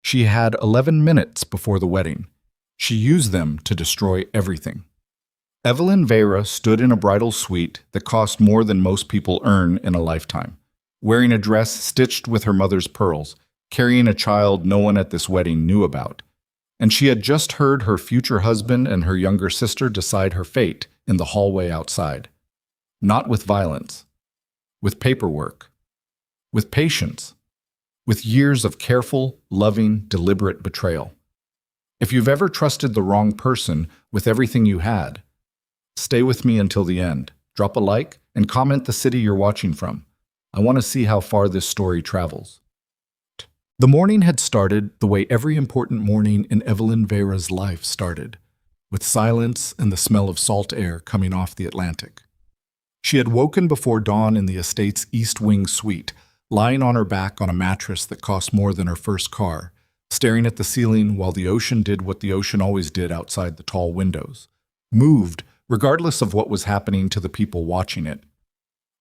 She had 11 minutes before the wedding. She used them to destroy everything. Evelyn Vera stood in a bridal suite that cost more than most people earn in a lifetime, wearing a dress stitched with her mother's pearls, carrying a child no one at this wedding knew about. And she had just heard her future husband and her younger sister decide her fate in the hallway outside. Not with violence, with paperwork, with patience, with years of careful, loving, deliberate betrayal. If you've ever trusted the wrong person with everything you had, stay with me until the end. Drop a like and comment the city you're watching from. I want to see how far this story travels. The morning had started the way every important morning in Evelyn Vera's life started, with silence and the smell of salt air coming off the Atlantic. She had woken before dawn in the estate's East Wing suite, lying on her back on a mattress that cost more than her first car, staring at the ceiling while the ocean did what the ocean always did outside the tall windows, moved regardless of what was happening to the people watching it.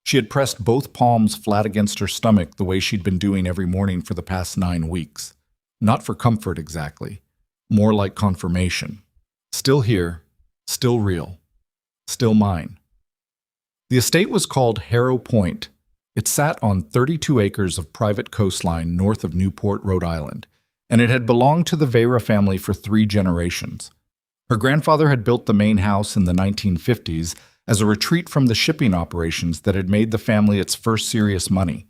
She had pressed both palms flat against her stomach the way she'd been doing every morning for the past 9 weeks. Not for comfort exactly, more like confirmation. Still here, still real, still mine. The estate was called Harrow Point. It sat on 32 acres of private coastline north of Newport, Rhode Island, and it had belonged to the Vera family for 3 generations. Her grandfather had built the main house in the 1950s as a retreat from the shipping operations that had made the family its first serious money.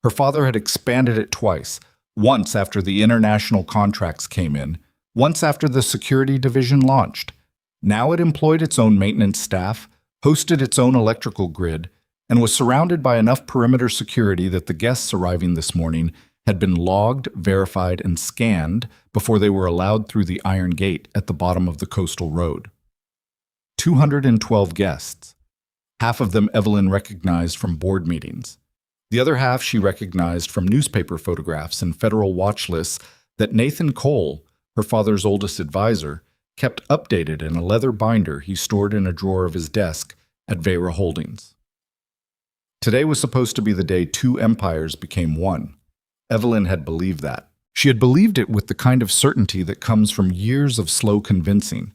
Her father had expanded it twice, once after the international contracts came in, once after the security division launched. Now it employed its own maintenance staff, hosted its own electrical grid, and was surrounded by enough perimeter security that the guests arriving this morning had been logged, verified, and scanned before they were allowed through the iron gate at the bottom of the coastal road. 212 guests. Half of them Evelyn recognized from board meetings. The other half she recognized from newspaper photographs and federal watch lists that Nathan Cole, her father's oldest advisor, kept updated in a leather binder he stored in a drawer of his desk at Vera Holdings. Today was supposed to be the day 2 empires became one. Evelyn had believed that. She had believed it with the kind of certainty that comes from years of slow convincing.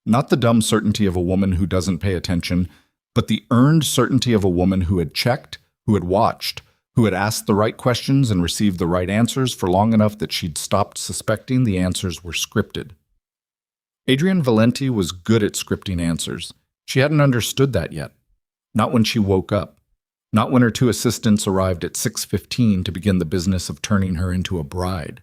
Not the dumb certainty of a woman who doesn't pay attention, but the earned certainty of a woman who had checked, who had watched, who had asked the right questions and received the right answers for long enough that she'd stopped suspecting the answers were scripted. Adrienne Valenti was good at scripting answers. She hadn't understood that yet. Not when she woke up. Not when her 2 assistants arrived at 6:15 to begin the business of turning her into a bride.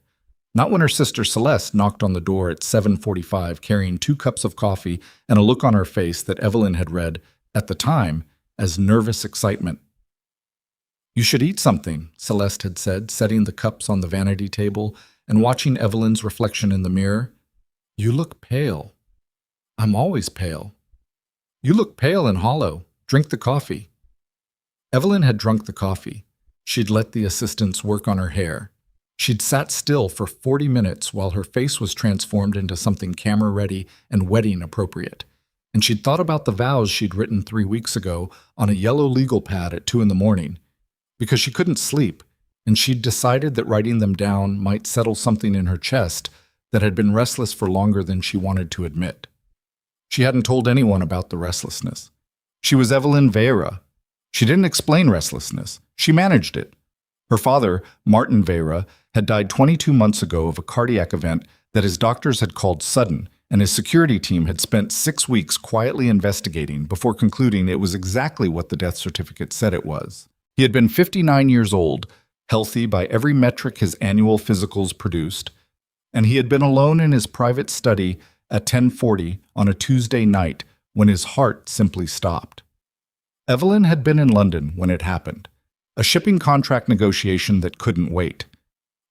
Not when her sister Celeste knocked on the door at 7:45 carrying 2 cups of coffee and a look on her face that Evelyn had read, at the time, as nervous excitement. "You should eat something," Celeste had said, setting the cups on the vanity table and watching Evelyn's reflection in the mirror. "You look pale." "I'm always pale." "You look pale and hollow. Drink the coffee." Evelyn had drunk the coffee. She'd let the assistants work on her hair. She'd sat still for 40 minutes while her face was transformed into something camera-ready and wedding-appropriate. And she'd thought about the vows she'd written 3 weeks ago on a yellow legal pad at 2 in the morning. Because she couldn't sleep, and she'd decided that writing them down might settle something in her chest that had been restless for longer than she wanted to admit. She hadn't told anyone about the restlessness. She was Evelyn Vera. She didn't explain restlessness. She managed it. Her father, Martin Vera, had died 22 months ago of a cardiac event that his doctors had called sudden, and his security team had spent 6 weeks quietly investigating before concluding it was exactly what the death certificate said it was. He had been 59 years old, healthy by every metric his annual physicals produced, and he had been alone in his private study at 10:40 on a Tuesday night when his heart simply stopped. Evelyn had been in London when it happened, a shipping contract negotiation that couldn't wait.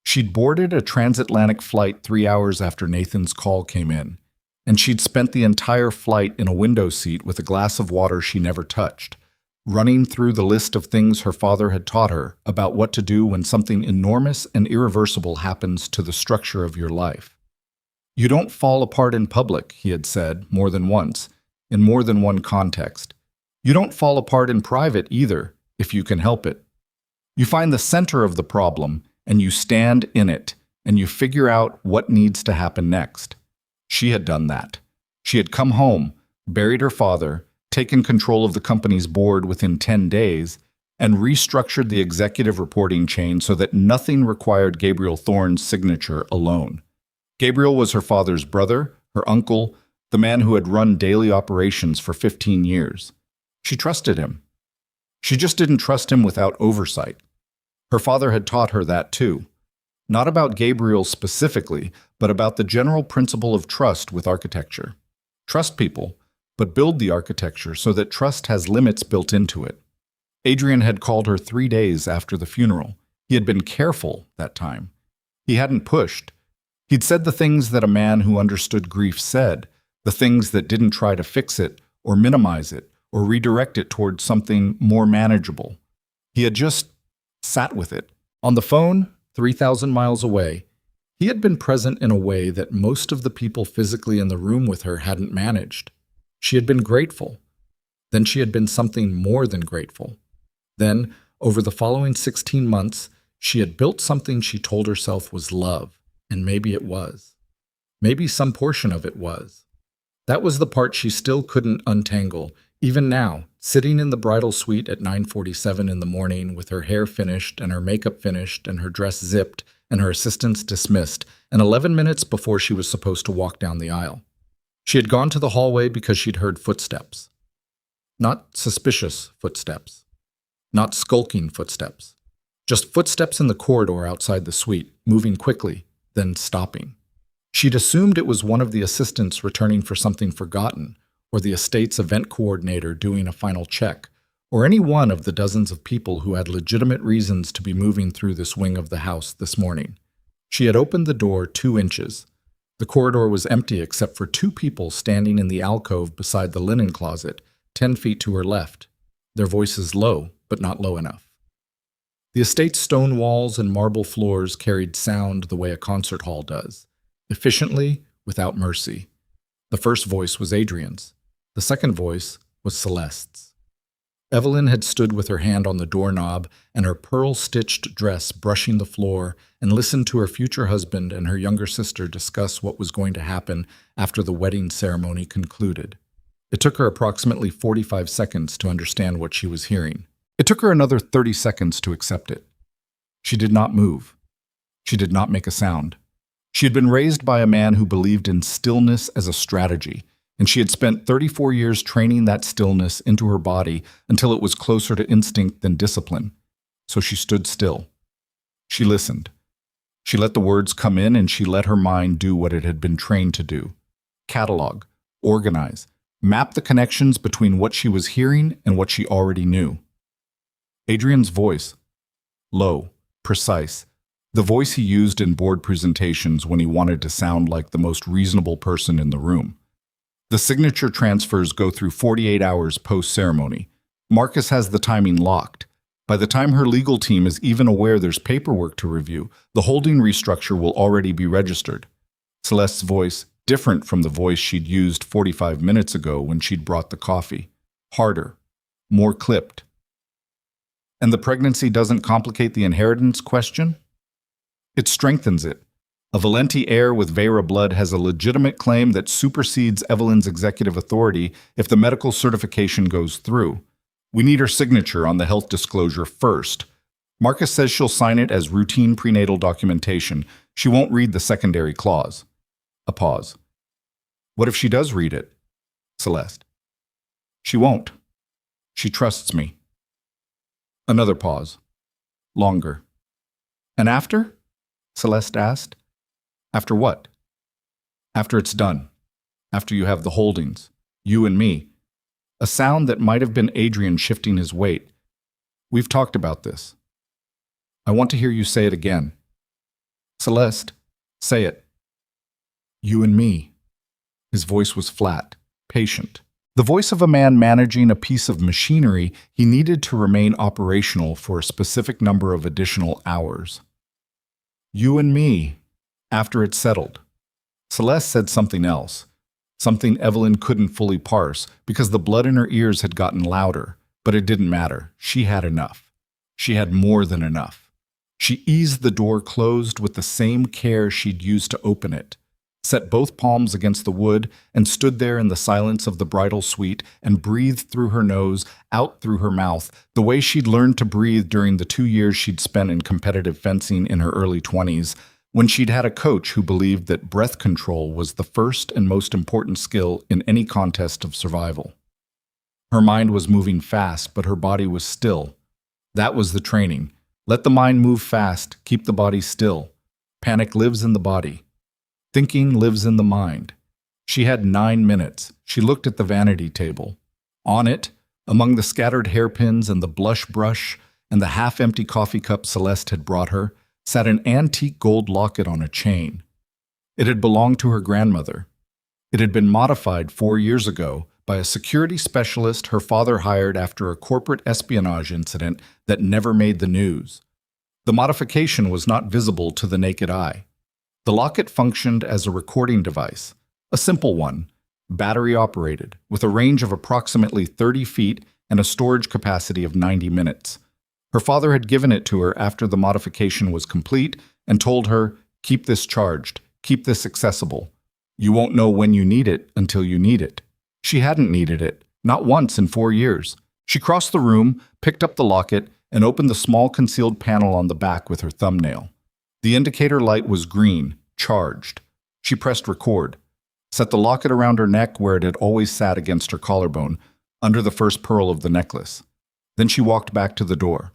She'd boarded a transatlantic flight 3 hours after Nathan's call came in, and she'd spent the entire flight in a window seat with a glass of water she never touched, running through the list of things her father had taught her about what to do when something enormous and irreversible happens to the structure of your life. "You don't fall apart in public," he had said more than once, in more than one context. "You don't fall apart in private either, if you can help it. You find the center of the problem, and you stand in it, and you figure out what needs to happen next. She had done that. She had come home, buried her father, taken control of the company's board within 10 days, and restructured the executive reporting chain so that nothing required Gabriel Thorne's signature alone. Gabriel was her father's brother, her uncle, the man who had run daily operations for 15 years. She trusted him. She just didn't trust him without oversight. Her father had taught her that too. Not about Gabriel specifically, but about the general principle of trust with architecture. Trust people, but build the architecture so that trust has limits built into it. Adrian had called her 3 days after the funeral. He had been careful that time. He hadn't pushed. He'd said the things that a man who understood grief said, the things that didn't try to fix it or minimize it or redirect it towards something more manageable. He had just sat with it. On the phone, 3,000 miles away, he had been present in a way that most of the people physically in the room with her hadn't managed. She had been grateful. Then she had been something more than grateful. Then, over the following 16 months, she had built something she told herself was love, and maybe it was. Maybe some portion of it was. That was the part she still couldn't untangle, even now, sitting in the bridal suite at 9:47 in the morning with her hair finished and her makeup finished and her dress zipped and her assistants dismissed, and 11 minutes before she was supposed to walk down the aisle. She had gone to the hallway because she'd heard footsteps. Not suspicious footsteps. Not skulking footsteps. Just footsteps in the corridor outside the suite, moving quickly, then stopping. She'd assumed it was one of the assistants returning for something forgotten, or the estate's event coordinator doing a final check, or any one of the dozens of people who had legitimate reasons to be moving through this wing of the house this morning. She had opened the door 2 inches. The corridor was empty except for 2 people standing in the alcove beside the linen closet, 10 feet to her left, their voices low, but not low enough. The estate's stone walls and marble floors carried sound the way a concert hall does, efficiently, without mercy. The first voice was Adrian's. The second voice was Celeste's. Evelyn had stood with her hand on the doorknob and her pearl-stitched dress brushing the floor and listened to her future husband and her younger sister discuss what was going to happen after the wedding ceremony concluded. It took her approximately 45 seconds to understand what she was hearing. It took her another 30 seconds to accept it. She did not move. She did not make a sound. She had been raised by a man who believed in stillness as a strategy, and she had spent 34 years training that stillness into her body until it was closer to instinct than discipline. So she stood still. She listened. She let the words come in and she let her mind do what it had been trained to do. Catalog, organize, map the connections between what she was hearing and what she already knew. Adrian's voice, low, precise, the voice he used in board presentations when he wanted to sound like the most reasonable person in the room. The signature transfers go through 48 hours post-ceremony. Marcus has the timing locked. By the time her legal team is even aware there's paperwork to review, the holding restructure will already be registered. Celeste's voice, different from the voice she'd used 45 minutes ago when she'd brought the coffee. Harder, more clipped. And the pregnancy doesn't complicate the inheritance question? It strengthens it. A Valenti heir with Vera blood has a legitimate claim that supersedes Evelyn's executive authority if the medical certification goes through. We need her signature on the health disclosure first. Marcus says she'll sign it as routine prenatal documentation. She won't read the secondary clause. A pause. What if she does read it? Celeste. She won't. She trusts me. Another pause. Longer. And after? Celeste asked. After what? After it's done. After you have the holdings. You and me. A sound that might have been Adrian shifting his weight. We've talked about this. I want to hear you say it again. Celeste, say it. You and me. His voice was flat, patient. The voice of a man managing a piece of machinery he needed to remain operational for a specific number of additional hours. You and me, after it's settled. Celeste said something else, something Evelyn couldn't fully parse because the blood in her ears had gotten louder, but it didn't matter. She had enough. She had more than enough. She eased the door closed with the same care she'd used to open it, set both palms against the wood, and stood there in the silence of the bridal suite and breathed through her nose, out through her mouth, the way she'd learned to breathe during the 2 years she'd spent in competitive fencing in her early 20s, when she'd had a coach who believed that breath control was the first and most important skill in any contest of survival. Her mind was moving fast, but her body was still. That was the training. Let the mind move fast, keep the body still. Panic lives in the body. Thinking lives in the mind. She had 9 minutes. She looked at the vanity table. On it, among the scattered hairpins and the blush brush and the half-empty coffee cup Celeste had brought her, sat an antique gold locket on a chain. It had belonged to her grandmother. It had been modified 4 years ago by a security specialist her father hired after a corporate espionage incident that never made the news. The modification was not visible to the naked eye. The locket functioned as a recording device, a simple one, battery-operated, with a range of approximately 30 feet and a storage capacity of 90 minutes. Her father had given it to her after the modification was complete and told her, "Keep this charged, keep this accessible. You won't know when you need it until you need it." She hadn't needed it, not once in 4 years. She crossed the room, picked up the locket, and opened the small concealed panel on the back with her thumbnail. The indicator light was green, charged. She pressed record, set the locket around her neck where it had always sat against her collarbone, under the first pearl of the necklace. Then she walked back to the door.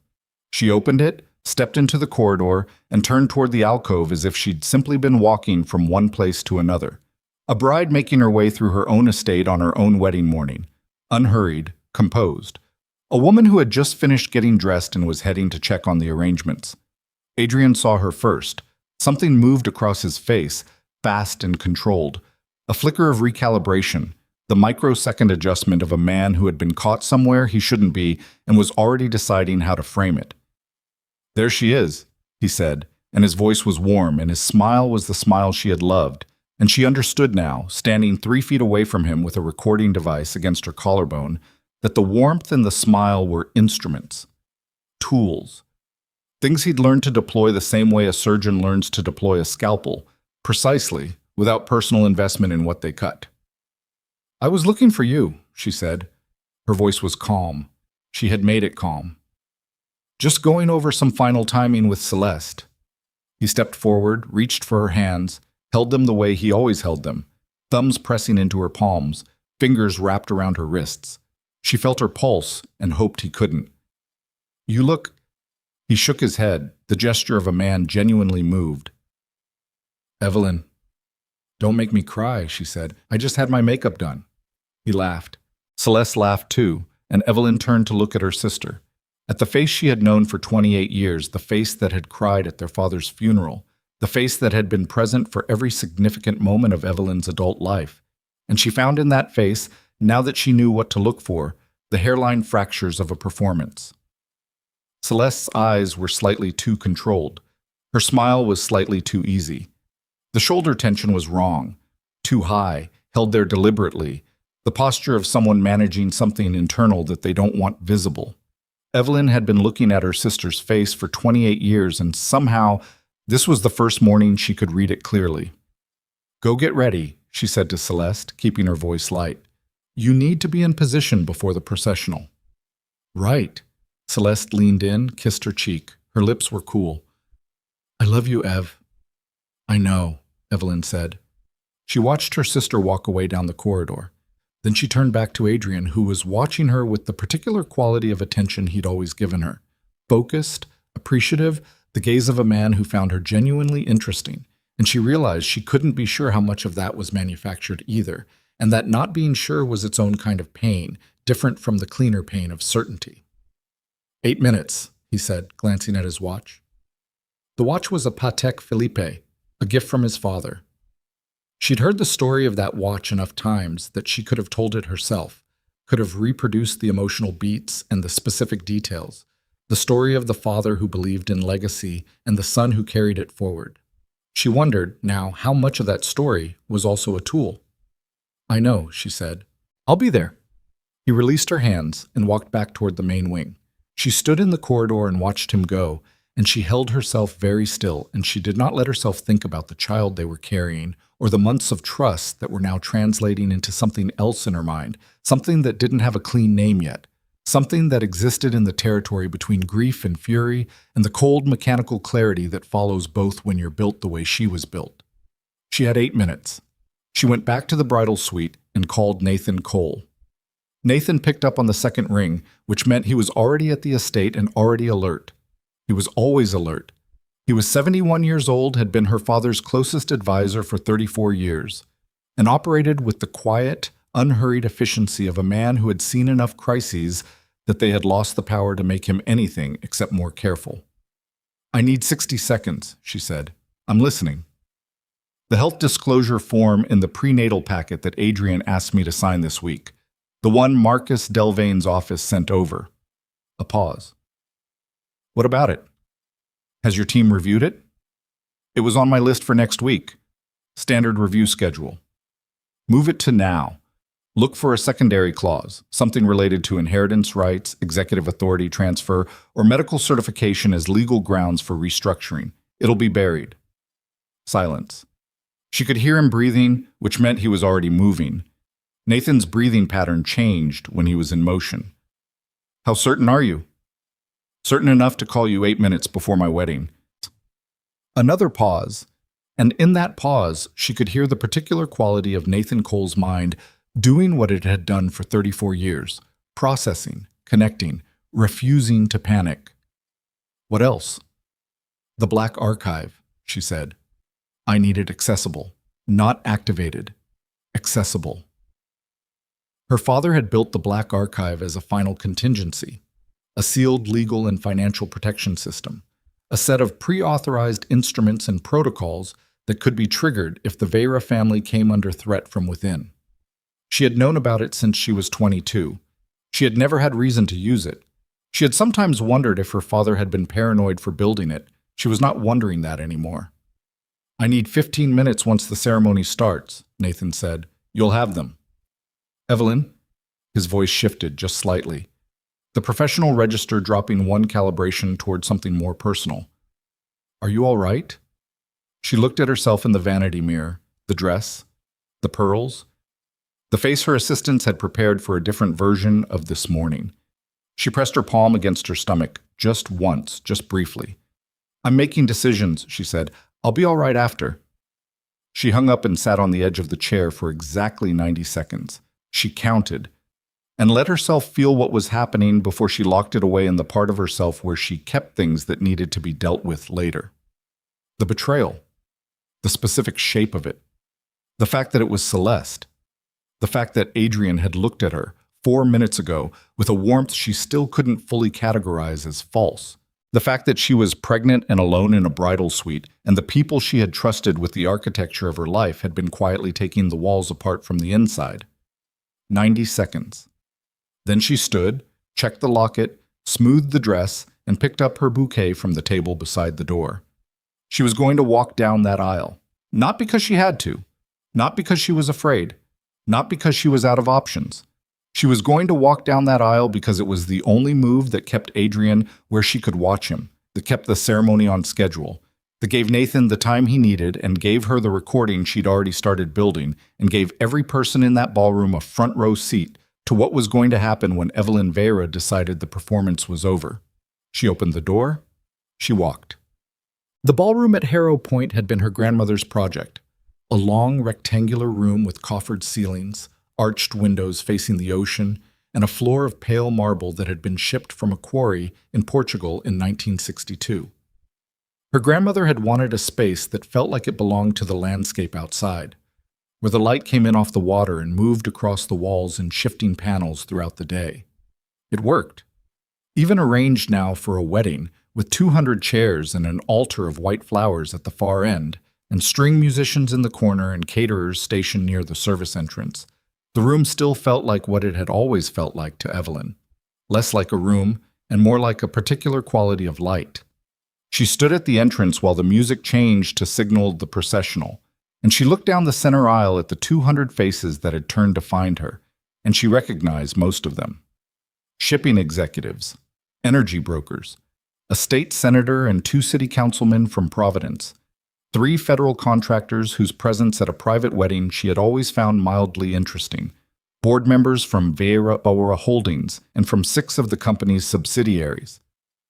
She opened it, stepped into the corridor, and turned toward the alcove as if she'd simply been walking from one place to another. A bride making her way through her own estate on her own wedding morning, unhurried, composed. A woman who had just finished getting dressed and was heading to check on the arrangements. Adrian saw her first. Something moved across his face, fast and controlled. A flicker of recalibration, the microsecond adjustment of a man who had been caught somewhere he shouldn't be and was already deciding how to frame it. "There she is," he said, and his voice was warm, and his smile was the smile she had loved. And she understood now, standing 3 feet away from him with a recording device against her collarbone, that the warmth and the smile were instruments, tools, things he'd learned to deploy the same way a surgeon learns to deploy a scalpel, precisely, without personal investment in what they cut. "I was looking for you," she said. Her voice was calm. She had made it calm. "Just going over some final timing with Celeste." He stepped forward, reached for her hands, held them the way he always held them, thumbs pressing into her palms, fingers wrapped around her wrists. She felt her pulse and hoped he couldn't. "You look—" He shook his head, the gesture of a man genuinely moved. "Evelyn, don't make me cry," she said. "I just had my makeup done." He laughed. Celeste laughed too, and Evelyn turned to look at her sister. At the face she had known for 28 years, the face that had cried at their father's funeral, the face that had been present for every significant moment of Evelyn's adult life. And she found in that face, now that she knew what to look for, the hairline fractures of a performance. Celeste's eyes were slightly too controlled. Her smile was slightly too easy. The shoulder tension was wrong, too high, held there deliberately, the posture of someone managing something internal that they don't want visible. Evelyn had been looking at her sister's face for 28 years, and somehow this was the first morning she could read it clearly. "Go get ready," she said to Celeste, keeping her voice light. "You need to be in position before the processional." "Right." Celeste leaned in, kissed her cheek. Her lips were cool. "I love you, Ev." "I know," Evelyn said. She watched her sister walk away down the corridor. Then she turned back to Adrian, who was watching her with the particular quality of attention he'd always given her. Focused, appreciative, the gaze of a man who found her genuinely interesting. And she realized she couldn't be sure how much of that was manufactured either, and that not being sure was its own kind of pain, different from the cleaner pain of certainty. 8 minutes, he said, glancing at his watch. The watch was a Patek Philippe, a gift from his father. She'd heard the story of that watch enough times that she could have told it herself, could have reproduced the emotional beats and the specific details, the story of the father who believed in legacy and the son who carried it forward. She wondered, now, how much of that story was also a tool. "I know," she said. "I'll be there." He released her hands and walked back toward the main wing. She stood in the corridor and watched him go, and she held herself very still, and she did not let herself think about the child they were carrying or the months of trust that were now translating into something else in her mind, something that didn't have a clean name yet, something that existed in the territory between grief and fury and the cold mechanical clarity that follows both when you're built the way she was built. She had 8 minutes. She went back to the bridal suite and called Nathan Cole. Nathan picked up on the second ring, which meant he was already at the estate and already alert. He was always alert. He was 71 years old, had been her father's closest advisor for 34 years, and operated with the quiet, unhurried efficiency of a man who had seen enough crises that they had lost the power to make him anything except more careful. "I need 60 seconds, she said. "I'm listening." "The health disclosure form in the prenatal packet that Adrian asked me to sign this week. The one Marcus Delvane's office sent over." A pause. "What about it? Has your team reviewed it?" "It was on my list for next week. Standard review schedule." "Move it to now. Look for a secondary clause, something related to inheritance rights, executive authority transfer, or medical certification as legal grounds for restructuring. It'll be buried." Silence. She could hear him breathing, which meant he was already moving. Nathan's breathing pattern changed when he was in motion. "How certain are you?" "Certain enough to call you 8 minutes before my wedding." Another pause, and in that pause, she could hear the particular quality of Nathan Cole's mind doing what it had done for 34 years, processing, connecting, refusing to panic. "What else?" "The Black Archive," she said. "I need it accessible, not activated, accessible." Her father had built the Black Archive as a final contingency, a sealed legal and financial protection system, a set of pre-authorized instruments and protocols that could be triggered if the Vera family came under threat from within. She had known about it since she was 22. She had never had reason to use it. She had sometimes wondered if her father had been paranoid for building it. She was not wondering that anymore. "I need 15 minutes once the ceremony starts," Nathan said. "You'll have them." "Evelyn?" His voice shifted just slightly, the professional register dropping one calibration toward something more personal. "Are you all right?" She looked at herself in the vanity mirror, the dress, the pearls, the face her assistants had prepared for a different version of this morning. She pressed her palm against her stomach, just once, just briefly. "I'm making decisions," she said. "I'll be all right after." She hung up and sat on the edge of the chair for exactly 90 seconds. She counted, and let herself feel what was happening before she locked it away in the part of herself where she kept things that needed to be dealt with later. The betrayal, the specific shape of it, the fact that it was Celeste, the fact that Adrian had looked at her 4 minutes ago with a warmth she still couldn't fully categorize as false, the fact that she was pregnant and alone in a bridal suite, and the people she had trusted with the architecture of her life had been quietly taking the walls apart from the inside. 90 seconds. Then she stood, checked the locket, smoothed the dress, and picked up her bouquet from the table beside the door. She was going to walk down that aisle, not because she had to, not because she was afraid, not because she was out of options. She was going to walk down that aisle because it was the only move that kept Adrian where she could watch him, that kept the ceremony on schedule, that gave Nathan the time he needed and gave her the recording she'd already started building and gave every person in that ballroom a front row seat to what was going to happen when Evelyn Vera decided the performance was over. She opened the door. She walked. The ballroom at Harrow Point had been her grandmother's project, a long rectangular room with coffered ceilings, arched windows facing the ocean, and a floor of pale marble that had been shipped from a quarry in Portugal in 1962. Her grandmother had wanted a space that felt like it belonged to the landscape outside, where the light came in off the water and moved across the walls in shifting panels throughout the day. It worked. Even arranged now for a wedding, with 200 chairs and an altar of white flowers at the far end, and string musicians in the corner and caterers stationed near the service entrance, the room still felt like what it had always felt like to Evelyn, less like a room and more like a particular quality of light. She stood at the entrance while the music changed to signal the processional, and she looked down the center aisle at the 200 faces that had turned to find her, and she recognized most of them. Shipping executives, energy brokers, a state senator and 2 city councilmen from Providence, 3 federal contractors whose presence at a private wedding she had always found mildly interesting, board members from Vera Bora Holdings and from 6 of the company's subsidiaries,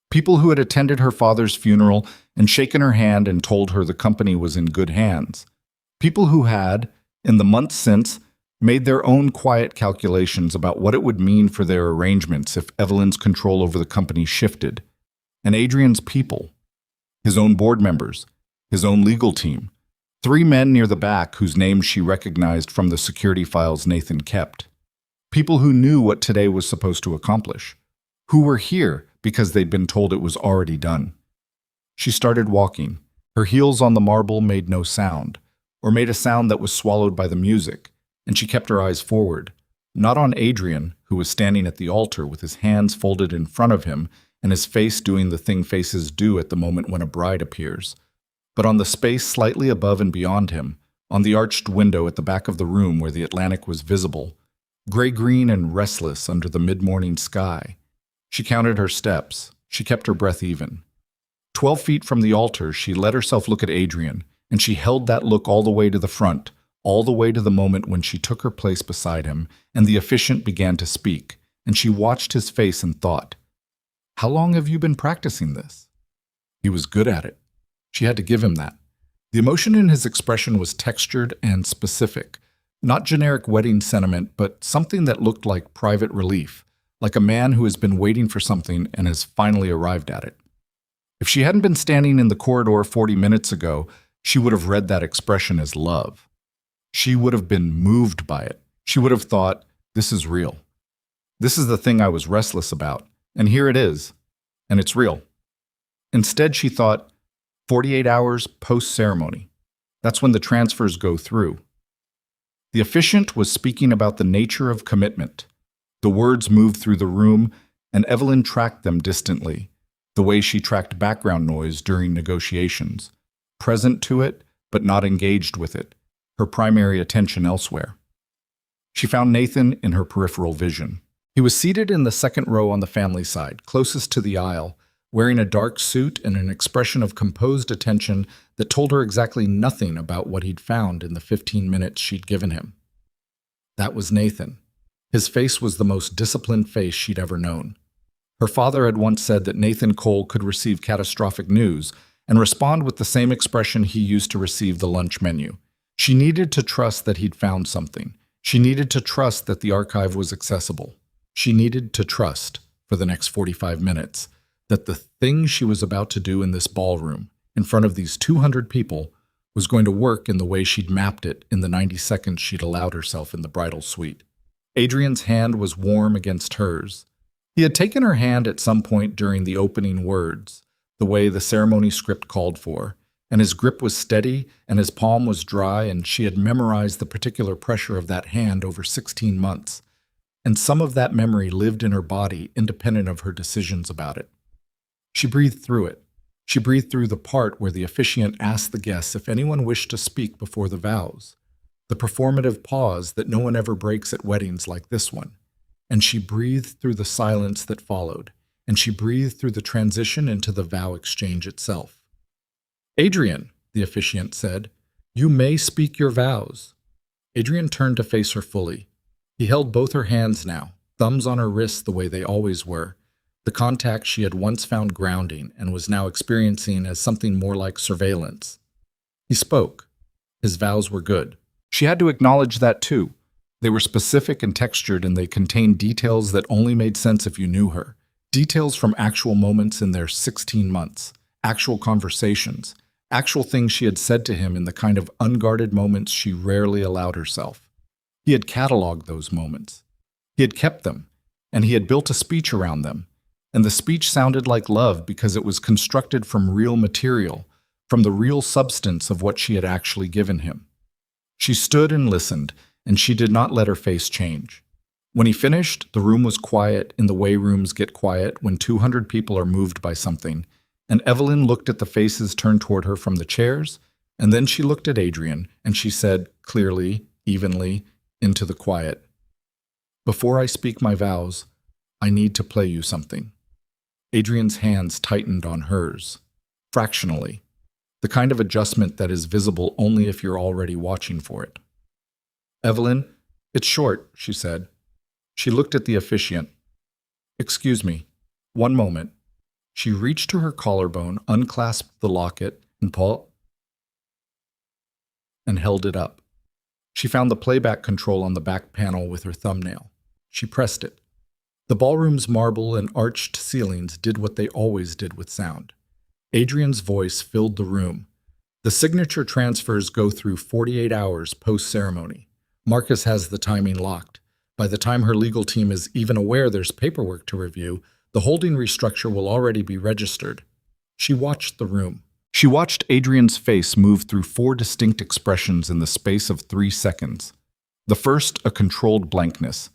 people who had attended her father's funeral and shaken her hand and told her the company was in good hands, people who had, in the months since, made their own quiet calculations about what it would mean for their arrangements if Evelyn's control over the company shifted, and Adrian's people, his own board members, his own legal team, 3 men near the back whose names she recognized from the security files Nathan kept, people who knew what today was supposed to accomplish, who were here because they'd been told it was already done. She started walking. Her heels on the marble made no sound, or made a sound that was swallowed by the music, and she kept her eyes forward, not on Adrian, who was standing at the altar with his hands folded in front of him and his face doing the thing faces do at the moment when a bride appears, but on the space slightly above and beyond him, on the arched window at the back of the room where the Atlantic was visible, gray-green and restless under the mid-morning sky. She counted her steps. She kept her breath even. 12 feet from the altar, she let herself look at Adrian, and she held that look all the way to the front, all the way to the moment when she took her place beside him, and the officiant began to speak, and she watched his face and thought, "How long have you been practicing this?" He was good at it. She had to give him that. The emotion in his expression was textured and specific, not generic wedding sentiment, but something that looked like private relief, like a man who has been waiting for something and has finally arrived at it. If she hadn't been standing in the corridor 40 minutes ago, she would have read that expression as love. She would have been moved by it. She would have thought, this is real. This is the thing I was restless about, and here it is, and it's real. Instead, she thought, 48 hours post-ceremony. That's when the transfers go through. The officiant was speaking about the nature of commitment. The words moved through the room, and Evelyn tracked them distantly, the way she tracked background noise during negotiations, present to it, but not engaged with it, her primary attention elsewhere. She found Nathan in her peripheral vision. He was seated in the second row on the family side, closest to the aisle, wearing a dark suit and an expression of composed attention that told her exactly nothing about what he'd found in the 15 minutes she'd given him. That was Nathan. His face was the most disciplined face she'd ever known. Her father had once said that Nathan Cole could receive catastrophic news and respond with the same expression he used to receive the lunch menu. She needed to trust that he'd found something. She needed to trust that the archive was accessible. She needed to trust, for the next 45 minutes, that the thing she was about to do in this ballroom, in front of these 200 people, was going to work in the way she'd mapped it in the 90 seconds she'd allowed herself in the bridal suite. Adrian's hand was warm against hers. He had taken her hand at some point during the opening words, the way the ceremony script called for, and his grip was steady and his palm was dry, and she had memorized the particular pressure of that hand over 16 months, and some of that memory lived in her body independent of her decisions about it. She breathed through it. She breathed through the part where the officiant asked the guests if anyone wished to speak before the vows, the performative pause that no one ever breaks at weddings like this one. And she breathed through the silence that followed, and she breathed through the transition into the vow exchange itself. "Adrian," the officiant said, "you may speak your vows." Adrian turned to face her fully. He held both her hands now, thumbs on her wrists the way they always were, the contact she had once found grounding and was now experiencing as something more like surveillance. He spoke. His vows were good. She had to acknowledge that too. They were specific and textured, and they contained details that only made sense if you knew her. Details from actual moments in their 16 months, actual conversations, actual things she had said to him in the kind of unguarded moments she rarely allowed herself. He had cataloged those moments. He had kept them, and he had built a speech around them. And the speech sounded like love because it was constructed from real material, from the real substance of what she had actually given him. She stood and listened, and she did not let her face change. When he finished, the room was quiet in the way rooms get quiet when 200 people are moved by something, and Evelyn looked at the faces turned toward her from the chairs, and then she looked at Adrian, and she said, clearly, evenly, into the quiet, "Before I speak my vows, I need to play you something." Adrian's hands tightened on hers, fractionally, the kind of adjustment that is visible only if you're already watching for it. "Evelyn, it's short," she said. She looked at the officiant. "Excuse me. One moment." She reached to her collarbone, unclasped the locket, and held it up. She found the playback control on the back panel with her thumbnail. She pressed it. The ballroom's marble and arched ceilings did what they always did with sound. Adrian's voice filled the room. The signature transfers go through 48 hours post-ceremony. Marcus has the timing locked. By the time her legal team is even aware there's paperwork to review, the holding restructure will already be registered. She watched the room. She watched Adrian's face move through 4 distinct expressions in the space of 3 seconds. The first, a controlled blankness.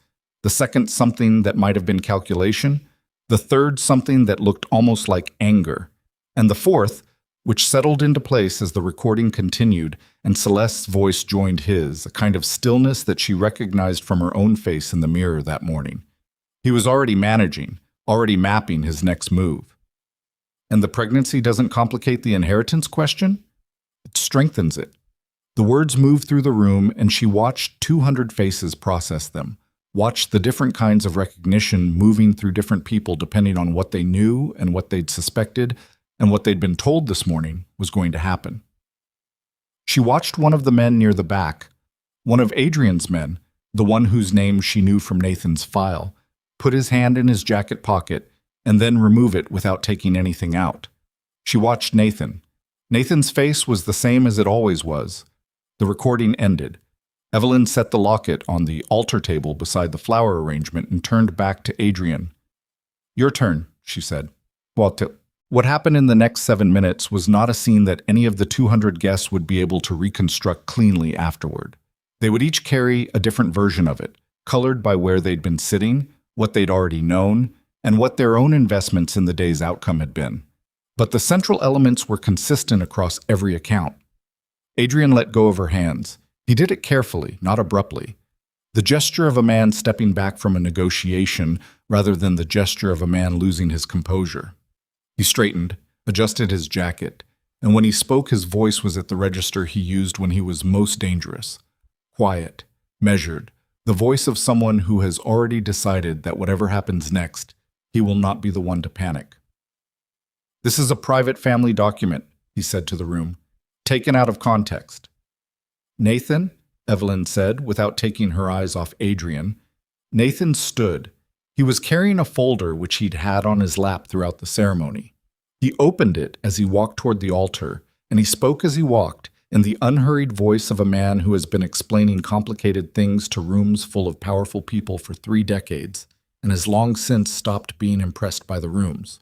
The second, something that might have been calculation. The third, something that looked almost like anger. And the fourth, which settled into place as the recording continued and Celeste's voice joined his, a kind of stillness that she recognized from her own face in the mirror that morning. He was already managing, already mapping his next move. And the pregnancy doesn't complicate the inheritance question? It strengthens it. The words moved through the room, and she watched 200 faces process them, watched the different kinds of recognition moving through different people depending on what they knew and what they'd suspected and what they'd been told this morning was going to happen. She watched one of the men near the back, one of Adrian's men, the one whose name she knew from Nathan's file, put his hand in his jacket pocket and then remove it without taking anything out. She watched Nathan. Nathan's face was the same as it always was. The recording ended. Evelyn set the locket on the altar table beside the flower arrangement and turned back to Adrian. "Your turn," she said. What happened in the next 7 minutes was not a scene that any of the 200 guests would be able to reconstruct cleanly afterward. They would each carry a different version of it, colored by where they'd been sitting, what they'd already known, and what their own investments in the day's outcome had been. But the central elements were consistent across every account. Adrian let go of her hands. He did it carefully, not abruptly. The gesture of a man stepping back from a negotiation rather than the gesture of a man losing his composure. He straightened, adjusted his jacket, and when he spoke, his voice was at the register he used when he was most dangerous. Quiet, measured, the voice of someone who has already decided that whatever happens next, he will not be the one to panic. "This is a private family document," he said to the room, "taken out of context." "Nathan," Evelyn said, without taking her eyes off Adrian. Nathan stood. He was carrying a folder which he'd had on his lap throughout the ceremony. He opened it as he walked toward the altar, and he spoke as he walked, in the unhurried voice of a man who has been explaining complicated things to rooms full of powerful people for 3 decades, and has long since stopped being impressed by the rooms.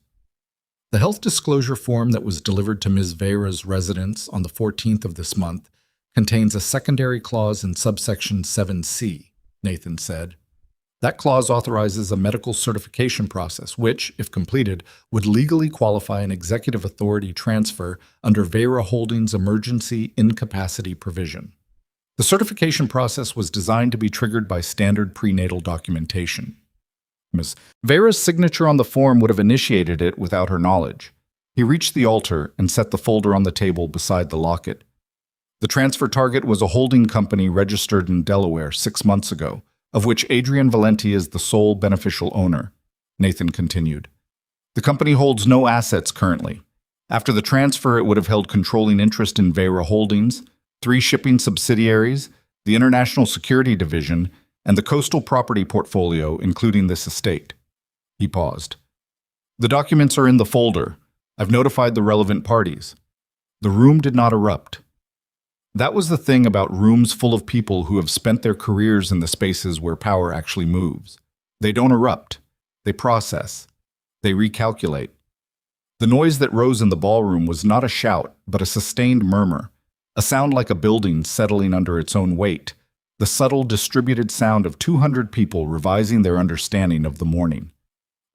The health disclosure form that was delivered to Ms. Veyra's residence on the 14th of this month contains a secondary clause in subsection 7C, Nathan said. That clause authorizes a medical certification process which, if completed, would legally qualify an executive authority transfer under Veyra Holdings' emergency incapacity provision. The certification process was designed to be triggered by standard prenatal documentation. Ms. Veyra's signature on the form would have initiated it without her knowledge. He reached the altar and set the folder on the table beside the locket. The transfer target was a holding company registered in Delaware 6 months ago, of which Adrian Valenti is the sole beneficial owner, Nathan continued. The company holds no assets currently. After the transfer, it would have held controlling interest in Veyra Holdings, 3 shipping subsidiaries, the International Security Division, and the coastal property portfolio, including this estate. He paused. The documents are in the folder. I've notified the relevant parties. The room did not erupt. That was the thing about rooms full of people who have spent their careers in the spaces where power actually moves. They don't erupt. They process. They recalculate. The noise that rose in the ballroom was not a shout, but a sustained murmur, a sound like a building settling under its own weight, the subtle, distributed sound of 200 people revising their understanding of the morning.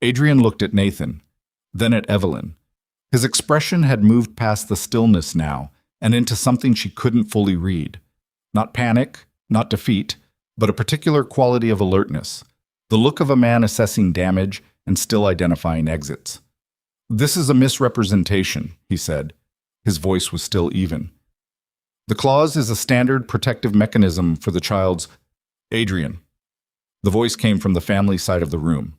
Adrian looked at Nathan, then at Evelyn. His expression had moved past the stillness now, and into something she couldn't fully read. Not panic, not defeat, but a particular quality of alertness, the look of a man assessing damage and still identifying exits. "This is a misrepresentation," he said. His voice was still even. "The clause is a standard protective mechanism for the child's—" "Adrian." The voice came from the family side of the room.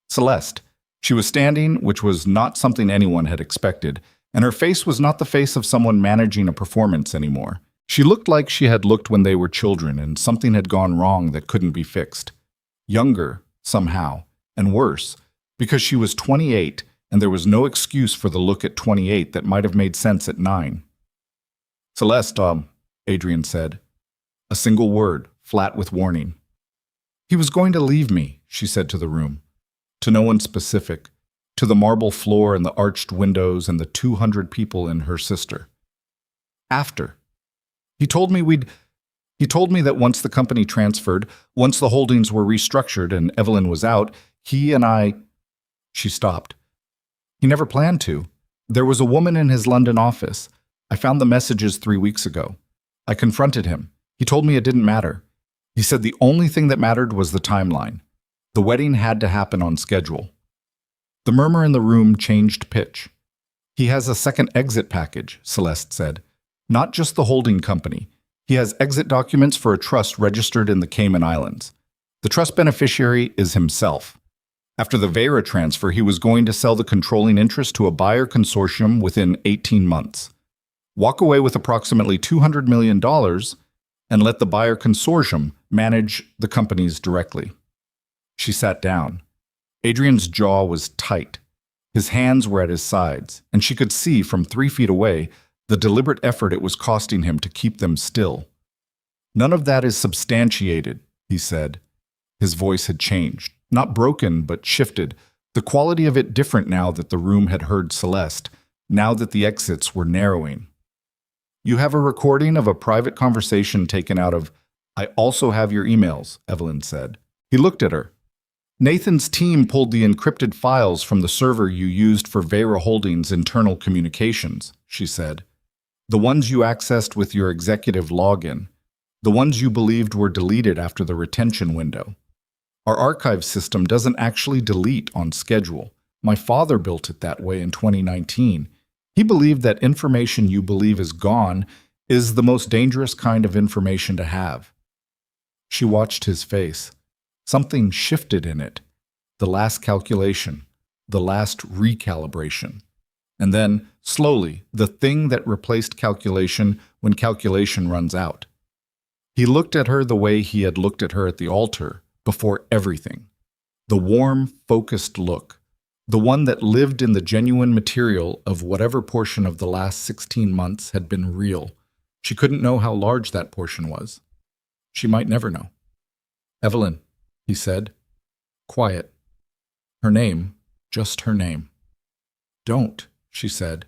Celeste. She was standing, which was not something anyone had expected, and her face was not the face of someone managing a performance anymore. She looked like she had looked when they were children and something had gone wrong that couldn't be fixed. Younger, somehow, and worse, because she was 28 and there was no excuse for the look at 28 that might have made sense at 9. "Celeste, Adrian said. A single word, flat with warning. "He was going to leave me," she said to the room. To no one specific, to the marble floor and the arched windows and the 200 people and her sister. "After. He told me that once the company transferred, once the holdings were restructured and Evelyn was out, he and I—" She stopped. "He never planned to. There was a woman in his London office. I found the messages 3 weeks ago. I confronted him. He told me it didn't matter. He said the only thing that mattered was the timeline. The wedding had to happen on schedule." The murmur in the room changed pitch. "He has a second exit package," Celeste said. "Not just the holding company. He has exit documents for a trust registered in the Cayman Islands. The trust beneficiary is himself. After the Vera transfer, he was going to sell the controlling interest to a buyer consortium within 18 months. Walk away with approximately $200 million and let the buyer consortium manage the companies directly." She sat down. Adrian's jaw was tight. His hands were at his sides, and she could see from 3 feet away the deliberate effort it was costing him to keep them still. "None of that is substantiated," he said. His voice had changed, not broken, but shifted, the quality of it different now that the room had heard Celeste, now that the exits were narrowing. "You have a recording of a private conversation taken out of—" "I also have your emails," Evelyn said. He looked at her. "Nathan's team pulled the encrypted files from the server you used for Vera Holdings' internal communications," she said. "The ones you accessed with your executive login. The ones you believed were deleted after the retention window. Our archive system doesn't actually delete on schedule. My father built it that way in 2019. He believed that information you believe is gone is the most dangerous kind of information to have." She watched his face. Something shifted in it. The last calculation, the last recalibration. And then, slowly, the thing that replaced calculation when calculation runs out. He looked at her the way he had looked at her at the altar, before everything. The warm, focused look. The one that lived in the genuine material of whatever portion of the last 16 months had been real. She couldn't know how large that portion was. She might never know. "Evelyn," he said. Quiet. Her name, just her name. "Don't," she said.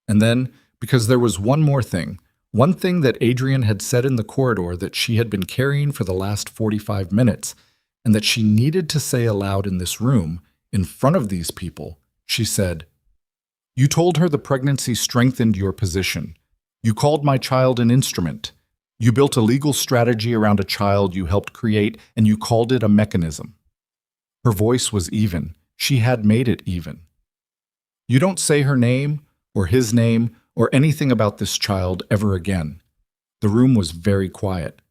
And then, because there was one more thing, one thing that Adrian had said in the corridor that she had been carrying for the last 45 minutes, and that she needed to say aloud in this room, in front of these people, she said, "You told her the pregnancy strengthened your position. You called my child an instrument. You built a legal strategy around a child you helped create, and you called it a mechanism." Her voice was even. She had made it even. "You don't say her name, or his name, or anything about this child ever again." The room was very quiet.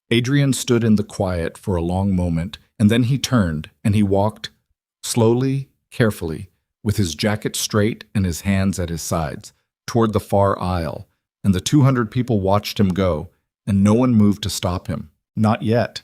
Adrian stood in the quiet for a long moment, and then he turned, and he walked, slowly, carefully, with his jacket straight and his hands at his sides, toward the far aisle, and the 200 people watched him go, and no one moved to stop him. Not yet.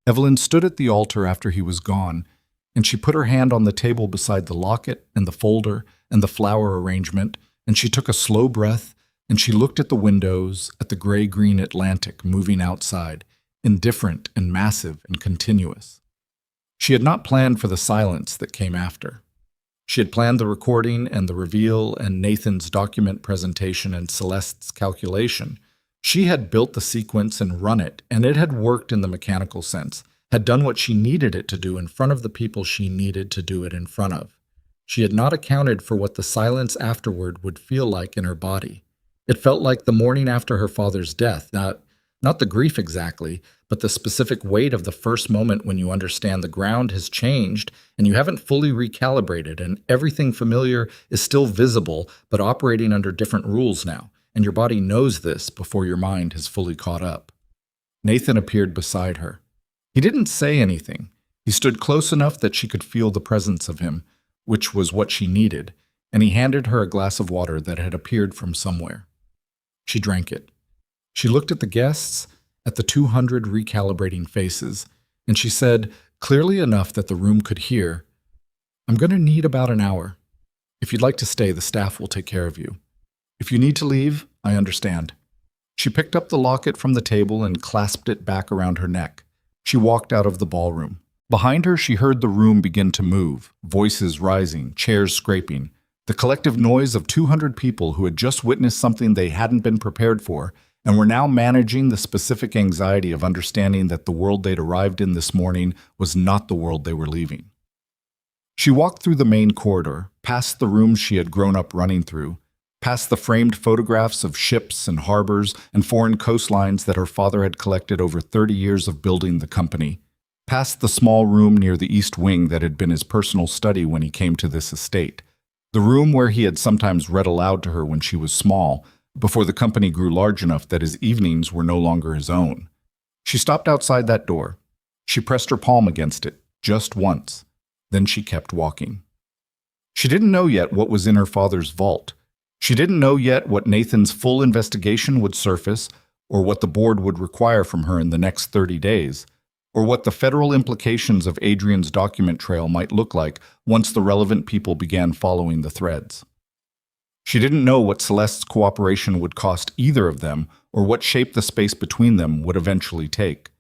Evelyn stood at the altar after he was gone, and she put her hand on the table beside the locket and the folder and the flower arrangement, and she took a slow breath, and she looked at the windows, at the gray-green Atlantic moving outside, indifferent and massive and continuous. She had not planned for the silence that came after. She had planned the recording and the reveal and Nathan's document presentation and Celeste's calculation. She had built the sequence and run it, and it had worked in the mechanical sense, had done what she needed it to do in front of the people she needed to do it in front of. She had not accounted for what the silence afterward would feel like in her body. It felt like the morning after her father's death, Not the grief exactly, but the specific weight of the first moment when you understand the ground has changed and you haven't fully recalibrated and everything familiar is still visible but operating under different rules now, and your body knows this before your mind has fully caught up. Nathan appeared beside her. He didn't say anything. He stood close enough that she could feel the presence of him, which was what she needed, and he handed her a glass of water that had appeared from somewhere. She drank it. She looked at the guests, at the 200 recalibrating faces, and she said, clearly enough that the room could hear, "I'm going to need about an hour. If you'd like to stay, the staff will take care of you. If you need to leave, I understand." She picked up the locket from the table and clasped it back around her neck. She walked out of the ballroom. Behind her, she heard the room begin to move, voices rising, chairs scraping, the collective noise of 200 people who had just witnessed something they hadn't been prepared for and were now managing the specific anxiety of understanding that the world they'd arrived in this morning was not the world they were leaving. She walked through the main corridor, past the rooms she had grown up running through, past the framed photographs of ships and harbors and foreign coastlines that her father had collected over 30 years of building the company, past the small room near the east wing that had been his personal study when he came to this estate, the room where he had sometimes read aloud to her when she was small, before the company grew large enough that his evenings were no longer his own. She stopped outside that door. She pressed her palm against it, just once. Then she kept walking. She didn't know yet what was in her father's vault. She didn't know yet what Nathan's full investigation would surface, or what the board would require from her in the next 30 days, or what the federal implications of Adrian's document trail might look like once the relevant people began following the threads. She didn't know what Celeste's cooperation would cost either of them, or what shape the space between them would eventually take.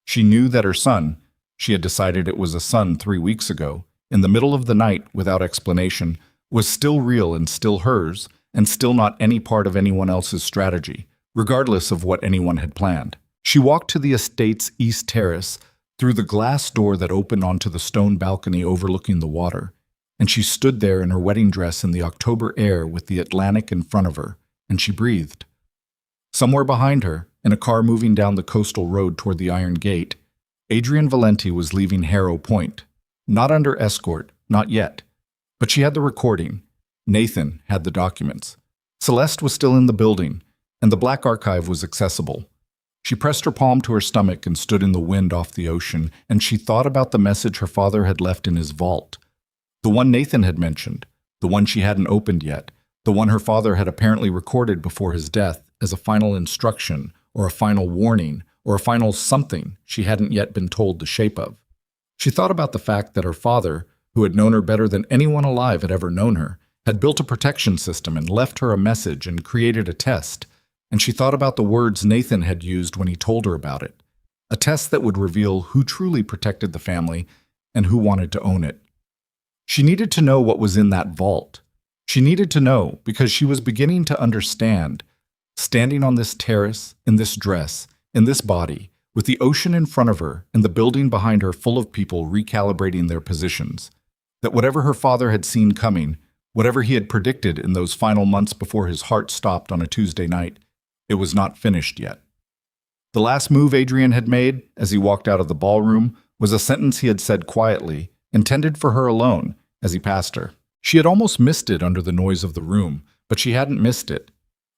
She knew that her son, she had decided it was a son 3 weeks ago, in the middle of the night, without explanation, was still real and still hers, and still not any part of anyone else's strategy, regardless of what anyone had planned. She walked to the estate's east terrace, through the glass door that opened onto the stone balcony overlooking the water, and she stood there in her wedding dress in the October air with the Atlantic in front of her, and she breathed. Somewhere behind her, in a car moving down the coastal road toward the Iron Gate, Adrian Valenti was leaving Harrow Point. Not under escort, not yet. But she had the recording. Nathan had the documents. Celeste was still in the building, and the Black Archive was accessible. She pressed her palm to her stomach and stood in the wind off the ocean, and she thought about the message her father had left in his vault. The one Nathan had mentioned, the one she hadn't opened yet, the one her father had apparently recorded before his death as a final instruction, or a final warning, or a final something she hadn't yet been told the shape of. She thought about the fact that her father, who had known her better than anyone alive had ever known her, had built a protection system and left her a message and created a test, and she thought about the words Nathan had used when he told her about it, a test that would reveal who truly protected the family and who wanted to own it. She needed to know what was in that vault. She needed to know because she was beginning to understand, standing on this terrace, in this dress, in this body, with the ocean in front of her and the building behind her full of people recalibrating their positions, that whatever her father had seen coming, whatever he had predicted in those final months before his heart stopped on a Tuesday night, it was not finished yet. The last move Adrian had made, as he walked out of the ballroom, was a sentence he had said quietly, intended for her alone, as he passed her. She had almost missed it under the noise of the room, but she hadn't missed it.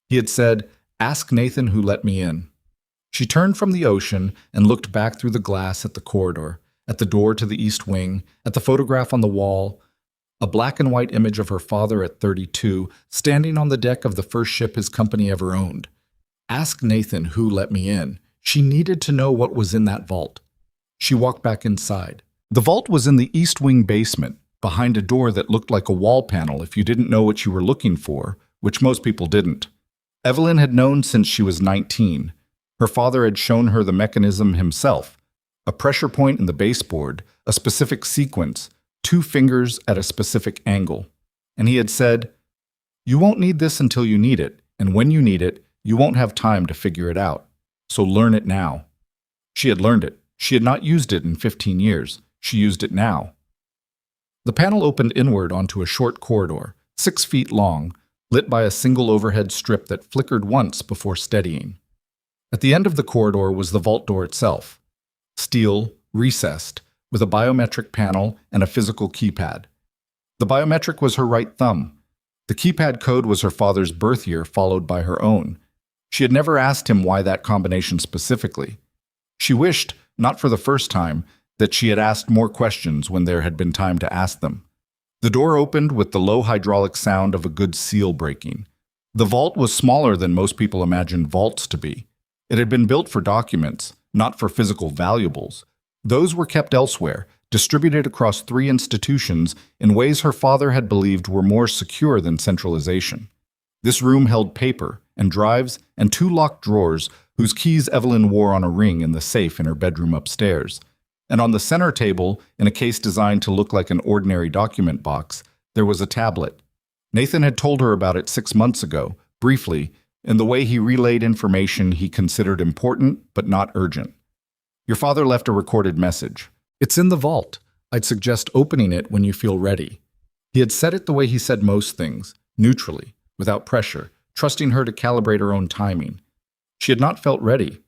He had said, "Ask Nathan who let me in." She turned from the ocean and looked back through the glass at the corridor, at the door to the east wing, at the photograph on the wall, a black and white image of her father at 32, standing on the deck of the first ship his company ever owned. Ask Nathan who let me in. She needed to know what was in that vault. She walked back inside. The vault was in the east wing basement, behind a door that looked like a wall panel if you didn't know what you were looking for, which most people didn't. Evelyn had known since she was 19. Her father had shown her the mechanism himself, a pressure point in the baseboard, a specific sequence, 2 fingers at a specific angle. And he had said, "You won't need this until you need it, and when you need it, you won't have time to figure it out. So learn it now." She had learned it. She had not used it in 15 years. She used it now. The panel opened inward onto a short corridor, 6 feet long, lit by a single overhead strip that flickered once before steadying. At the end of the corridor was the vault door itself. Steel, recessed, with a biometric panel and a physical keypad. The biometric was her right thumb. The keypad code was her father's birth year, followed by her own. She had never asked him why that combination specifically. She wished, not for the first time, that she had asked more questions when there had been time to ask them. The door opened with the low hydraulic sound of a good seal breaking. The vault was smaller than most people imagined vaults to be. It had been built for documents, not for physical valuables. Those were kept elsewhere, distributed across 3 institutions in ways her father had believed were more secure than centralization. This room held paper and drives and 2 locked drawers whose keys Evelyn wore on a ring in the safe in her bedroom upstairs. And on the center table, in a case designed to look like an ordinary document box, there was a tablet. Nathan had told her about it 6 months ago, briefly, in the way he relayed information he considered important but not urgent. Your father left a recorded message. It's in the vault. I'd suggest opening it when you feel ready. He had said it the way he said most things, neutrally, without pressure, trusting her to calibrate her own timing. She had not felt ready.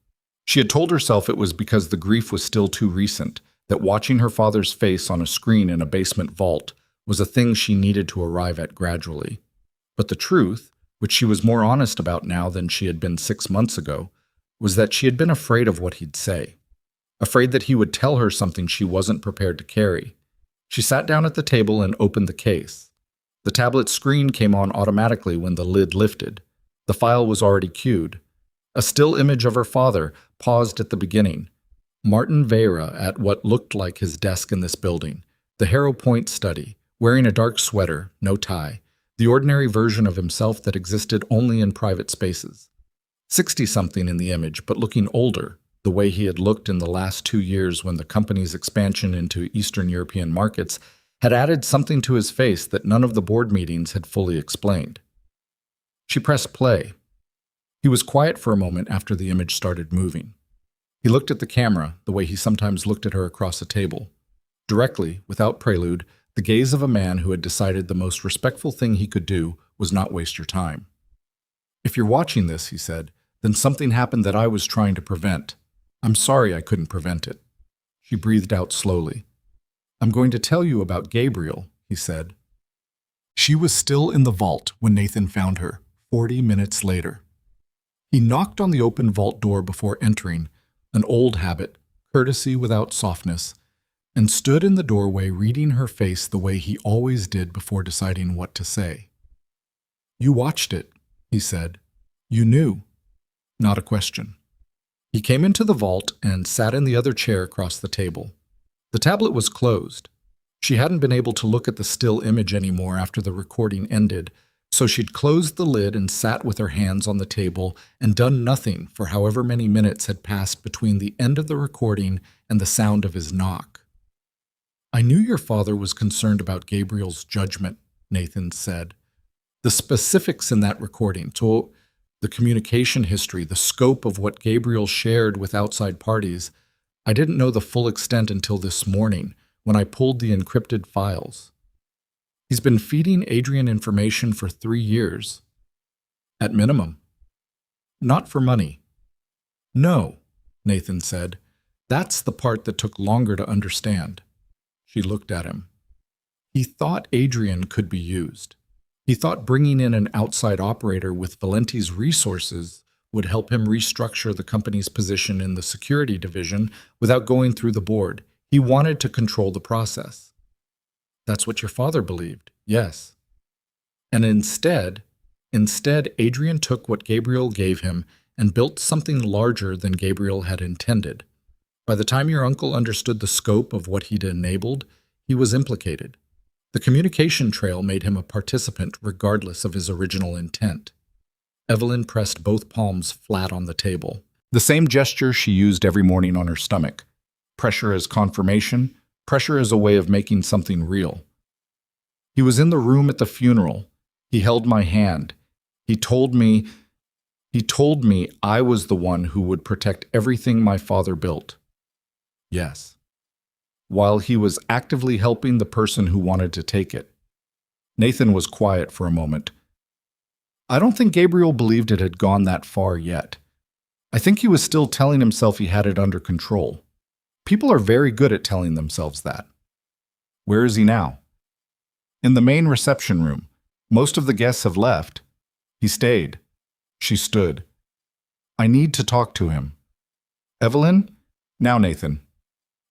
She had told herself it was because the grief was still too recent, that watching her father's face on a screen in a basement vault was a thing she needed to arrive at gradually. But the truth, which she was more honest about now than she had been 6 months ago, was that she had been afraid of what he'd say. Afraid that he would tell her something she wasn't prepared to carry. She sat down at the table and opened the case. The tablet screen came on automatically when the lid lifted. The file was already queued. A still image of her father paused at the beginning. Martin Vera at what looked like his desk in this building, the Harrow Point study, wearing a dark sweater, no tie, the ordinary version of himself that existed only in private spaces. 60-something in the image, but looking older, the way he had looked in the last 2 years when the company's expansion into Eastern European markets had added something to his face that none of the board meetings had fully explained. She pressed play. He was quiet for a moment after the image started moving. He looked at the camera the way he sometimes looked at her across a table. Directly, without prelude, the gaze of a man who had decided the most respectful thing he could do was not waste your time. If you're watching this, he said, then something happened that I was trying to prevent. I'm sorry I couldn't prevent it. She breathed out slowly. I'm going to tell you about Gabriel, he said. She was still in the vault when Nathan found her, 40 minutes later. He knocked on the open vault door before entering, an old habit, courtesy without softness, and stood in the doorway reading her face the way he always did before deciding what to say. You watched it, he said. You knew. Not a question. He came into the vault and sat in the other chair across the table. The tablet was closed. She hadn't been able to look at the still image anymore after the recording ended, so she'd closed the lid and sat with her hands on the table and done nothing for however many minutes had passed between the end of the recording and the sound of his knock. I knew your father was concerned about Gabriel's judgment, Nathan said. The specifics in that recording, so the communication history, the scope of what Gabriel shared with outside parties, I didn't know the full extent until this morning when I pulled the encrypted files. He's been feeding Adrian information for 3 years. At minimum. Not for money. No, Nathan said. That's the part that took longer to understand. She looked at him. He thought Adrian could be used. He thought bringing in an outside operator with Valenti's resources would help him restructure the company's position in the security division without going through the board. He wanted to control the process. That's what your father believed, yes. And instead, Adrian took what Gabriel gave him and built something larger than Gabriel had intended. By the time your uncle understood the scope of what he'd enabled, he was implicated. The communication trail made him a participant regardless of his original intent. Evelyn pressed both palms flat on the table. The same gesture she used every morning on her stomach. Pressure as confirmation, pressure as a way of making something real. He was in the room at the funeral. He held my hand. He told me I was the one who would protect everything my father built. Yes. While he was actively helping the person who wanted to take it. Nathan was quiet for a moment. I don't think Gabriel believed it had gone that far yet. I think he was still telling himself he had it under control. People are very good at telling themselves that. Where is he now? In the main reception room. Most of the guests have left. He stayed. She stood. I need to talk to him. Evelyn? Now, Nathan.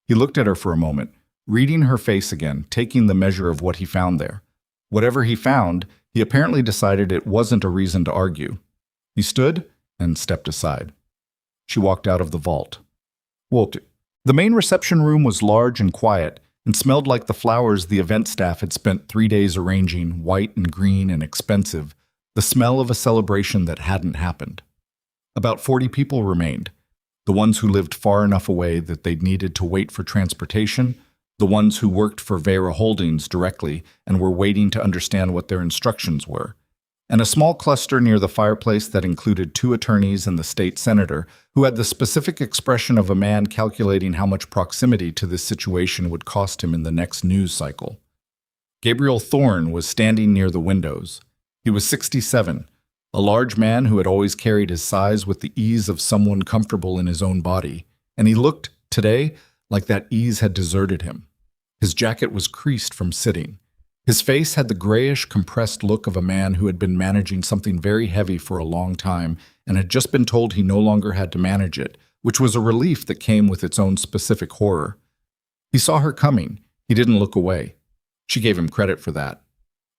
He looked at her for a moment, reading her face again, taking the measure of what he found there. Whatever he found, he apparently decided it wasn't a reason to argue. He stood and stepped aside. She walked out of the vault. The main reception room was large and quiet and smelled like the flowers the event staff had spent 3 days arranging, white and green and expensive, the smell of a celebration that hadn't happened. About 40 people remained, the ones who lived far enough away that they'd needed to wait for transportation, the ones who worked for Vera Holdings directly and were waiting to understand what their instructions were, and a small cluster near the fireplace that included 2 attorneys and the state senator, who had the specific expression of a man calculating how much proximity to this situation would cost him in the next news cycle. Gabriel Thorne was standing near the windows. He was 67, a large man who had always carried his size with the ease of someone comfortable in his own body, and he looked, today, like that ease had deserted him. His jacket was creased from sitting. His face had the grayish, compressed look of a man who had been managing something very heavy for a long time and had just been told he no longer had to manage it, which was a relief that came with its own specific horror. He saw her coming. He didn't look away. She gave him credit for that.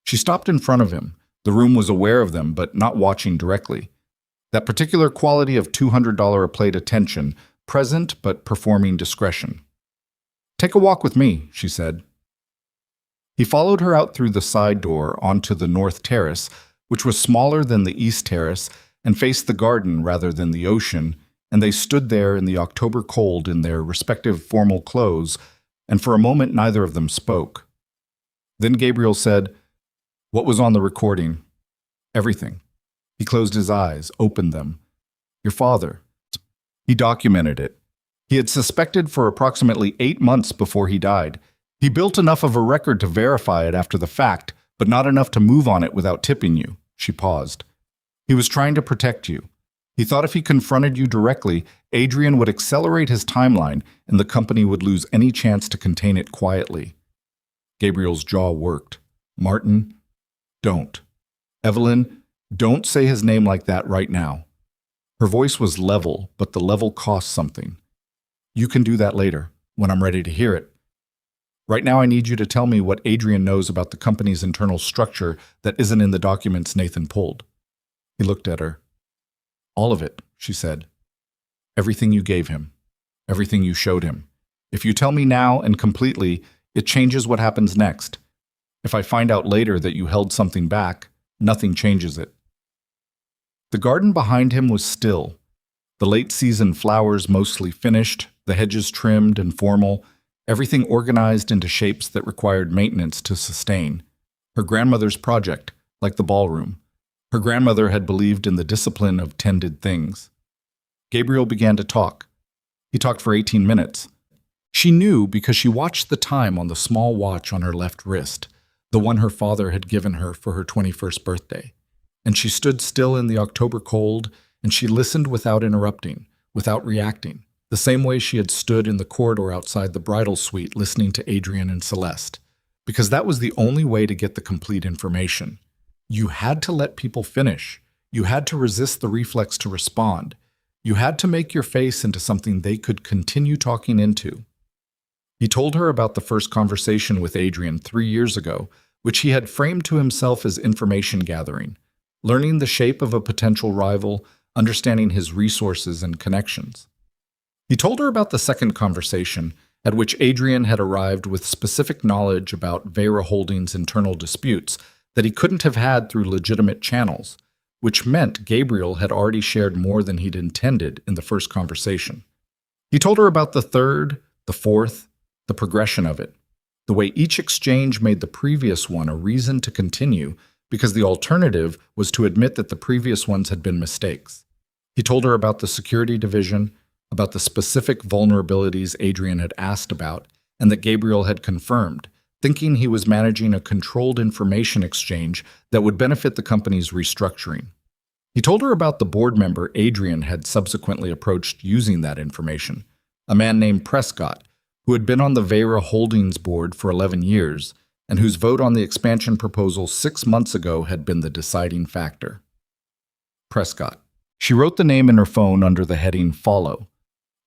She stopped in front of him. The room was aware of them, but not watching directly. That particular quality of $200 a plate attention, present but performing discretion. "Take a walk with me," she said. He followed her out through the side door onto the north terrace, which was smaller than the east terrace and faced the garden rather than the ocean, and they stood there in the October cold in their respective formal clothes, and for a moment neither of them spoke. Then Gabriel said, "What was on the recording?" "Everything." He closed his eyes, opened them. "Your father." He documented it. He had suspected for approximately 8 months before he died. He built enough of a record to verify it after the fact, but not enough to move on it without tipping you. She paused. He was trying to protect you. He thought if he confronted you directly, Adrian would accelerate his timeline and the company would lose any chance to contain it quietly. Gabriel's jaw worked. "Martin, don't. Evelyn, don't say his name like that right now." Her voice was level, but the level cost something. "You can do that later, when I'm ready to hear it. Right now I need you to tell me what Adrian knows about the company's internal structure that isn't in the documents Nathan pulled." He looked at her. "All of it," she said. "Everything you gave him. Everything you showed him. If you tell me now and completely, it changes what happens next. If I find out later that you held something back, nothing changes it." The garden behind him was still. The late-season flowers mostly finished, the hedges trimmed and formal, everything organized into shapes that required maintenance to sustain. Her grandmother's project, like the ballroom. Her grandmother had believed in the discipline of tended things. Gabriel began to talk. He talked for 18 minutes. She knew because she watched the time on the small watch on her left wrist, the one her father had given her for her 21st birthday. And she stood still in the October cold, and she listened without interrupting, without reacting, the same way she had stood in the corridor outside the bridal suite listening to Adrian and Celeste, because that was the only way to get the complete information. You had to let people finish. You had to resist the reflex to respond. You had to make your face into something they could continue talking into. He told her about the first conversation with Adrian 3 years ago, which he had framed to himself as information gathering, learning the shape of a potential rival, understanding his resources and connections. He told her about the second conversation, at which Adrian had arrived with specific knowledge about Vera Holdings' internal disputes that he couldn't have had through legitimate channels, which meant Gabriel had already shared more than he'd intended in the first conversation. He told her about the third, the fourth, the progression of it, the way each exchange made the previous one a reason to continue because the alternative was to admit that the previous ones had been mistakes. He told her about the security division, about the specific vulnerabilities Adrian had asked about and that Gabriel had confirmed, thinking he was managing a controlled information exchange that would benefit the company's restructuring. He told her about the board member Adrian had subsequently approached using that information, a man named Prescott, who had been on the Vera Holdings board for 11 years and whose vote on the expansion proposal 6 months ago had been the deciding factor. Prescott. She wrote the name in her phone under the heading Follow.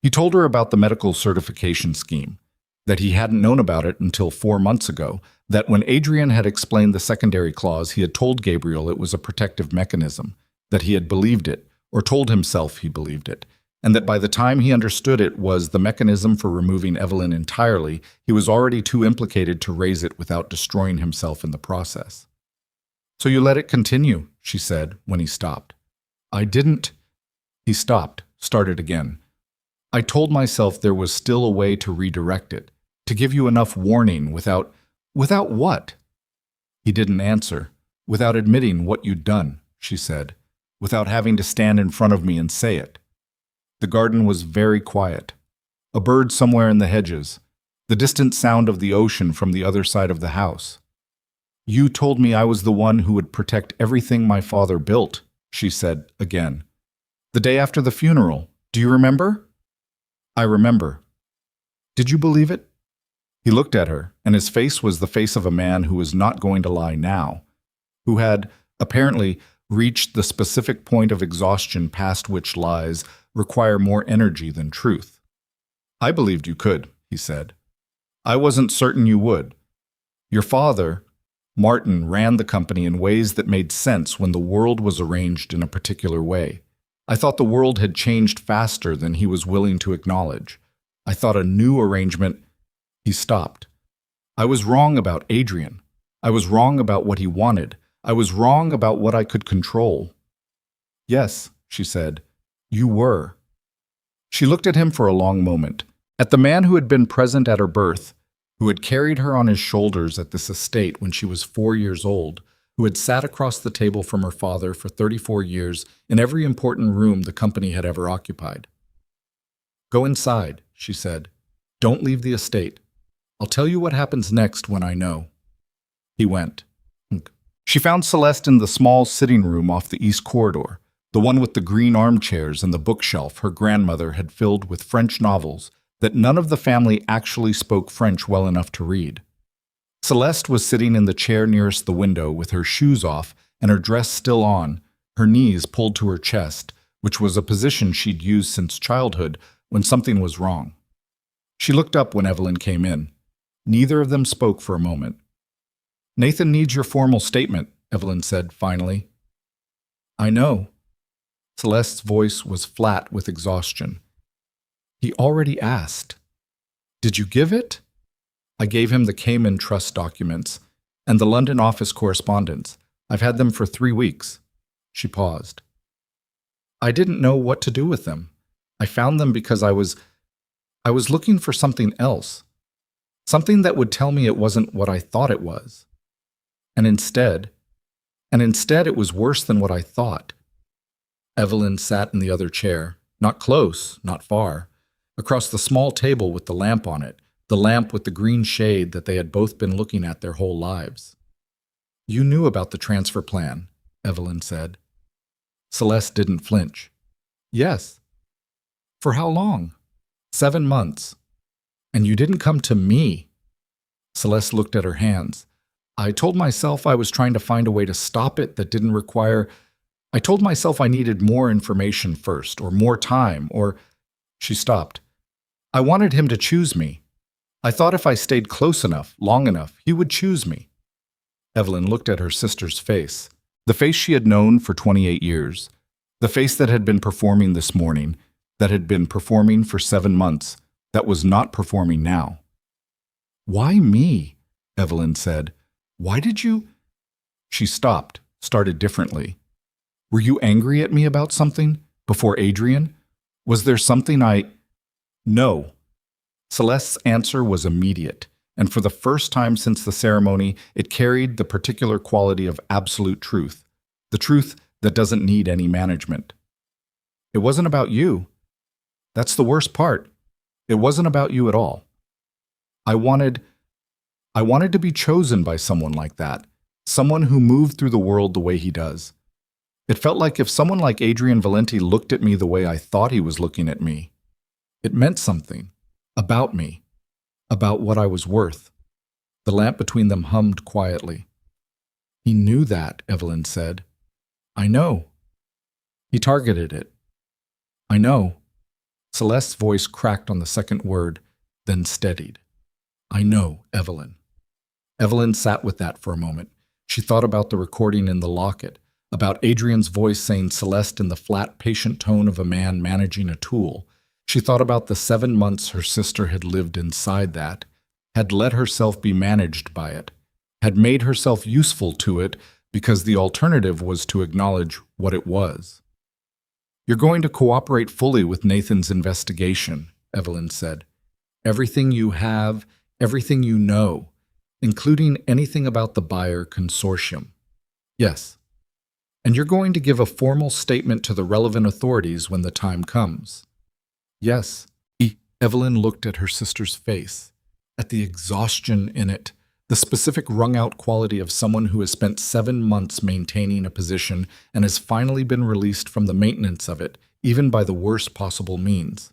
He told her about the medical certification scheme, that he hadn't known about it until 4 months ago, that when Adrian had explained the secondary clause, he had told Gabriel it was a protective mechanism, that he had believed it, or told himself he believed it, and that by the time he understood it was the mechanism for removing Evelyn entirely, he was already too implicated to raise it without destroying himself in the process. "So you let it continue," she said when he stopped. "I didn't." He stopped, started again. "I told myself there was still a way to redirect it, to give you enough warning without what?" He didn't answer. "Without admitting what you'd done," she said, "without having to stand in front of me and say it." The garden was very quiet. A bird somewhere in the hedges, the distant sound of the ocean from the other side of the house. "You told me I was the one who would protect everything my father built," she said again. "The day after the funeral. Do you remember?" "I remember." "Did you believe it?" He looked at her, and his face was the face of a man who was not going to lie now, who had, apparently, reached the specific point of exhaustion past which lies require more energy than truth. "I believed you could," he said. "I wasn't certain you would. Your father, Martin, ran the company in ways that made sense when the world was arranged in a particular way. I thought the world had changed faster than he was willing to acknowledge. I thought a new arrangement—" He stopped. "I was wrong about Adrian. I was wrong about what he wanted. I was wrong about what I could control." "Yes," she said, "you were." She looked at him for a long moment, at the man who had been present at her birth, who had carried her on his shoulders at this estate when she was 4 years old, who had sat across the table from her father for 34 years in every important room the company had ever occupied. "Go inside," she said. "Don't leave the estate. I'll tell you what happens next when I know." He went. She found Celeste in the small sitting room off the east corridor, the one with the green armchairs and the bookshelf her grandmother had filled with French novels that none of the family actually spoke French well enough to read. Celeste was sitting in the chair nearest the window with her shoes off and her dress still on, her knees pulled to her chest, which was a position she'd used since childhood when something was wrong. She looked up when Evelyn came in. Neither of them spoke for a moment. "Nathan needs your formal statement," Evelyn said finally. "I know." Celeste's voice was flat with exhaustion. "He already asked." "Did you give it?" "I gave him the Cayman Trust documents and the London office correspondence. I've had them for 3 weeks." She paused. "I didn't know what to do with them. I found them because I was looking for something else. Something that would tell me it wasn't what I thought it was. And instead it was worse than what I thought." Evelyn sat in the other chair, not close, not far, across the small table with the lamp on it, the lamp with the green shade that they had both been looking at their whole lives. "You knew about the transfer plan," Evelyn said. Celeste didn't flinch. "Yes." "For how long?" 7 months. "And you didn't come to me." Celeste looked at her hands. "I told myself I was trying to find a way to stop it that didn't require— I told myself I needed more information first, or more time, or—" She stopped. "I wanted him to choose me. I thought if I stayed close enough, long enough, he would choose me." Evelyn looked at her sister's face, the face she had known for 28 years, the face that had been performing this morning, that had been performing for 7 months, that was not performing now. "Why me?" Evelyn said. "Why did you—" She stopped, started differently. "Were you angry at me about something? Before Adrian? Was there something I—" "No." Celeste's answer was immediate, and for the first time since the ceremony, it carried the particular quality of absolute truth, the truth that doesn't need any management. "It wasn't about you. That's the worst part. It wasn't about you at all. I wanted to be chosen by someone like that, someone who moved through the world the way he does. It felt like if someone like Adrian Valenti looked at me the way I thought he was looking at me, it meant something. About me. About what I was worth. The lamp between them hummed quietly. He knew that, Evelyn said. I know. He targeted it. I know. Celeste's voice cracked on the second word, then steadied. I know, Evelyn. Evelyn sat with that for a moment. She thought about the recording in the locket, about Adrian's voice saying Celeste in the flat, patient tone of a man managing a tool. She thought about the 7 months her sister had lived inside that, had let herself be managed by it, had made herself useful to it because the alternative was to acknowledge what it was. You're going to cooperate fully with Nathan's investigation, Evelyn said. Everything you have, everything you know, including anything about the buyer consortium. Yes. And you're going to give a formal statement to the relevant authorities when the time comes. Yes. Evelyn looked at her sister's face, at the exhaustion in it, the specific wrung-out quality of someone who has spent 7 months maintaining a position and has finally been released from the maintenance of it, even by the worst possible means.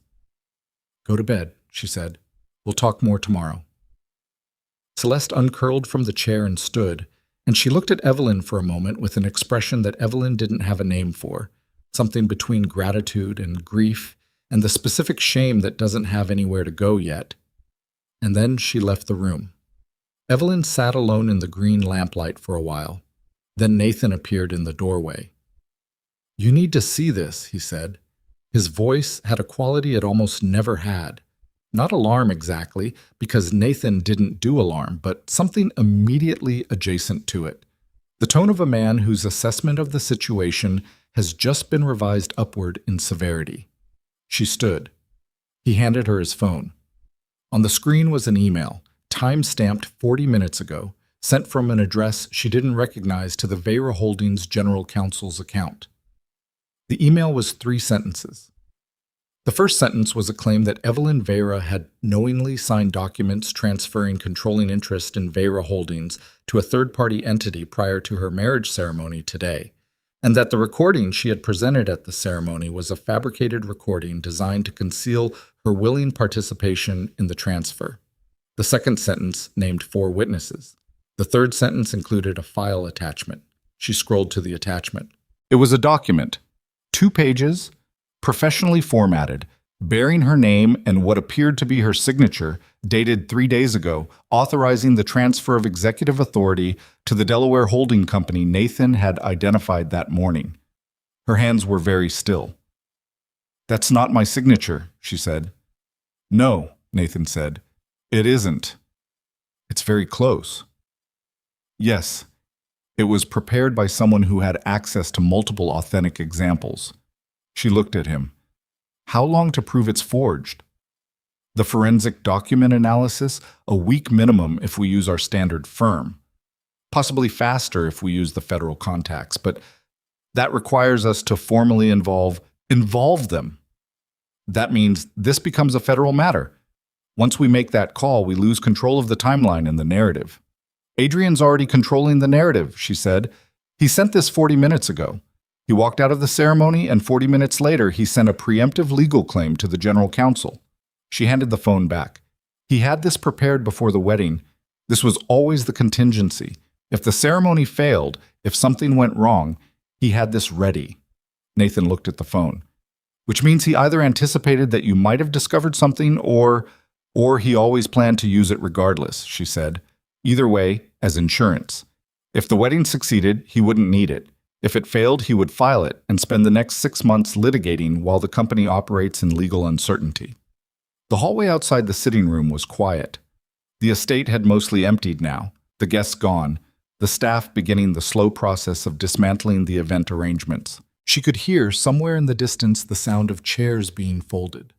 Go to bed, she said. We'll talk more tomorrow. Celeste uncurled from the chair and stood, and she looked at Evelyn for a moment with an expression that Evelyn didn't have a name for, something between gratitude and grief, and the specific shame that doesn't have anywhere to go yet. And then she left the room. Evelyn sat alone in the green lamplight for a while. Then Nathan appeared in the doorway. You need to see this, he said. His voice had a quality it almost never had. Not alarm exactly, because Nathan didn't do alarm, but something immediately adjacent to it. The tone of a man whose assessment of the situation has just been revised upward in severity. She stood. He handed her his phone. On the screen was an email, time-stamped 40 minutes ago, sent from an address she didn't recognize to the Vera Holdings General Counsel's account. The email was 3 sentences. The first sentence was a claim that Evelyn Vera had knowingly signed documents transferring controlling interest in Vera Holdings to a third-party entity prior to her marriage ceremony today, and that the recording she had presented at the ceremony was a fabricated recording designed to conceal her willing participation in the transfer. The second sentence named 4 witnesses. The third sentence included a file attachment. She scrolled to the attachment. It was a document, 2 pages, professionally formatted, bearing her name and what appeared to be her signature, dated 3 days ago, authorizing the transfer of executive authority to the Delaware holding company Nathan had identified that morning. Her hands were very still. That's not my signature, she said. No, Nathan said. It isn't. It's very close. Yes, it was prepared by someone who had access to multiple authentic examples. She looked at him. How long to prove it's forged? The forensic document analysis, a week minimum if we use our standard firm. Possibly faster if we use the federal contacts, but that requires us to formally involve them. That means this becomes a federal matter. Once we make that call, we lose control of the timeline and the narrative. Adrian's already controlling the narrative, she said. He sent this 40 minutes ago. He walked out of the ceremony, and 40 minutes later, he sent a preemptive legal claim to the general counsel. She handed the phone back. He had this prepared before the wedding. This was always the contingency. If the ceremony failed, if something went wrong, he had this ready. Nathan looked at the phone. Which means he either anticipated that you might have discovered something or he always planned to use it regardless, she said. Either way, as insurance. If the wedding succeeded, he wouldn't need it. If it failed, he would file it and spend the next 6 months litigating while the company operates in legal uncertainty. The hallway outside the sitting room was quiet. The estate had mostly emptied now, the guests gone, the staff beginning the slow process of dismantling the event arrangements. She could hear somewhere in the distance the sound of chairs being folded.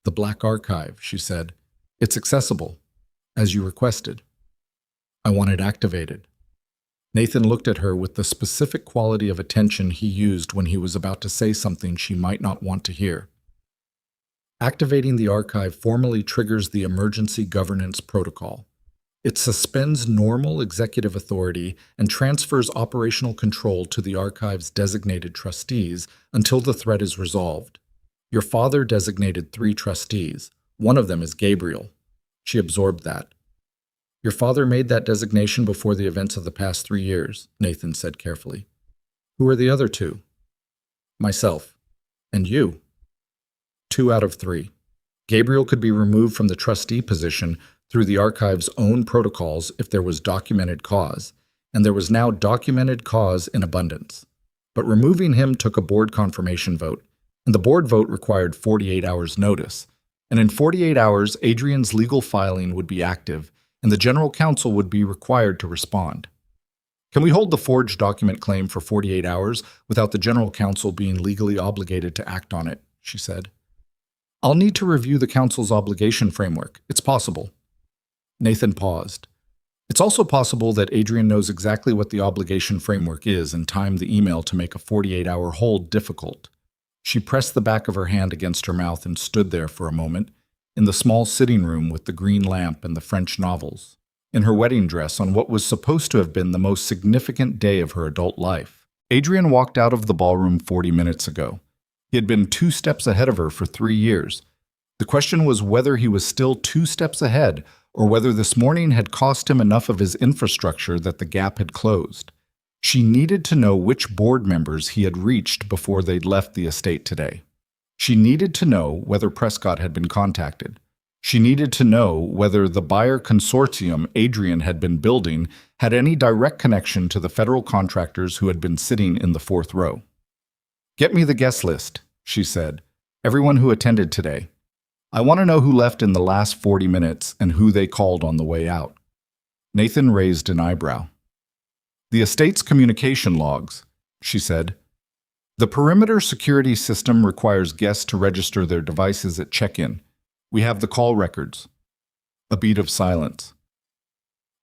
The Black Archive, she said. It's accessible, as you requested. I want it activated. Nathan looked at her with the specific quality of attention he used when he was about to say something she might not want to hear. Activating the archive formally triggers the emergency governance protocol. It suspends normal executive authority and transfers operational control to the archive's designated trustees until the threat is resolved. Your father designated 3 trustees. One of them is Gabriel. She absorbed that. Your father made that designation before the events of the past 3 years, Nathan said carefully. Who are the other 2? Myself. And you. 2 out of 3. Gabriel could be removed from the trustee position through the archive's own protocols if there was documented cause, and there was now documented cause in abundance. But removing him took a board confirmation vote, and the board vote required 48 hours' notice. And in 48 hours, Adrian's legal filing would be active, and the general counsel would be required to respond. Can we hold the forged document claim for 48 hours without the general counsel being legally obligated to act on it? She said. I'll need to review the counsel's obligation framework. It's possible. Nathan paused. It's also possible that Adrian knows exactly what the obligation framework is and timed the email to make a 48-hour hold difficult. She pressed the back of her hand against her mouth and stood there for a moment, in the small sitting room with the green lamp and the French novels, in her wedding dress on what was supposed to have been the most significant day of her adult life. Adrian walked out of the ballroom 40 minutes ago. He had been 2 steps ahead of her for 3 years. The question was whether he was still 2 steps ahead or whether this morning had cost him enough of his infrastructure that the gap had closed. She needed to know which board members he had reached before they'd left the estate today. She needed to know whether Prescott had been contacted. She needed to know whether the buyer consortium Adrian had been building had any direct connection to the federal contractors who had been sitting in the 4th row. Get me the guest list, she said. Everyone who attended today. I want to know who left in the last 40 minutes and who they called on the way out. Nathan raised an eyebrow. The estate's communication logs, she said. The perimeter security system requires guests to register their devices at check-in. We have the call records. A beat of silence.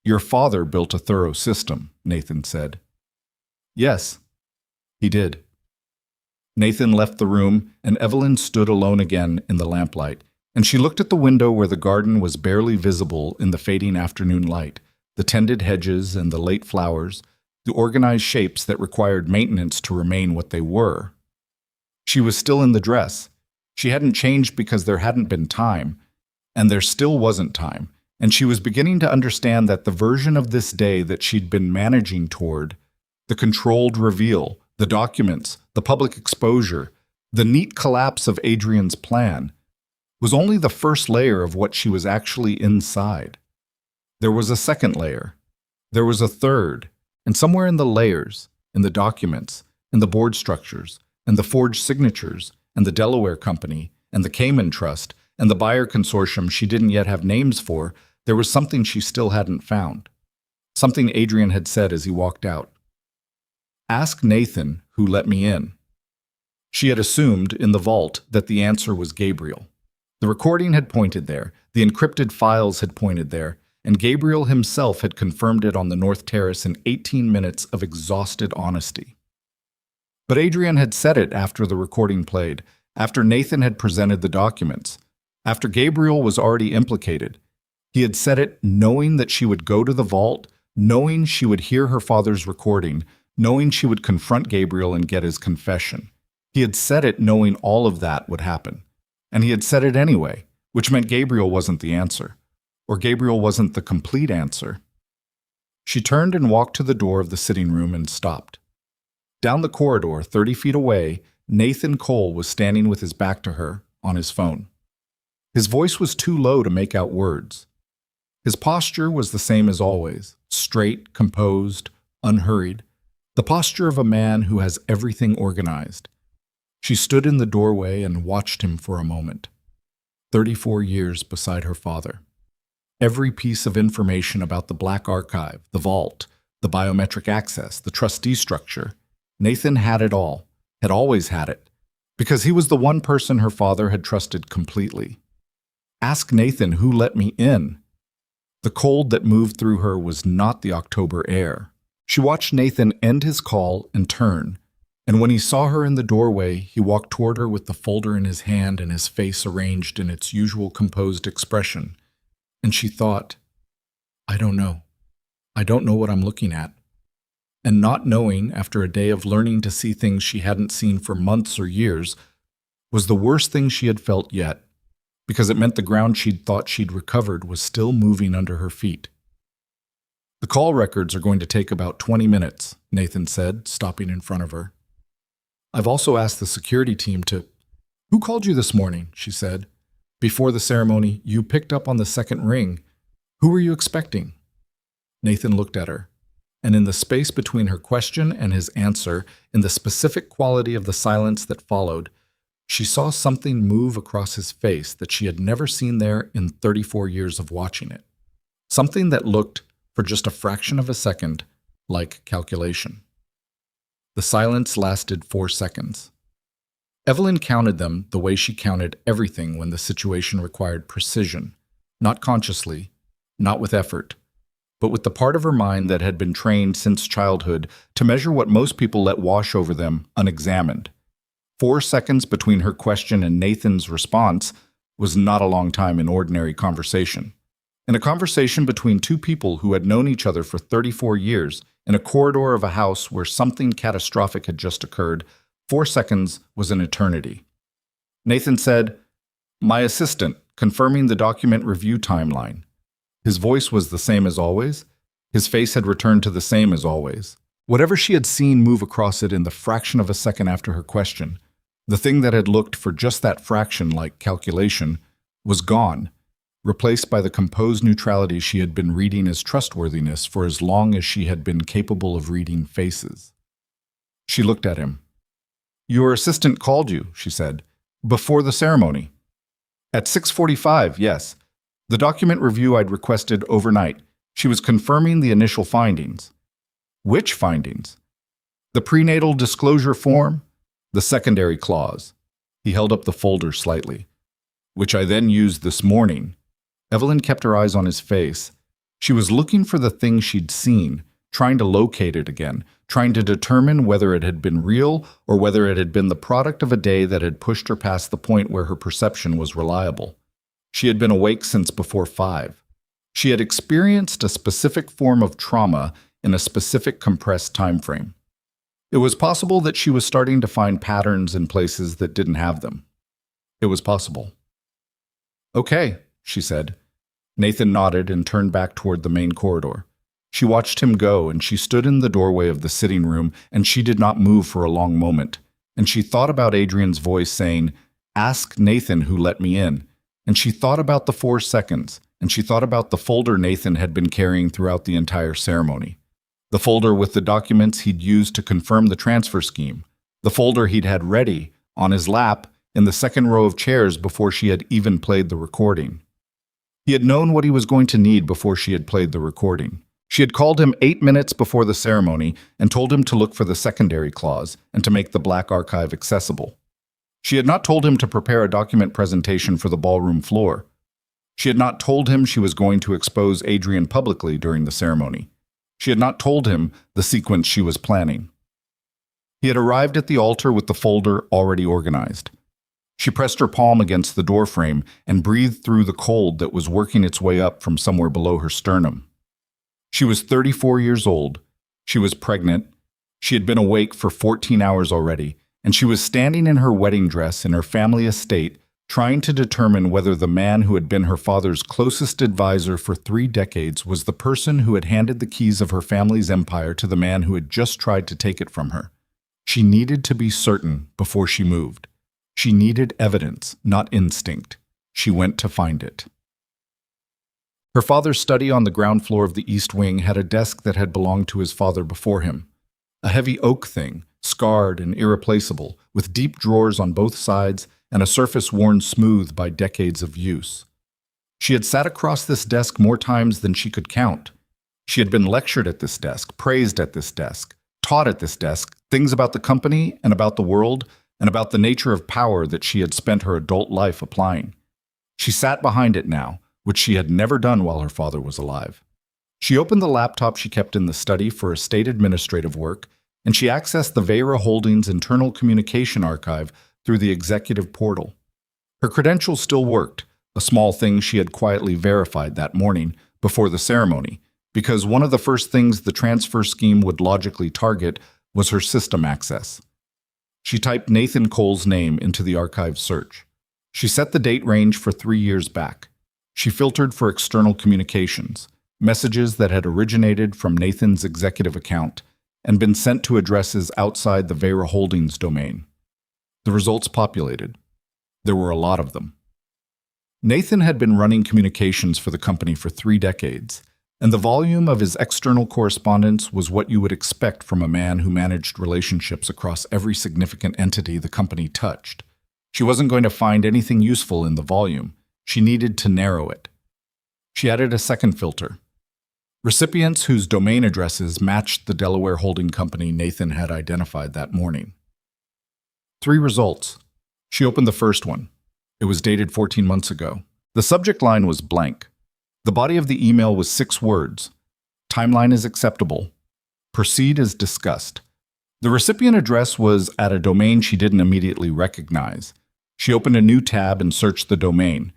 Your father built a thorough system, Nathan said. Yes, he did. Nathan left the room, and Evelyn stood alone again in the lamplight, and she looked at the window where the garden was barely visible in the fading afternoon light, the tended hedges and the late flowers, the organized shapes that required maintenance to remain what they were. She was still in the dress. She hadn't changed because there hadn't been time, and there still wasn't time, and she was beginning to understand that the version of this day that she'd been managing toward, the controlled reveal, the documents, the public exposure, the neat collapse of Adrian's plan, was only the first layer of what she was actually inside. There was a second layer. There was a third, and somewhere in the layers, in the documents, in the board structures, and the forged signatures, and the Delaware Company, and the Cayman Trust, and the buyer consortium she didn't yet have names for, there was something she still hadn't found. Something Adrian had said as he walked out. Ask Nathan who let me in. She had assumed in the vault that the answer was Gabriel. The recording had pointed there, the encrypted files had pointed there, and Gabriel himself had confirmed it on the North Terrace in 18 minutes of exhausted honesty. But Adrian had said it after the recording played, after Nathan had presented the documents, after Gabriel was already implicated. He had said it knowing that she would go to the vault, knowing she would hear her father's recording, knowing she would confront Gabriel and get his confession. He had said it knowing all of that would happen. And he had said it anyway, which meant Gabriel wasn't the answer, or Gabriel wasn't the complete answer. She turned and walked to the door of the sitting room and stopped. Down the corridor, 30 feet away, Nathan Cole was standing with his back to her, on his phone. His voice was too low to make out words. His posture was the same as always, straight, composed, unhurried, the posture of a man who has everything organized. She stood in the doorway and watched him for a moment. 34 years beside her father. Every piece of information about the Black Archive, the vault, the biometric access, the trustee structure. Nathan had it all, had always had it, because he was the one person her father had trusted completely. Ask Nathan who let me in. The cold that moved through her was not the October air. She watched Nathan end his call and turn, and when he saw her in the doorway, he walked toward her with the folder in his hand and his face arranged in its usual composed expression. And she thought, I don't know. I don't know what I'm looking at. And not knowing, after a day of learning to see things she hadn't seen for months or years, was the worst thing she had felt yet, because it meant the ground she'd thought she'd recovered was still moving under her feet. The call records are going to take about 20 minutes, Nathan said, stopping in front of her. I've also asked the security team to... Who called you this morning? She said. Before the ceremony, you picked up on the second ring. Who were you expecting? Nathan looked at her, and in the space between her question and his answer, in the specific quality of the silence that followed, she saw something move across his face that she had never seen there in 34 years of watching it. Something that looked, for just a fraction of a second, like calculation. The silence lasted 4 seconds. Evelyn counted them the way she counted everything when the situation required precision, not consciously, not with effort, but with the part of her mind that had been trained since childhood to measure what most people let wash over them unexamined. 4 seconds between her question and Nathan's response was not a long time in ordinary conversation. In a conversation between two people who had known each other for 34 years, in a corridor of a house where something catastrophic had just occurred, 4 seconds was an eternity. Nathan said, "My assistant, confirming the document review timeline." His voice was the same as always. His face had returned to the same as always. Whatever she had seen move across it in the fraction of a second after her question, the thing that had looked for just that fraction like calculation, was gone, replaced by the composed neutrality she had been reading as trustworthiness for as long as she had been capable of reading faces. She looked at him. "Your assistant called you," she said, "before the ceremony." "At 6:45, yes. The document review I'd requested overnight. She was confirming the initial findings." "Which findings?" "The prenatal disclosure form, the secondary clause." He held up the folder slightly. "Which I then used this morning." Evelyn kept her eyes on his face. She was looking for the thing she'd seen, trying to locate it again, trying to determine whether it had been real or whether it had been the product of a day that had pushed her past the point where her perception was reliable. She had been awake since before 5. She had experienced a specific form of trauma in a specific compressed time frame. It was possible that she was starting to find patterns in places that didn't have them. It was possible. "Okay," she said. Nathan nodded and turned back toward the main corridor. She watched him go, and she stood in the doorway of the sitting room, and she did not move for a long moment. And she thought about Adrian's voice saying, "Ask Nathan who let me in." And she thought about the 4 seconds, and she thought about the folder Nathan had been carrying throughout the entire ceremony. The folder with the documents he'd used to confirm the transfer scheme. The folder he'd had ready, on his lap, in the second row of chairs before she had even played the recording. He had known what he was going to need before she had played the recording. She had called him 8 minutes before the ceremony and told him to look for the secondary clause and to make the black archive accessible. She had not told him to prepare a document presentation for the ballroom floor. She had not told him she was going to expose Adrian publicly during the ceremony. She had not told him the sequence she was planning. He had arrived at the altar with the folder already organized. She pressed her palm against the doorframe and breathed through the cold that was working its way up from somewhere below her sternum. She was 34 years old. She was pregnant. She had been awake for 14 hours already, and she was standing in her wedding dress in her family estate, trying to determine whether the man who had been her father's closest advisor for 3 decades was the person who had handed the keys of her family's empire to the man who had just tried to take it from her. She needed to be certain before she moved. She needed evidence, not instinct. She went to find it. Her father's study on the ground floor of the East Wing had a desk that had belonged to his father before him. A heavy oak thing, scarred and irreplaceable, with deep drawers on both sides and a surface worn smooth by decades of use. She had sat across this desk more times than she could count. She had been lectured at this desk, praised at this desk, taught at this desk, things about the company and about the world and about the nature of power that she had spent her adult life applying. She sat behind it now, which she had never done while her father was alive. She opened the laptop she kept in the study for estate administrative work, and she accessed the Vera Holdings internal communication archive through the executive portal. Her credentials still worked, a small thing she had quietly verified that morning, before the ceremony, because one of the first things the transfer scheme would logically target was her system access. She typed Nathan Cole's name into the archive search. She set the date range for 3 years back. She filtered for external communications, messages that had originated from Nathan's executive account and been sent to addresses outside the Vera Holdings domain. The results populated. There were a lot of them. Nathan had been running communications for the company for 3 decades, and the volume of his external correspondence was what you would expect from a man who managed relationships across every significant entity the company touched. She wasn't going to find anything useful in the volume. She needed to narrow it. She added a second filter. Recipients whose domain addresses matched the Delaware holding company Nathan had identified that morning. 3 results. She opened the first one. It was dated 14 months ago. The subject line was blank. The body of the email was 6 words. Timeline is acceptable. Proceed as discussed. The recipient address was at a domain she didn't immediately recognize. She opened a new tab and searched the domain.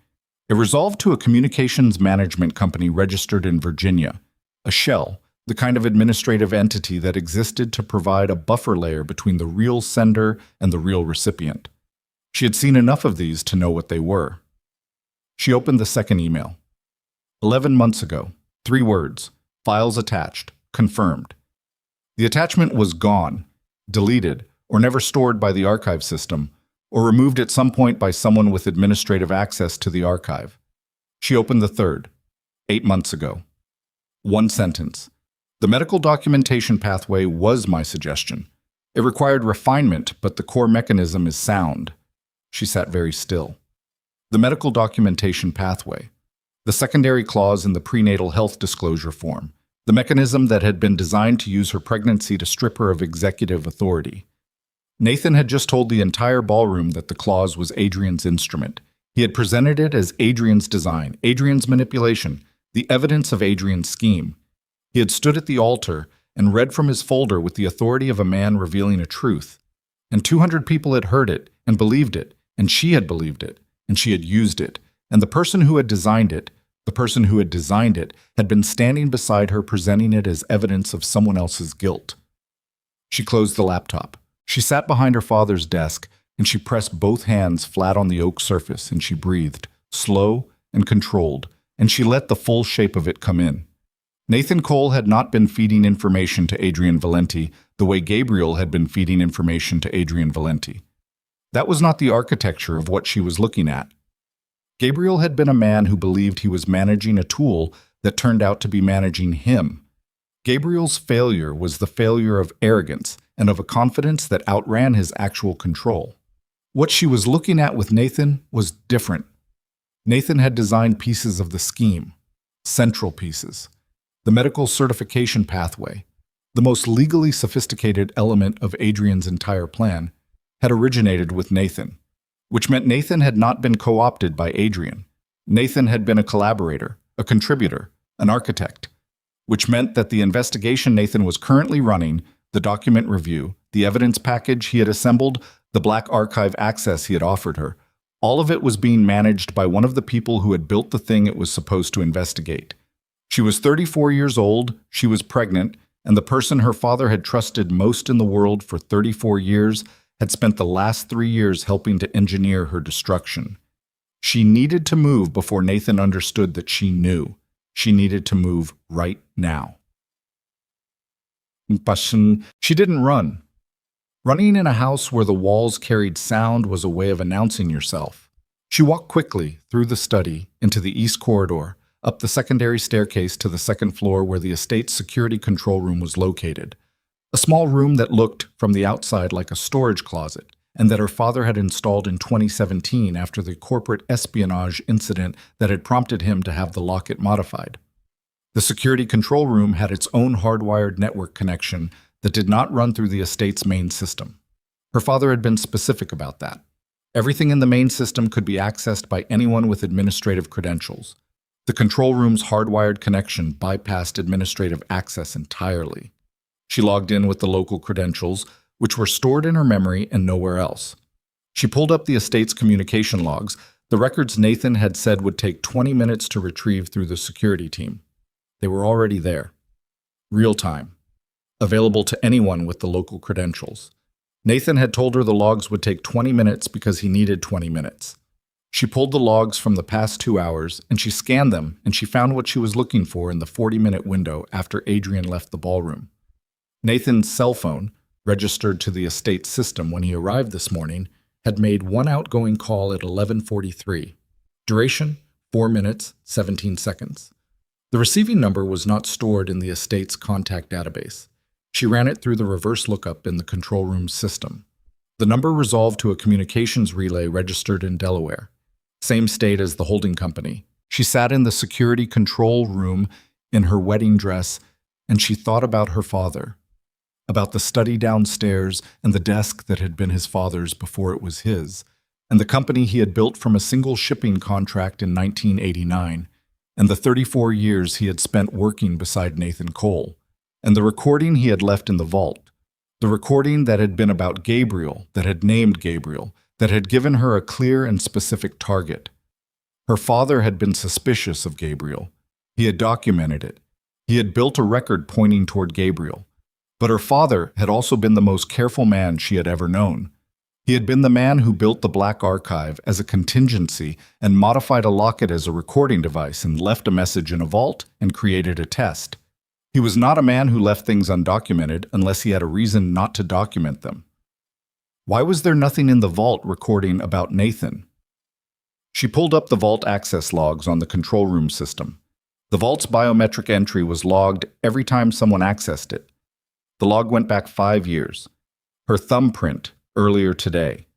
It resolved to a communications management company registered in Virginia, a shell, the kind of administrative entity that existed to provide a buffer layer between the real sender and the real recipient. She had seen enough of these to know what they were. She opened the second email. 11 months ago, 3 words, files attached, confirmed. The attachment was gone, deleted, or never stored by the archive system, or removed at some point by someone with administrative access to the archive. She opened the third, 8 months ago. 1 sentence. The medical documentation pathway was my suggestion. It required refinement, but the core mechanism is sound. She sat very still. The medical documentation pathway. The secondary clause in the prenatal health disclosure form. The mechanism that had been designed to use her pregnancy to strip her of executive authority. Nathan had just told the entire ballroom that the clause was Adrian's instrument. He had presented it as Adrian's design, Adrian's manipulation, the evidence of Adrian's scheme. He had stood at the altar and read from his folder with the authority of a man revealing a truth. And 200 people had heard it and believed it, and she had believed it, and she had used it. And the person who had designed it, had been standing beside her presenting it as evidence of someone else's guilt. She closed the laptop. She sat behind her father's desk, and she pressed both hands flat on the oak surface, and she breathed, slow and controlled, and she let the full shape of it come in. Nathan Cole had not been feeding information to Adrian Valenti the way Gabriel had been feeding information to Adrian Valenti. That was not the architecture of what she was looking at. Gabriel had been a man who believed he was managing a tool that turned out to be managing him. Gabriel's failure was the failure of arrogance and of a confidence that outran his actual control. What she was looking at with Nathan was different. Nathan had designed pieces of the scheme, central pieces. The medical certification pathway, the most legally sophisticated element of Adrian's entire plan, had originated with Nathan, which meant Nathan had not been co-opted by Adrian. Nathan had been a collaborator, a contributor, an architect, which meant that the investigation Nathan was currently running, the document review, the evidence package he had assembled, the black archive access he had offered her, all of it was being managed by one of the people who had built the thing it was supposed to investigate. She was 34 years old, she was pregnant, and the person her father had trusted most in the world for 34 years had spent the last 3 years helping to engineer her destruction. She needed to move before Nathan understood that she knew. She needed to move right now. She didn't run. Running in a house where the walls carried sound was a way of announcing yourself. She walked quickly through the study, into the east corridor, up the secondary staircase to the second floor where the estate's security control room was located. A small room that looked, from the outside, like a storage closet, and that her father had installed in 2017 after the corporate espionage incident that had prompted him to have the locket modified. The security control room had its own hardwired network connection that did not run through the estate's main system. Her father had been specific about that. Everything in the main system could be accessed by anyone with administrative credentials. The control room's hardwired connection bypassed administrative access entirely. She logged in with the local credentials, which were stored in her memory and nowhere else. She pulled up the estate's communication logs, the records Nathan had said would take 20 minutes to retrieve through the security team. They were already there. Real time. Available to anyone with the local credentials. Nathan had told her the logs would take 20 minutes because he needed 20 minutes. She pulled the logs from the past 2 hours, and she scanned them, and she found what she was looking for in the 40-minute window after Adrian left the ballroom. Nathan's cell phone, registered to the estate system when he arrived this morning, had made one outgoing call at 11:43. Duration, 4 minutes, 17 seconds. The receiving number was not stored in the estate's contact database. She ran it through the reverse lookup in the control room system. The number resolved to a communications relay registered in Delaware. Same state as the holding company. She sat in the security control room in her wedding dress, and she thought about her father, about the study downstairs and the desk that had been his father's before it was his, and the company he had built from a single shipping contract in 1989, and the 34 years he had spent working beside Nathan Cole, and the recording he had left in the vault, the recording that had been about Gabriel, that had named Gabriel, that had given her a clear and specific target. Her father had been suspicious of Gabriel. He had documented it. He had built a record pointing toward Gabriel. But her father had also been the most careful man she had ever known. He had been the man who built the Black Archive as a contingency and modified a locket as a recording device and left a message in a vault and created a test. He was not a man who left things undocumented unless he had a reason not to document them. Why was there nothing in the vault recording about Nathan? She pulled up the vault access logs on the control room system. The vault's biometric entry was logged every time someone accessed it. The log went back 5 years. Her thumbprint, earlier today.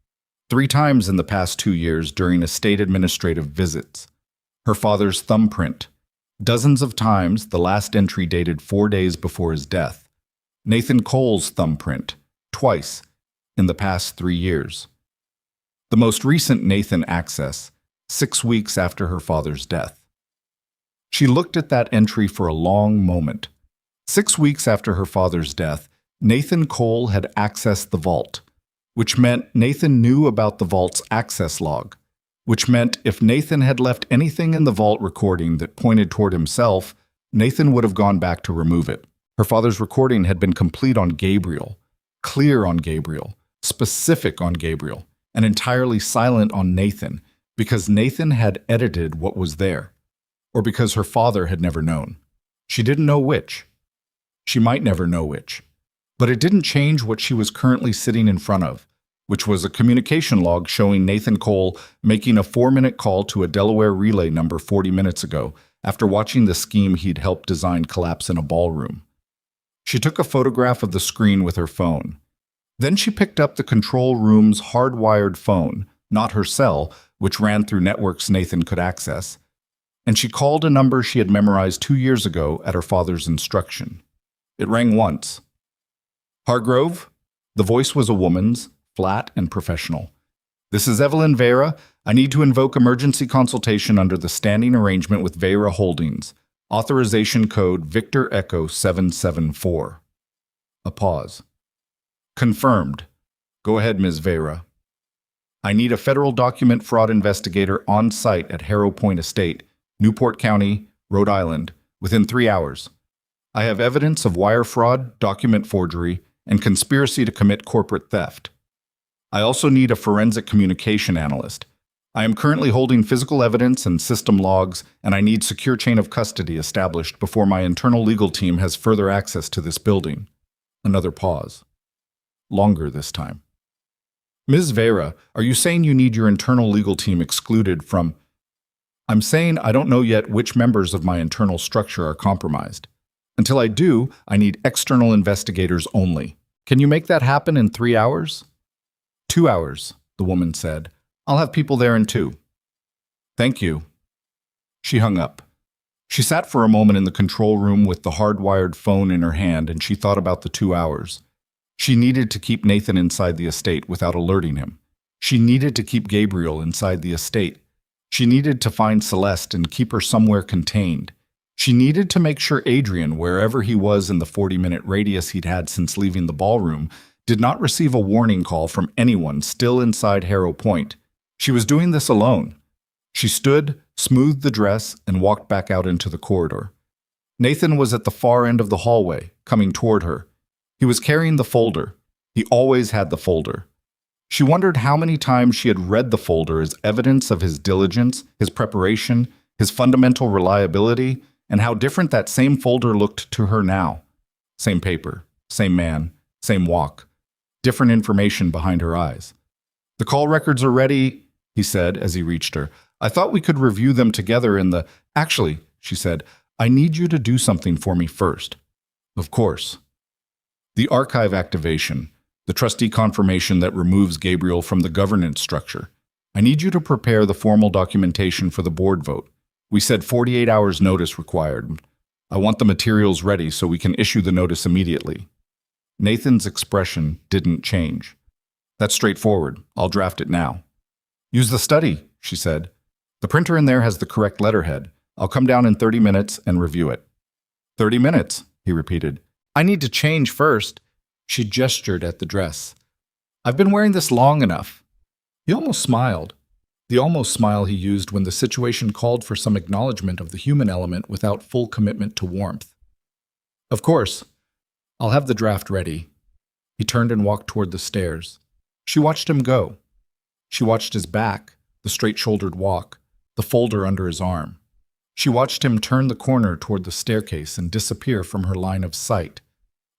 3 times in the past 2 years during estate administrative visits. Her father's thumbprint. Dozens of times, the last entry dated 4 days before his death. Nathan Cole's thumbprint. Twice. In the past 3 years. The most recent Nathan access, 6 weeks after her father's death. She looked at that entry for a long moment. 6 weeks after her father's death, Nathan Cole had accessed the vault, which meant Nathan knew about the vault's access log, which meant if Nathan had left anything in the vault recording that pointed toward himself, Nathan would have gone back to remove it. Her father's recording had been complete on Gabriel, clear on Gabriel, specific on Gabriel, and entirely silent on Nathan, because Nathan had edited what was there, or because her father had never known. She didn't know which. She might never know which. But it didn't change what she was currently sitting in front of, which was a communication log showing Nathan Cole making a 4-minute call to a Delaware relay number 40 minutes ago after watching the scheme he'd helped design collapse in a ballroom. She took a photograph of the screen with her phone. Then she picked up the control room's hardwired phone, not her cell, which ran through networks Nathan could access, and she called a number she had memorized 2 years ago at her father's instruction. It rang once. Hargrove? The voice was a woman's, flat and professional. This is Evelyn Vera. I need to invoke emergency consultation under the standing arrangement with Vera Holdings. Authorization code Victor Echo 774. A pause. Confirmed. Go ahead, Ms. Vera. I need a federal document fraud investigator on site at Harrow Point Estate, Newport County, Rhode Island, within 3 hours. I have evidence of wire fraud, document forgery, and conspiracy to commit corporate theft. I also need a forensic communication analyst. I am currently holding physical evidence and system logs, and I need secure chain of custody established before my internal legal team has further access to this building. Another pause. Longer this time. Ms. Vera, are you saying you need your internal legal team excluded from... I'm saying I don't know yet which members of my internal structure are compromised. Until I do, I need external investigators only. Can you make that happen in 3 hours? 2 hours, the woman said. I'll have people there in 2. Thank you. She hung up. She sat for a moment in the control room with the hardwired phone in her hand, and she thought about the 2 hours. She needed to keep Nathan inside the estate without alerting him. She needed to keep Gabriel inside the estate. She needed to find Celeste and keep her somewhere contained. She needed to make sure Adrian, wherever he was in the 40-minute radius he'd had since leaving the ballroom, did not receive a warning call from anyone still inside Harrow Point. She was doing this alone. She stood, smoothed the dress, and walked back out into the corridor. Nathan was at the far end of the hallway, coming toward her. He was carrying the folder. He always had the folder. She wondered how many times she had read the folder as evidence of his diligence, his preparation, his fundamental reliability, and how different that same folder looked to her now. Same paper, same man, same walk. Different information behind her eyes. "The call records are ready," he said as he reached her. "I thought we could review them together in the—" "Actually," she said, "I need you to do something for me first." "Of course." The archive activation, the trustee confirmation that removes Gabriel from the governance structure. "I need you to prepare the formal documentation for the board vote. We said 48 hours notice required. I want the materials ready so we can issue the notice immediately." Nathan's expression didn't change. "That's straightforward. I'll draft it now." "Use the study," she said. "The printer in there has the correct letterhead. I'll come down in 30 minutes and review it." 30 minutes, he repeated. "I need to change first." She gestured at the dress. "I've been wearing this long enough." He almost smiled. The almost smile he used when the situation called for some acknowledgement of the human element without full commitment to warmth. "Of course. I'll have the draft ready." He turned and walked toward the stairs. She watched him go. She watched his back, the straight-shouldered walk, the folder under his arm. She watched him turn the corner toward the staircase and disappear from her line of sight.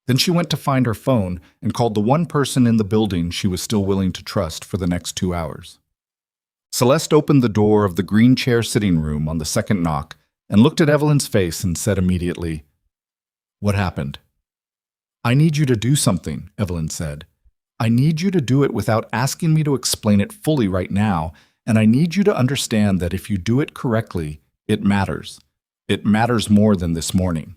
Then she went to find her phone and called the one person in the building she was still willing to trust for the next 2 hours. Celeste opened the door of the green chair sitting room on the second knock and looked at Evelyn's face and said immediately, "What happened?" "I need you to do something," Evelyn said. "I need you to do it without asking me to explain it fully right now, and I need you to understand that if you do it correctly, it matters. It matters more than this morning."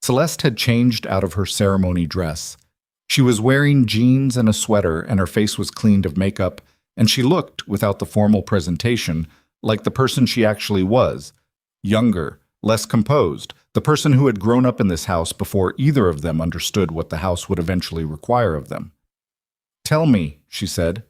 Celeste had changed out of her ceremony dress. She was wearing jeans and a sweater, and her face was cleaned of makeup, and she looked, without the formal presentation, like the person she actually was. Younger, less composed, the person who had grown up in this house before either of them understood what the house would eventually require of them. "Tell me," she said.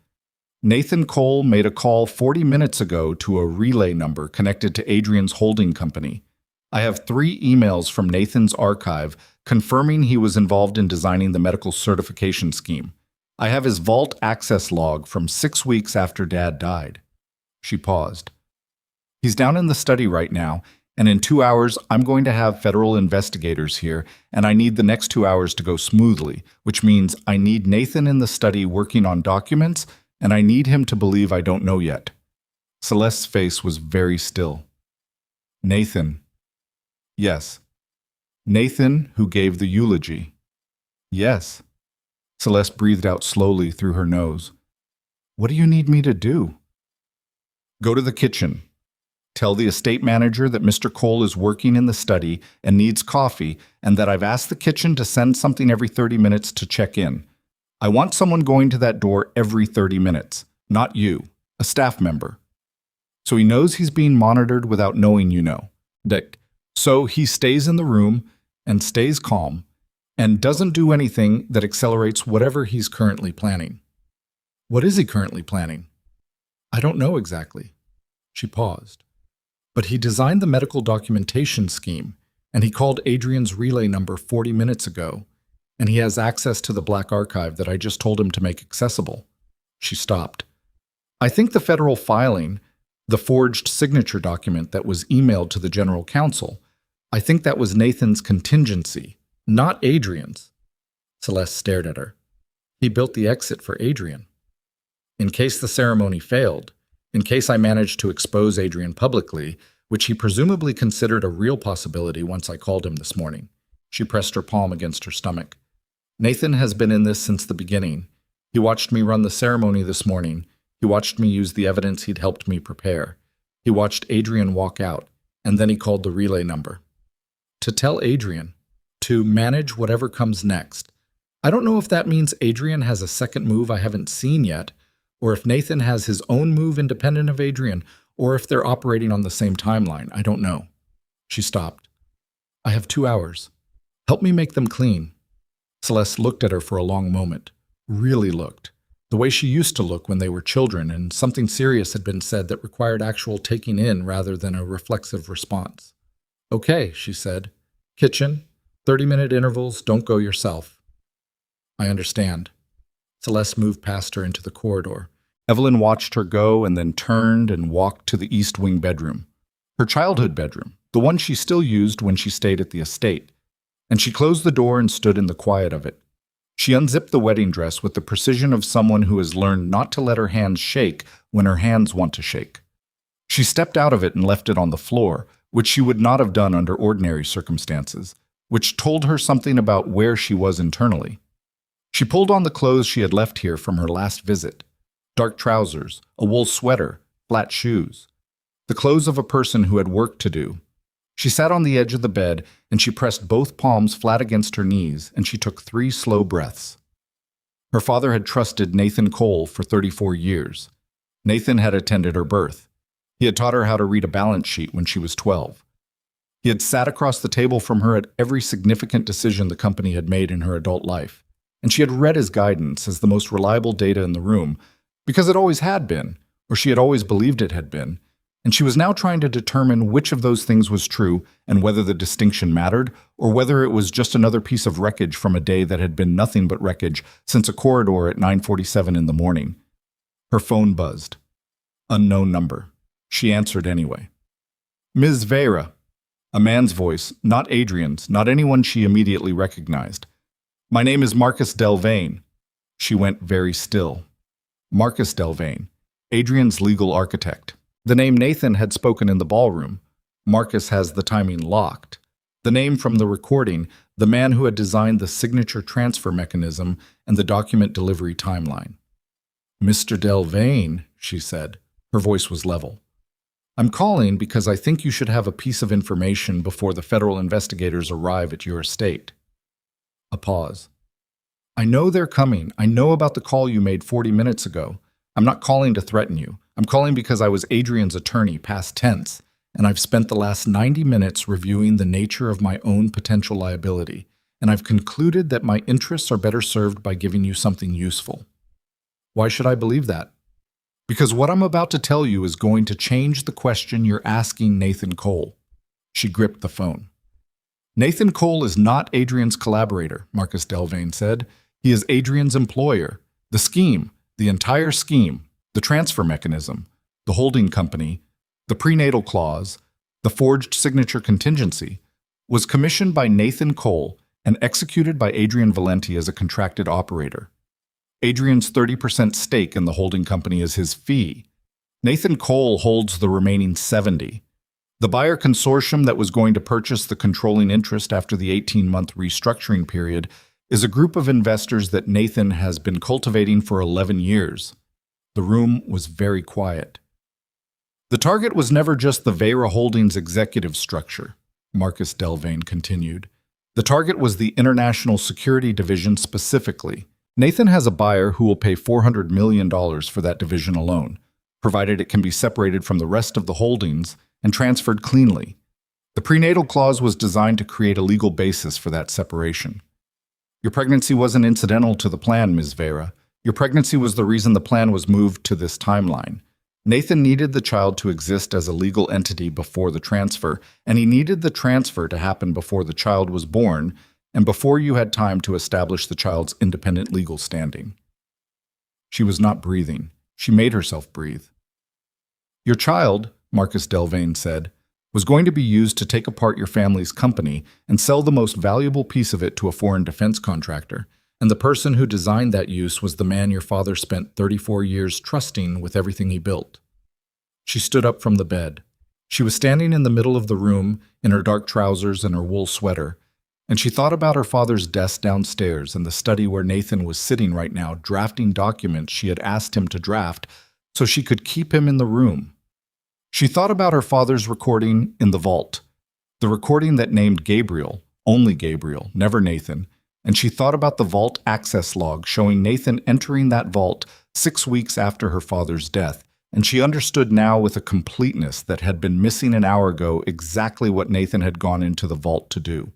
"Nathan Cole made a call 40 minutes ago to a relay number connected to Adrian's holding company. I have 3 emails from Nathan's archive confirming he was involved in designing the medical certification scheme. I have his vault access log from 6 weeks after Dad died." She paused. "He's down in the study right now, and in 2 hours I'm going to have federal investigators here, and I need the next 2 hours to go smoothly, which means I need Nathan in the study working on documents, and I need him to believe I don't know yet." Celeste's face was very still. "Nathan." "Yes." "Nathan, who gave the eulogy." "Yes." Celeste breathed out slowly through her nose. "What do you need me to do?" "Go to the kitchen. Tell the estate manager that Mr. Cole is working in the study and needs coffee, and that I've asked the kitchen to send something every 30 minutes to check in. I want someone going to that door every 30 minutes, not you, a staff member. So he knows he's being monitored without knowing you know. So he stays in the room and stays calm and doesn't do anything that accelerates whatever he's currently planning." "What is he currently planning?" "I don't know exactly." She paused. "But he designed the medical documentation scheme, and he called Adrian's relay number 40 minutes ago, and he has access to the black archive that I just told him to make accessible." She stopped. "I think the federal filing, the forged signature document that was emailed to the general counsel, I think that was Nathan's contingency, not Adrian's." Celeste stared at her. "He built the exit for Adrian. In case the ceremony failed, in case I managed to expose Adrian publicly, which he presumably considered a real possibility once I called him this morning." She pressed her palm against her stomach. "Nathan has been in this since the beginning. He watched me run the ceremony this morning. He watched me use the evidence he'd helped me prepare. He watched Adrian walk out, and then he called the relay number. To tell Adrian, to manage whatever comes next. I don't know if that means Adrian has a second move I haven't seen yet, or if Nathan has his own move independent of Adrian, or if they're operating on the same timeline. I don't know." She stopped. "I have 2 hours. Help me make them clean." Celeste looked at her for a long moment. Really looked. The way she used to look when they were children, and something serious had been said that required actual taking in rather than a reflexive response. "Okay," she said. Kitchen, 30-minute intervals, don't go yourself. I understand. Celeste moved past her into the corridor. Evelyn watched her go and then turned and walked to the East Wing bedroom. Her childhood bedroom, the one she still used when she stayed at the estate. And she closed the door and stood in the quiet of it. She unzipped the wedding dress with the precision of someone who has learned not to let her hands shake when her hands want to shake. She stepped out of it and left it on the floor, which she would not have done under ordinary circumstances, which told her something about where she was internally. She pulled on the clothes she had left here from her last visit. Dark trousers, a wool sweater, flat shoes. The clothes of a person who had work to do. She sat on the edge of the bed and she pressed both palms flat against her knees and she took 3 slow breaths. Her father had trusted Nathan Cole for 34 years. Nathan had attended her birth. He had taught her how to read a balance sheet when she was 12. He had sat across the table from her at every significant decision the company had made in her adult life, and she had read his guidance as the most reliable data in the room, because it always had been, or she had always believed it had been, and she was now trying to determine which of those things was true and whether the distinction mattered, or whether it was just another piece of wreckage from a day that had been nothing but wreckage since a corridor at 9:47 in the morning. Her phone buzzed. Unknown number. She answered anyway. Ms. Vera. A man's voice, not Adrian's, not anyone she immediately recognized. My name is Marcus Delvain. She went very still. Marcus Delvain, Adrian's legal architect. The name Nathan had spoken in the ballroom. Marcus has the timing locked. The name from the recording, the man who had designed the signature transfer mechanism and the document delivery timeline. Mr. Delvain, she said. Her voice was level. I'm calling because I think you should have a piece of information before the federal investigators arrive at your estate. A pause. I know they're coming. I know about the call you made 40 minutes ago. I'm not calling to threaten you. I'm calling because I was Adrian's attorney, past tense, and I've spent the last 90 minutes reviewing the nature of my own potential liability, and I've concluded that my interests are better served by giving you something useful. Why should I believe that? Because what I'm about to tell you is going to change the question you're asking Nathan Cole. She gripped the phone. Nathan Cole is not Adrian's collaborator, Marcus Delvain said. He is Adrian's employer. The scheme, the entire scheme, the transfer mechanism, the holding company, the prenatal clause, the forged signature contingency, was commissioned by Nathan Cole and executed by Adrian Valenti as a contracted operator. Adrian's 30% stake in the holding company is his fee. Nathan Cole holds the remaining 70%. The buyer consortium that was going to purchase the controlling interest after the 18-month restructuring period is a group of investors that Nathan has been cultivating for 11 years. The room was very quiet. The target was never just the Vera Holdings executive structure, Marcus Delvain continued. The target was the International Security Division specifically. Nathan has a buyer who will pay $400 million for that division alone, provided it can be separated from the rest of the holdings and transferred cleanly. The prenatal clause was designed to create a legal basis for that separation. Your pregnancy wasn't incidental to the plan, Ms. Vera. Your pregnancy was the reason the plan was moved to this timeline. Nathan needed the child to exist as a legal entity before the transfer, and he needed the transfer to happen before the child was born and before you had time to establish the child's independent legal standing. She was not breathing. She made herself breathe. Your child, Marcus Delvain said, was going to be used to take apart your family's company and sell the most valuable piece of it to a foreign defense contractor, and the person who designed that use was the man your father spent 34 years trusting with everything he built. She stood up from the bed. She was standing in the middle of the room in her dark trousers and her wool sweater, and she thought about her father's desk downstairs and the study where Nathan was sitting right now drafting documents she had asked him to draft so she could keep him in the room. She thought about her father's recording in the vault, the recording that named Gabriel, only Gabriel, never Nathan, and she thought about the vault access log showing Nathan entering that vault 6 weeks after her father's death, and she understood now with a completeness that had been missing an hour ago exactly what Nathan had gone into the vault to do.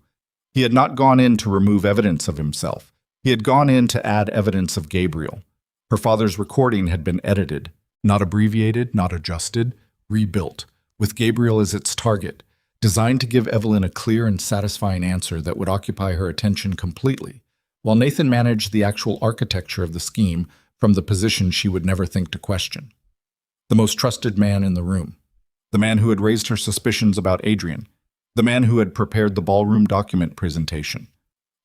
He had not gone in to remove evidence of himself. He had gone in to add evidence of Gabriel. Her father's recording had been edited, not abbreviated, not adjusted, rebuilt, with Gabriel as its target. designed to give Evelyn a clear and satisfying answer that would occupy her attention completely, while Nathan managed the actual architecture of the scheme from the position she would never think to question. The most trusted man in the room. The man who had raised her suspicions about Adrian. The man who had prepared the ballroom document presentation.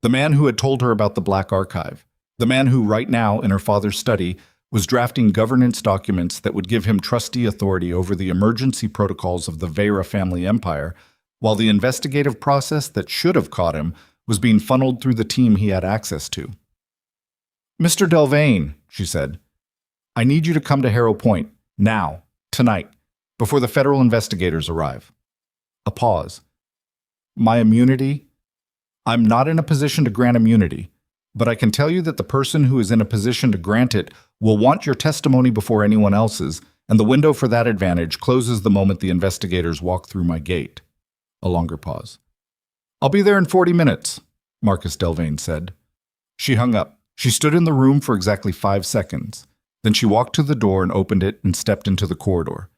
The man who had told her about the Black Archive. The man who, right now, in her father's study, was drafting governance documents that would give him trustee authority over the emergency protocols of the Vera family empire, while the investigative process that should have caught him was being funneled through the team he had access to. "Mr. Delvain," she said, "I need you to come to Harrow Point, now, tonight, before the federal investigators arrive." A pause. "My immunity? I'm not in a position to grant immunity, but I can tell you that the person who is in a position to grant it will want your testimony before anyone else's, and the window for that advantage closes the moment the investigators walk through my gate." A longer pause. "I'll be there in 40 minutes, Marcus Delvain said. She hung up. She stood in the room for exactly 5 seconds. Then she walked to the door and opened it and stepped into the corridor.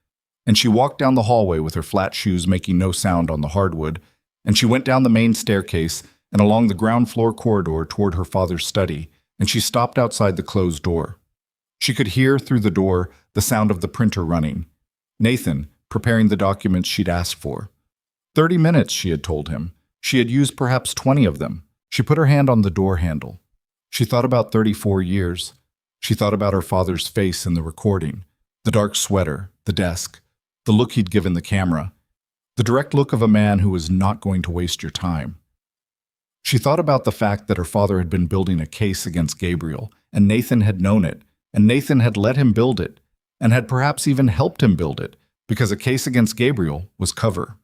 And she walked down the hallway with her flat shoes making no sound on the hardwood, and she went down the main staircase and along the ground floor corridor toward her father's study, and she stopped outside the closed door. She could hear through the door the sound of the printer running. Nathan, preparing the documents she'd asked for. 30 minutes, she had told him. She had used perhaps 20 of them. She put her hand on the door handle. She thought about 34 years. She thought about her father's face in the recording, the dark sweater, the desk, the look he'd given the camera, the direct look of a man who was not going to waste your time. She thought about the fact that her father had been building a case against Gabriel, and Nathan had known it, and Nathan had let him build it, and had perhaps even helped him build it, because a case against Gabriel was cover.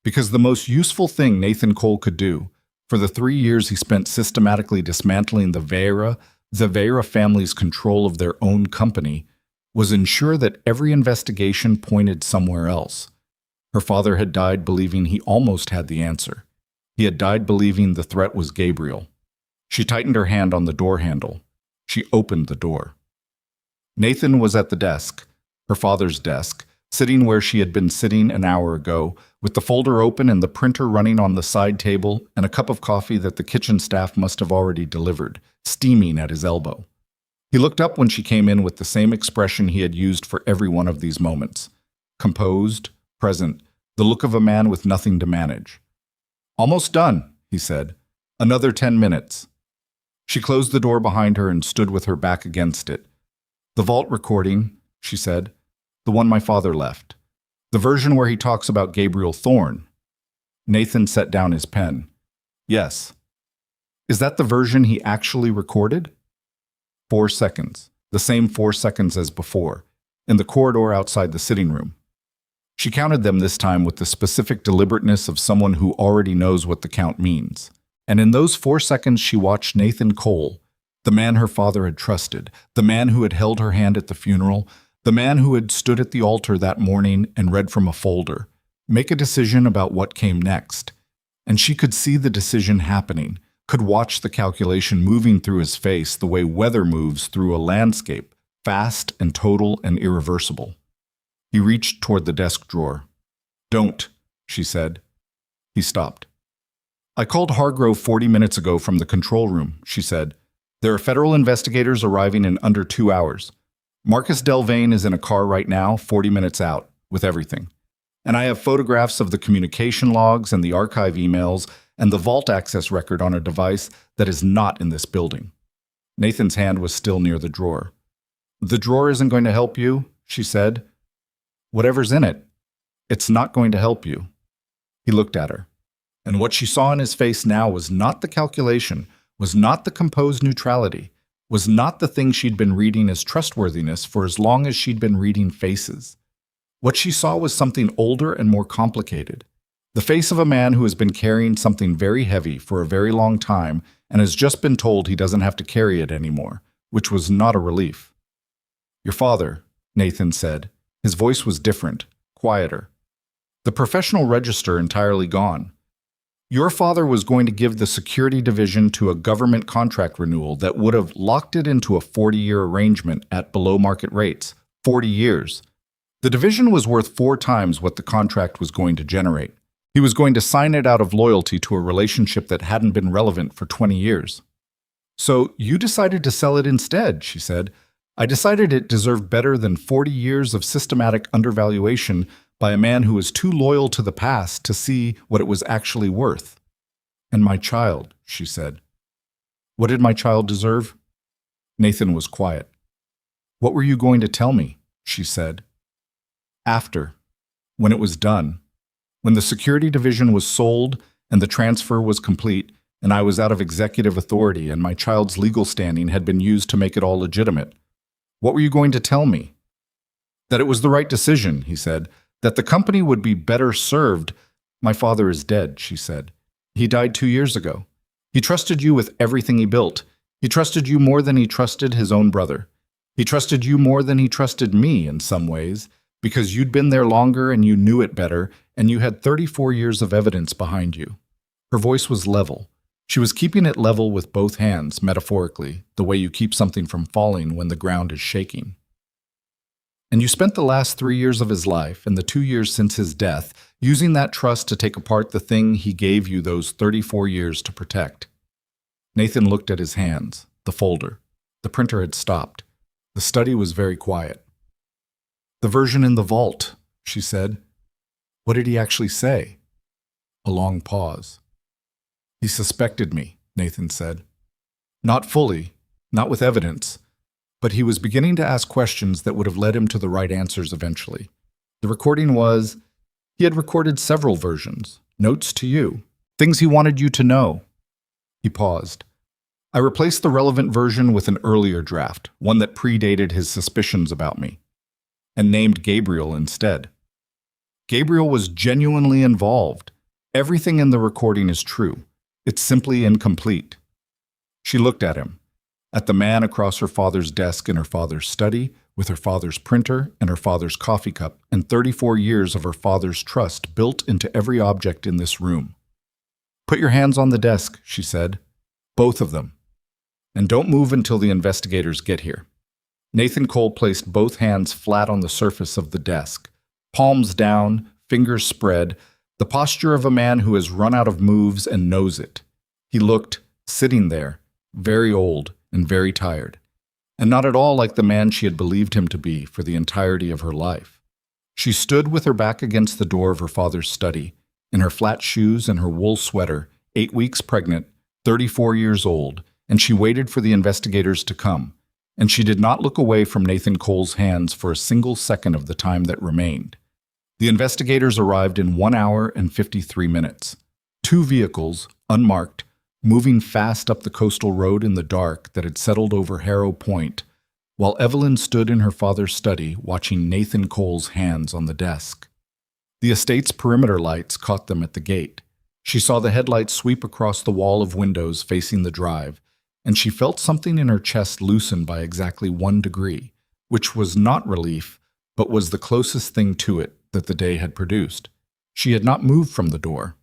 Because the most useful thing Nathan Cole could do, for the 3 years he spent systematically dismantling the Vera family's control of their own company, was ensure that every investigation pointed somewhere else. Her father had died believing he almost had the answer. He had died believing the threat was Gabriel. She tightened her hand on the door handle. She opened the door. Nathan was at the desk, her father's desk, sitting where she had been sitting an hour ago, with the folder open and the printer running on the side table and a cup of coffee that the kitchen staff must have already delivered, steaming at his elbow. He looked up when she came in with the same expression he had used for every one of these moments. Composed, present, the look of a man with nothing to manage. "Almost done," he said. "Another 10 minutes." She closed the door behind her and stood with her back against it. "The vault recording," she said. "The one my father left. The version where he talks about Gabriel Thorne." Nathan set down his pen. "Yes." "Is that the version he actually recorded?" 4 seconds, the same 4 seconds as before, in the corridor outside the sitting room. She counted them this time with the specific deliberateness of someone who already knows what the count means. And in those 4 seconds she watched Nathan Cole, the man her father had trusted, the man who had held her hand at the funeral, the man who had stood at the altar that morning and read from a folder, make a decision about what came next. And she could see the decision happening, could watch the calculation moving through his face the way weather moves through a landscape, fast and total and irreversible. He reached toward the desk drawer. "Don't," she said. He stopped. "I called Hargrove 40 minutes ago from the control room," she said. "There are federal investigators arriving in under 2 hours. Marcus Delvain is in a car right now, 40 minutes out, with everything. And I have photographs of the communication logs and the archive emails and the vault access record on a device that is not in this building." Nathan's hand was still near the drawer. "The drawer isn't going to help you," she said. "Whatever's in it, it's not going to help you." He looked at her. And what she saw in his face now was not the calculation, was not the composed neutrality, was not the thing she'd been reading as trustworthiness for as long as she'd been reading faces. What she saw was something older and more complicated. The face of a man who has been carrying something very heavy for a very long time and has just been told he doesn't have to carry it anymore, which was not a relief. "Your father," Nathan said. His voice was different, quieter. The professional register entirely gone. "Your father was going to give the security division to a government contract renewal that would have locked it into a 40-year arrangement at below market rates. 40 years. The division was worth 4 times what the contract was going to generate. He was going to sign it out of loyalty to a relationship that hadn't been relevant for 20 years. "So you decided to sell it instead," she said. "I decided it deserved better than 40 years of systematic undervaluation by a man who was too loyal to the past to see what it was actually worth." "And my child," she said. "What did my child deserve?" Nathan was quiet. "What were you going to tell me?" she said. "After. When it was done. When the security division was sold and the transfer was complete, and I was out of executive authority and my child's legal standing had been used to make it all legitimate. What were you going to tell me?" "That it was the right decision," he said. "That the company would be better served." "My father is dead," she said. "He died 2 years ago. He trusted you with everything he built. He trusted you more than he trusted his own brother. He trusted you more than he trusted me in some ways, because you'd been there longer and you knew it better, and you had 34 years of evidence behind you." Her voice was level. She was keeping it level with both hands, metaphorically, the way you keep something from falling when the ground is shaking. "And you spent the last 3 years of his life, and the 2 years since his death, using that trust to take apart the thing he gave you those 34 years to protect." Nathan looked at his hands, the folder. The printer had stopped. The study was very quiet. "The version in the vault," she said. "What did he actually say?" A long pause. "He suspected me," Nathan said. "Not fully, not with evidence, but he was beginning to ask questions that would have led him to the right answers eventually. The recording was, he had recorded several versions, notes to you, things he wanted you to know." He paused. "I replaced the relevant version with an earlier draft, one that predated his suspicions about me, and named Gabriel instead. Gabriel was genuinely involved. Everything in the recording is true. It's simply incomplete." She looked at him, at the man across her father's desk in her father's study, with her father's printer and her father's coffee cup, and 34 years of her father's trust built into every object in this room. "Put your hands on the desk," she said. "Both of them. And don't move until the investigators get here." Nathan Cole placed both hands flat on the surface of the desk, palms down, fingers spread, the posture of a man who has run out of moves and knows it. He looked, sitting there, very old and very tired, and not at all like the man she had believed him to be for the entirety of her life. She stood with her back against the door of her father's study, in her flat shoes and her wool sweater, 8 weeks pregnant, 34 years old, and she waited for the investigators to come, and she did not look away from Nathan Cole's hands for a single second of the time that remained. The investigators arrived in 1 hour and 53 minutes. 2 vehicles, unmarked, moving fast up the coastal road in the dark that had settled over Harrow Point, while Evelyn stood in her father's study watching Nathan Cole's hands on the desk. The estate's perimeter lights caught them at the gate. She saw the headlights sweep across the wall of windows facing the drive, and she felt something in her chest loosen by exactly 1 degree, which was not relief, but was the closest thing to it that the day had produced. She had not moved from the door.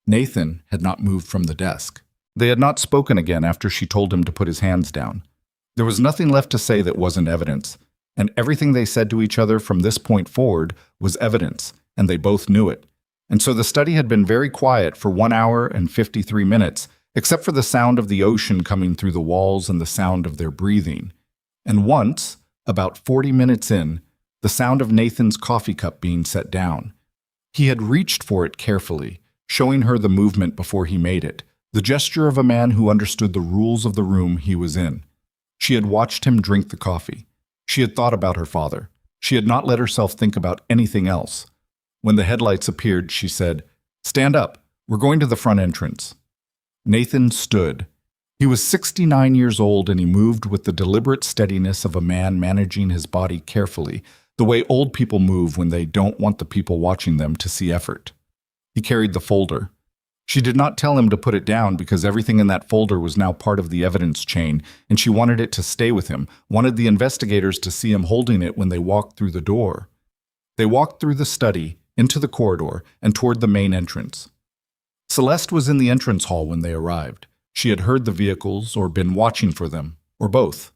Nathan had not moved from the desk. They had not spoken again after she told him to put his hands down. There was nothing left to say that wasn't evidence, and everything they said to each other from this point forward was evidence, and they both knew it. And so the study had been very quiet for 1 hour and 53 minutes, except for the sound of the ocean coming through the walls and the sound of their breathing. And once, about 40 minutes in, the sound of Nathan's coffee cup being set down. He had reached for it carefully, showing her the movement before he made it, the gesture of a man who understood the rules of the room he was in. She had watched him drink the coffee. She had thought about her father. She had not let herself think about anything else. When the headlights appeared, she said, "Stand up. We're going to the front entrance." Nathan stood. He was 69 years old, and he moved with the deliberate steadiness of a man managing his body carefully, the way old people move when they don't want the people watching them to see effort. He carried the folder. She did not tell him to put it down because everything in that folder was now part of the evidence chain, and she wanted it to stay with him, wanted the investigators to see him holding it when they walked through the door. They walked through the study, into the corridor, and toward the main entrance. Celeste was in the entrance hall when they arrived. She had heard the vehicles or been watching for them, or both.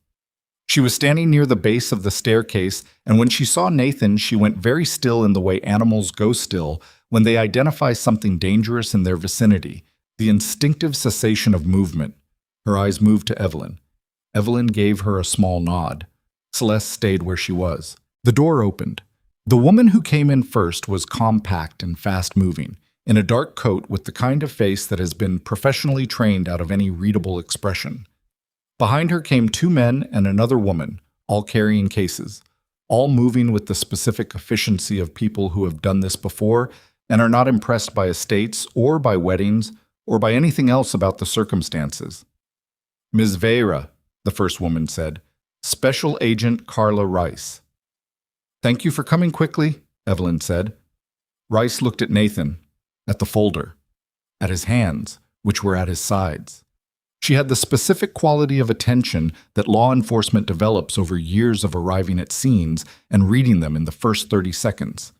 She was standing near the base of the staircase, and when she saw Nathan, she went very still in the way animals go still when they identify something dangerous in their vicinity, the instinctive cessation of movement. Her eyes moved to Evelyn. Evelyn gave her a small nod. Celeste stayed where she was. The door opened. The woman who came in first was compact and fast-moving, in a dark coat with the kind of face that has been professionally trained out of any readable expression. Behind her came two men and another woman, all carrying cases, all moving with the specific efficiency of people who have done this before and are not impressed by estates or by weddings or by anything else about the circumstances. "Ms. Vieira," the first woman said, "Special Agent Carla Rice." "Thank you for coming quickly," Evelyn said. Rice looked at Nathan, at the folder, at his hands, which were at his sides. She had the specific quality of attention that law enforcement develops over years of arriving at scenes and reading them in the first 30 seconds.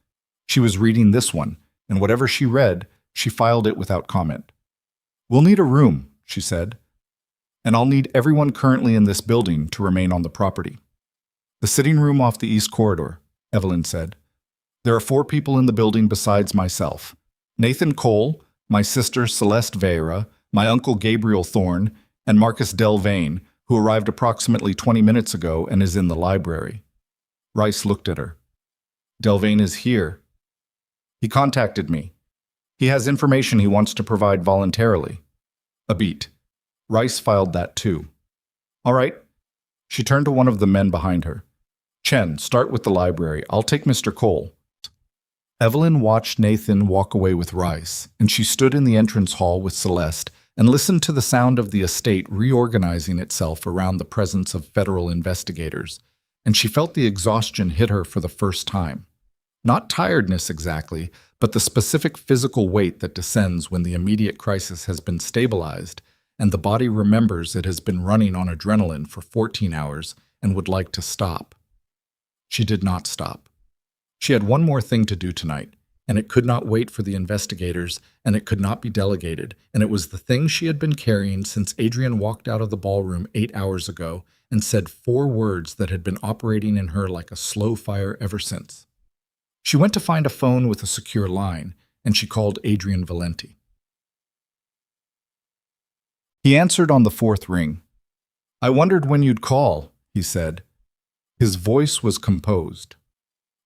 She was reading this one, and whatever she read, she filed it without comment. "We'll need a room," she said, "and I'll need everyone currently in this building to remain on the property." "The sitting room off the east corridor," Evelyn said. "There are 4 people in the building besides myself. Nathan Cole, my sister Celeste Vieira, my uncle Gabriel Thorne, and Marcus Delvain, who arrived approximately 20 minutes ago and is in the library." Rice looked at her. "Delvain is here. He contacted me. He has information he wants to provide voluntarily." A beat. Rice filed that too. "All right." She turned to one of the men behind her. "Chen, start with the library. I'll take Mr. Cole." Evelyn watched Nathan walk away with Rice, and she stood in the entrance hall with Celeste and listened to the sound of the estate reorganizing itself around the presence of federal investigators, and she felt the exhaustion hit her for the first time. Not tiredness exactly, but the specific physical weight that descends when the immediate crisis has been stabilized and the body remembers it has been running on adrenaline for 14 hours and would like to stop. She did not stop. She had one more thing to do tonight, and it could not wait for the investigators, and it could not be delegated, and it was the thing she had been carrying since Adrian walked out of the ballroom 8 hours ago and said 4 words that had been operating in her like a slow fire ever since. She went to find a phone with a secure line, and she called Adrian Valenti. He answered on the 4th ring. "I wondered when you'd call," he said. His voice was composed.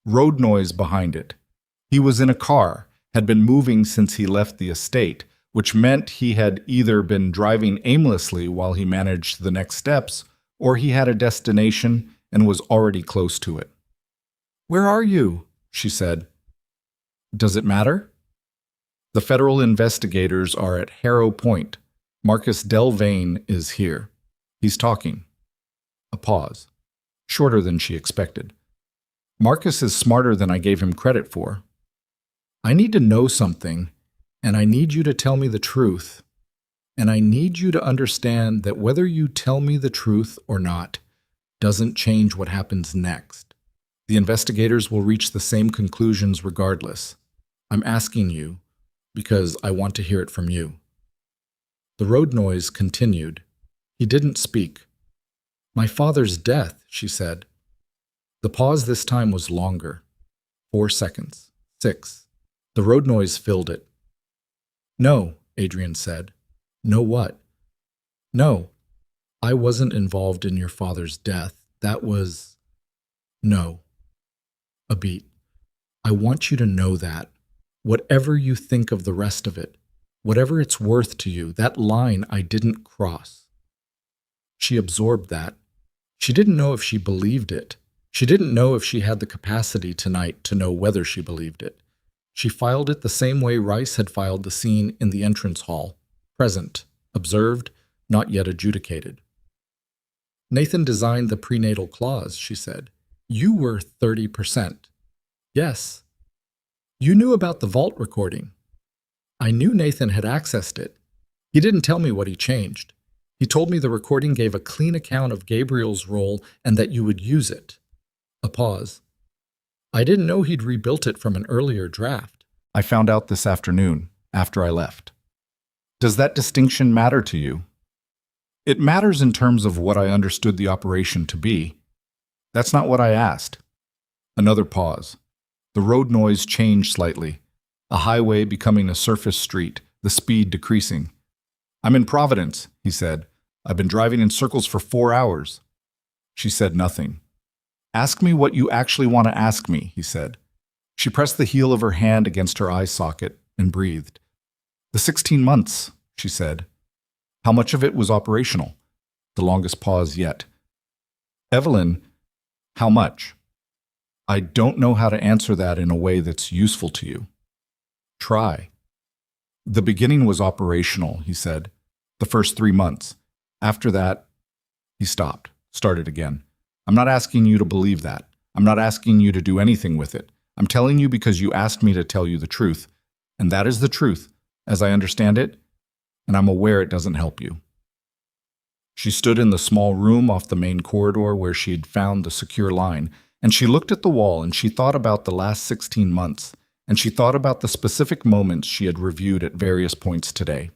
Road noise behind it. He was in a car, had been moving since he left the estate, which meant he had either been driving aimlessly while he managed the next steps, or he had a destination and was already close to it. "Where are you?" she said. "Does it matter?" "The federal investigators are at Harrow Point. Marcus Delvain is here. He's talking." A pause, shorter than she expected. "Marcus is smarter than I gave him credit for. I need to know something, and I need you to tell me the truth. And I need you to understand that whether you tell me the truth or not doesn't change what happens next. The investigators will reach the same conclusions regardless. I'm asking you because I want to hear it from you." The road noise continued. He didn't speak. "My father's death," she said. The pause this time was longer. 4 seconds. 6. The road noise filled it. "No," Adrian said. "No what?" "No. I wasn't involved in your father's death. That was... No." A beat. "I want you to know that. Whatever you think of the rest of it, whatever it's worth to you, that line I didn't cross." She absorbed that. She didn't know if she believed it. She didn't know if she had the capacity tonight to know whether she believed it. She filed it the same way Rice had filed the scene in the entrance hall. Present, observed, not yet adjudicated. "Nathan designed the prenatal clause," she said. "You were 30%. "Yes." "You knew about the vault recording." "I knew Nathan had accessed it. He didn't tell me what he changed. He told me the recording gave a clean account of Gabriel's role and that you would use it." A pause. "I didn't know he'd rebuilt it from an earlier draft. I found out this afternoon, after I left." "Does that distinction matter to you?" It matters in terms of what I understood the operation to be. That's not what I asked. Another pause. The road noise changed slightly. A highway becoming a surface street, the speed decreasing. I'm in Providence, he said. I've been driving in circles for 4 hours. She said nothing. Ask me what you actually want to ask me, he said. She pressed the heel of her hand against her eye socket and breathed. The 16 months, she said. How much of it was operational? The longest pause yet. Evelyn, how much? I don't know how to answer that in a way that's useful to you. Try. The beginning was operational, he said. The first 3 months. After that, he stopped, started again. I'm not asking you to believe that. I'm not asking you to do anything with it. I'm telling you because you asked me to tell you the truth. And that is the truth, as I understand it, and I'm aware it doesn't help you. She stood in the small room off the main corridor where she had found the secure line, and she looked at the wall and she thought about the last 16 months, and she thought about the specific moments she had reviewed at various points today.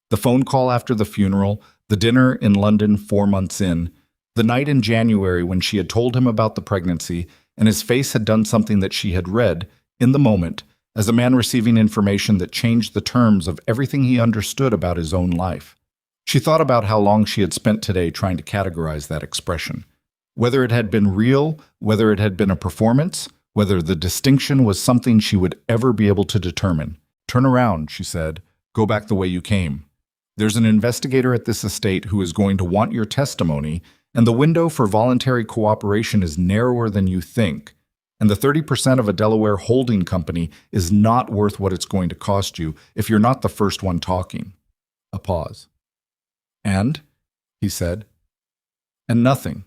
The phone call after the funeral, the dinner in London 4 months in, the night in January when she had told him about the pregnancy, and his face had done something that she had read, in the moment, as a man receiving information that changed the terms of everything he understood about his own life. She thought about how long she had spent today trying to categorize that expression. Whether it had been real, whether it had been a performance, whether the distinction was something she would ever be able to determine. Turn around, she said. Go back the way you came. There's an investigator at this estate who is going to want your testimony, and the window for voluntary cooperation is narrower than you think. And the 30% of a Delaware holding company is not worth what it's going to cost you if you're not the first one talking. A pause. And? He said. And nothing.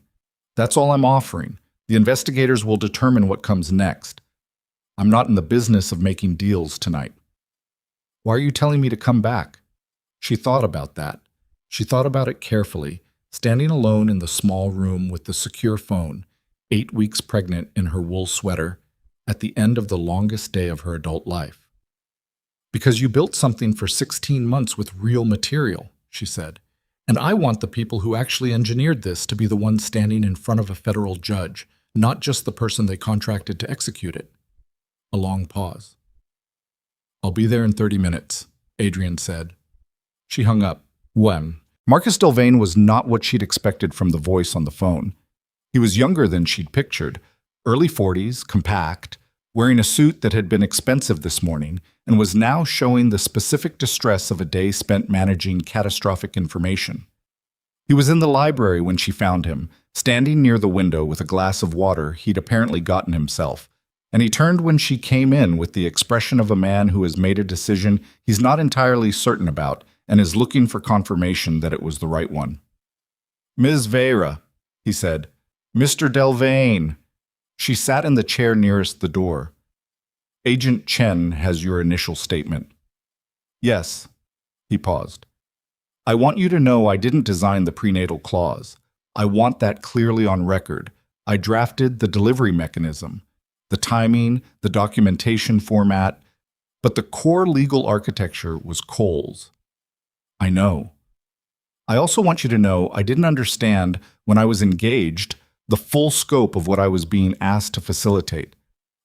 That's all I'm offering. The investigators will determine what comes next. I'm not in the business of making deals tonight. Why are you telling me to come back? She thought about that. She thought about it carefully, standing alone in the small room with the secure phone, 8 weeks pregnant in her wool sweater, at the end of the longest day of her adult life. Because you built something for 16 months with real material, she said. And I want the people who actually engineered this to be the ones standing in front of a federal judge, not just the person they contracted to execute it. A long pause. I'll be there in 30 minutes, Adrian said. She hung up. When? Marcus Delvane was not what she'd expected from the voice on the phone. He was younger than she'd pictured, early 40s, compact, wearing a suit that had been expensive this morning and was now showing the specific distress of a day spent managing catastrophic information. He was in the library when she found him, standing near the window with a glass of water he'd apparently gotten himself, and he turned when she came in with the expression of a man who has made a decision he's not entirely certain about and is looking for confirmation that it was the right one. Ms. Vera, he said. Mr. Delvane. She sat in the chair nearest the door. Agent Chen has your initial statement. Yes. He paused. I want you to know I didn't design the prenatal clause. I want that clearly on record. I drafted the delivery mechanism, the timing, the documentation format, but the core legal architecture was Cole's. I know. I also want you to know I didn't understand, when I was engaged, the full scope of what I was being asked to facilitate.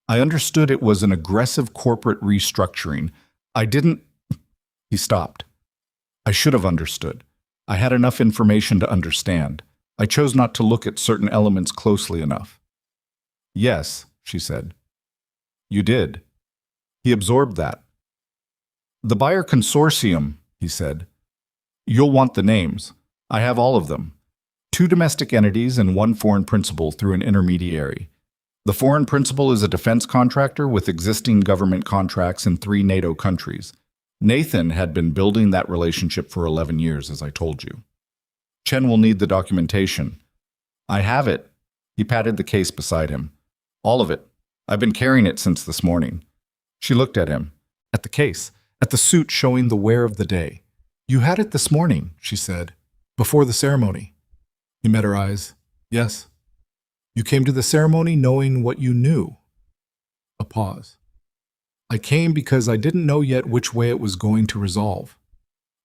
I understood it was an aggressive corporate restructuring. I didn't... He stopped. I should have understood. I had enough information to understand. I chose not to look at certain elements closely enough. Yes, she said. You did. He absorbed that. The buyer consortium, he said. You'll want the names. I have all of them. 2 domestic entities and 1 foreign principal through an intermediary. The foreign principal is a defense contractor with existing government contracts in 3 NATO countries. Nathan had been building that relationship for 11 years, as I told you. Chen will need the documentation. I have it. He patted the case beside him. All of it. I've been carrying it since this morning. She looked at him. At the case. At the suit showing the wear of the day. You had it this morning, she said. Before the ceremony. He met her eyes. Yes. You came to the ceremony knowing what you knew. A pause. I came because I didn't know yet which way it was going to resolve.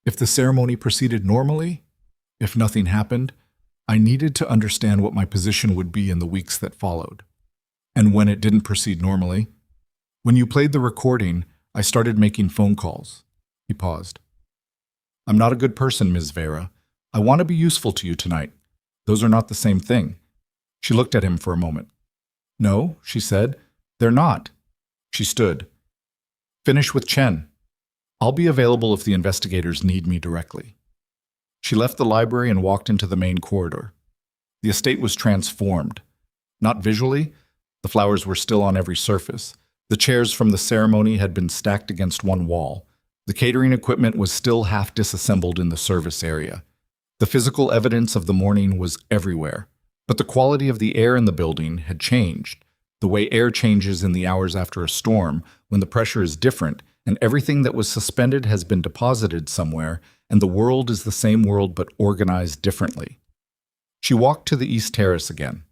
If the ceremony proceeded normally, If nothing happened, I needed to understand what my position would be in the weeks that followed. And when it didn't proceed normally, when you played the recording, I started making phone calls. He paused. I'm not a good person, Ms. Vera. I want to be useful to you tonight. Those are not the same thing. She looked at him for a moment. No, she said, they're not. She stood. Finish with Chen. I'll be available if the investigators need me directly. She left the library and walked into the main corridor. The estate was transformed. Not visually, the flowers were still on every surface. The chairs from the ceremony had been stacked against one wall. The catering equipment was still half disassembled in the service area. The physical evidence of the morning was everywhere, but the quality of the air in the building had changed. The way air changes in the hours after a storm, when the pressure is different, and everything that was suspended has been deposited somewhere, and the world is the same world but organized differently. She walked to the East Terrace again,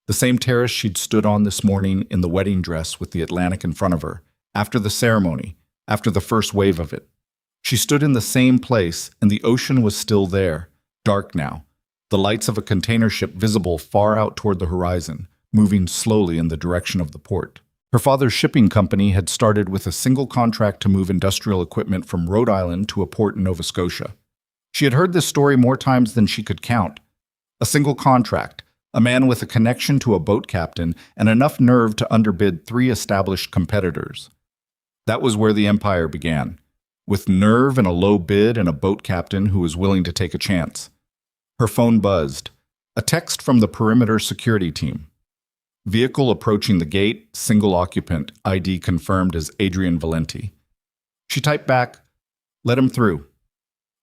the same terrace she'd stood on this morning in the wedding dress with the Atlantic in front of her, after the ceremony, after the first wave of it. She stood in the same place, and the ocean was still there, dark now, the lights of a container ship visible far out toward the horizon, moving slowly in the direction of the port. Her father's shipping company had started with a single contract to move industrial equipment from Rhode Island to a port in Nova Scotia. She had heard this story more times than she could count. A single contract, a man with a connection to a boat captain, and enough nerve to underbid 3 established competitors. That was where the empire began, with nerve and a low bid and a boat captain who was willing to take a chance. Her phone buzzed. A text from the perimeter security team. Vehicle approaching the gate, single occupant, ID confirmed as Adrian Valenti. She typed back, "Let him through."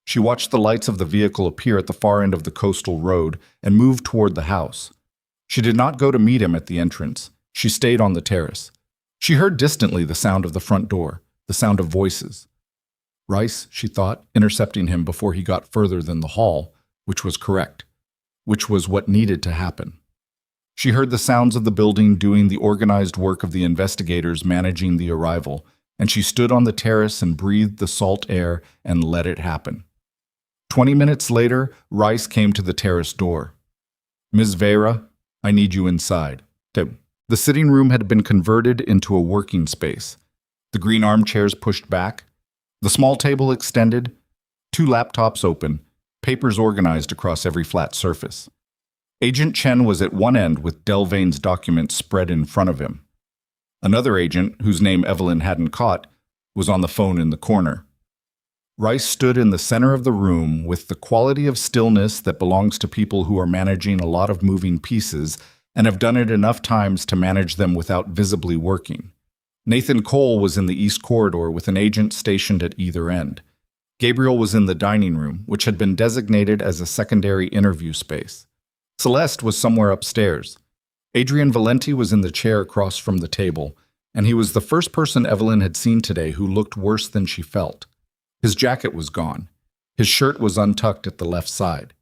She watched the lights of the vehicle appear at the far end of the coastal road and move toward the house. She did not go to meet him at the entrance. She stayed on the terrace. She heard distantly the sound of the front door, the sound of voices. Rice, she thought, intercepting him before he got further than the hall, which was correct, which was what needed to happen. She heard the sounds of the building doing the organized work of the investigators managing the arrival, and she stood on the terrace and breathed the salt air and let it happen. 20 minutes later, Rice came to the terrace door. "Ms. Vera, I need you inside." The sitting room had been converted into a working space. The green armchairs pushed back, the small table extended, 2 laptops open, papers organized across every flat surface. Agent Chen was at one end with Delvane's documents spread in front of him. Another agent, whose name Evelyn hadn't caught, was on the phone in the corner. Rice stood in the center of the room with the quality of stillness that belongs to people who are managing a lot of moving pieces and have done it enough times to manage them without visibly working. Nathan Cole was in the east corridor with an agent stationed at either end. Gabriel was in the dining room, which had been designated as a secondary interview space. Celeste was somewhere upstairs. Adrian Valenti was in the chair across from the table, and he was the first person Evelyn had seen today who looked worse than she felt. His jacket was gone. His shirt was untucked at the left side.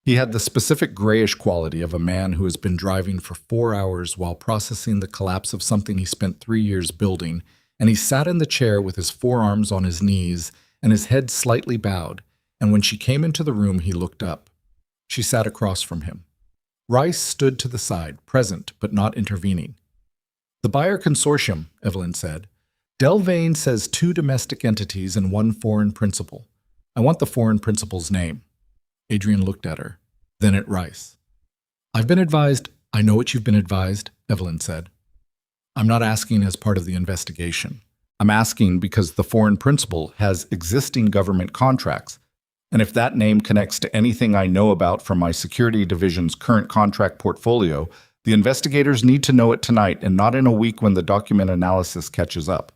He had the specific grayish quality of a man who has been driving for 4 hours while processing the collapse of something he spent 3 years building, and he sat in the chair with his forearms on his knees and his head slightly bowed, and when she came into the room he looked up. She sat across from him. Rice stood to the side, present but not intervening. "The buyer consortium," Evelyn said. "Delvane says 2 domestic entities and 1 foreign principal. I want the foreign principal's name." Adrian looked at her, then at Rice. "I've been advised." "I know what you've been advised," Evelyn said. "I'm not asking as part of the investigation. I'm asking because the foreign principal has existing government contracts, and if that name connects to anything I know about from my security division's current contract portfolio, the investigators need to know it tonight and not in a week when the document analysis catches up."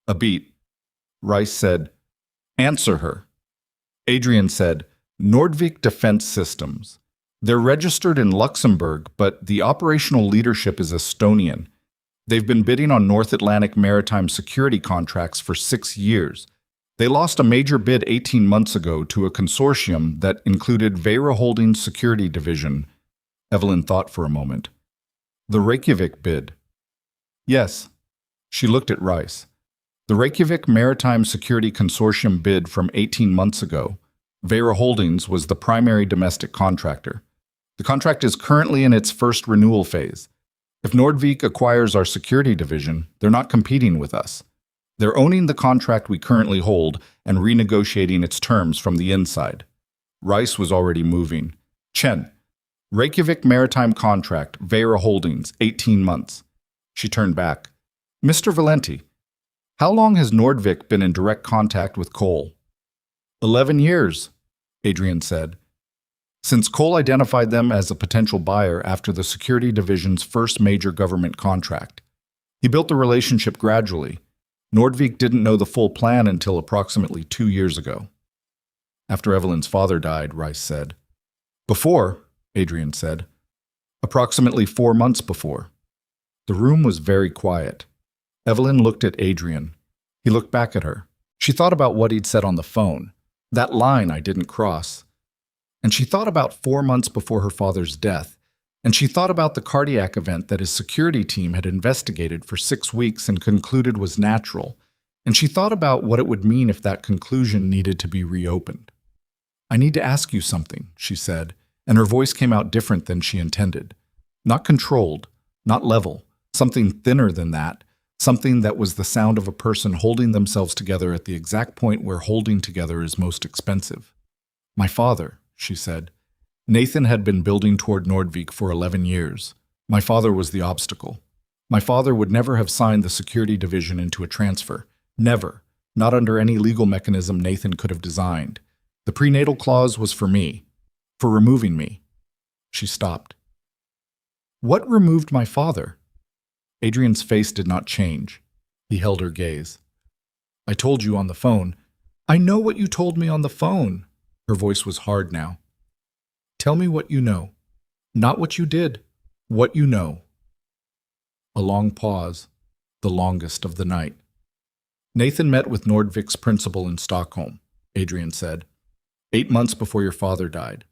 A beat. Rice said, "Answer her." Adrian said, "Nordvik Defense Systems. They're registered in Luxembourg, but the operational leadership is Estonian. They've been bidding on North Atlantic maritime security contracts for 6 years. They lost a major bid 18 months ago to a consortium that included Vera Holdings Security Division." Evelyn thought for a moment. "The Reykjavik bid." "Yes." She looked at Rice. "The Reykjavik Maritime Security Consortium bid from 18 months ago. Vera Holdings was the primary domestic contractor. The contract is currently in its first renewal phase. If Nordvik acquires our security division, they're not competing with us. They're owning the contract we currently hold and renegotiating its terms from the inside. Rice was already moving. Chen, Reykjavik Maritime Contract, Vera Holdings, 18 months. She turned back. Mr. Valenti, how long has Nordvik been in direct contact with Cole? 11 years, Adrian said. Since Cole identified them as a potential buyer after the security division's first major government contract. He built the relationship gradually. Nordvik didn't know the full plan until approximately 2 years ago. After Evelyn's father died, Rice said. Before, Adrian said. Approximately 4 months before. The room was very quiet. Evelyn looked at Adrian. He looked back at her. She thought about what he'd said on the phone. That line I didn't cross. And she thought about 4 months before her father's death. And she thought about the cardiac event that his security team had investigated for 6 weeks and concluded was natural. And she thought about what it would mean if that conclusion needed to be reopened. I need to ask you something, she said, and her voice came out different than she intended. Not controlled, not level, something thinner than that, something that was the sound of a person holding themselves together at the exact point where holding together is most expensive. My father, she said. Nathan had been building toward Nordvik for 11 years. My father was the obstacle. My father would never have signed the security division into a transfer. Never. Not under any legal mechanism Nathan could have designed. The prenatal clause was for me. For removing me. She stopped. What removed my father? Adrian's face did not change. He held her gaze. I told you on the phone. I know what you told me on the phone. Her voice was hard now. Tell me what you know. Not what you did. What you know. A long pause. The longest of the night. Nathan met with Nordvik's principal in Stockholm, Adrian said. 8 months before your father died.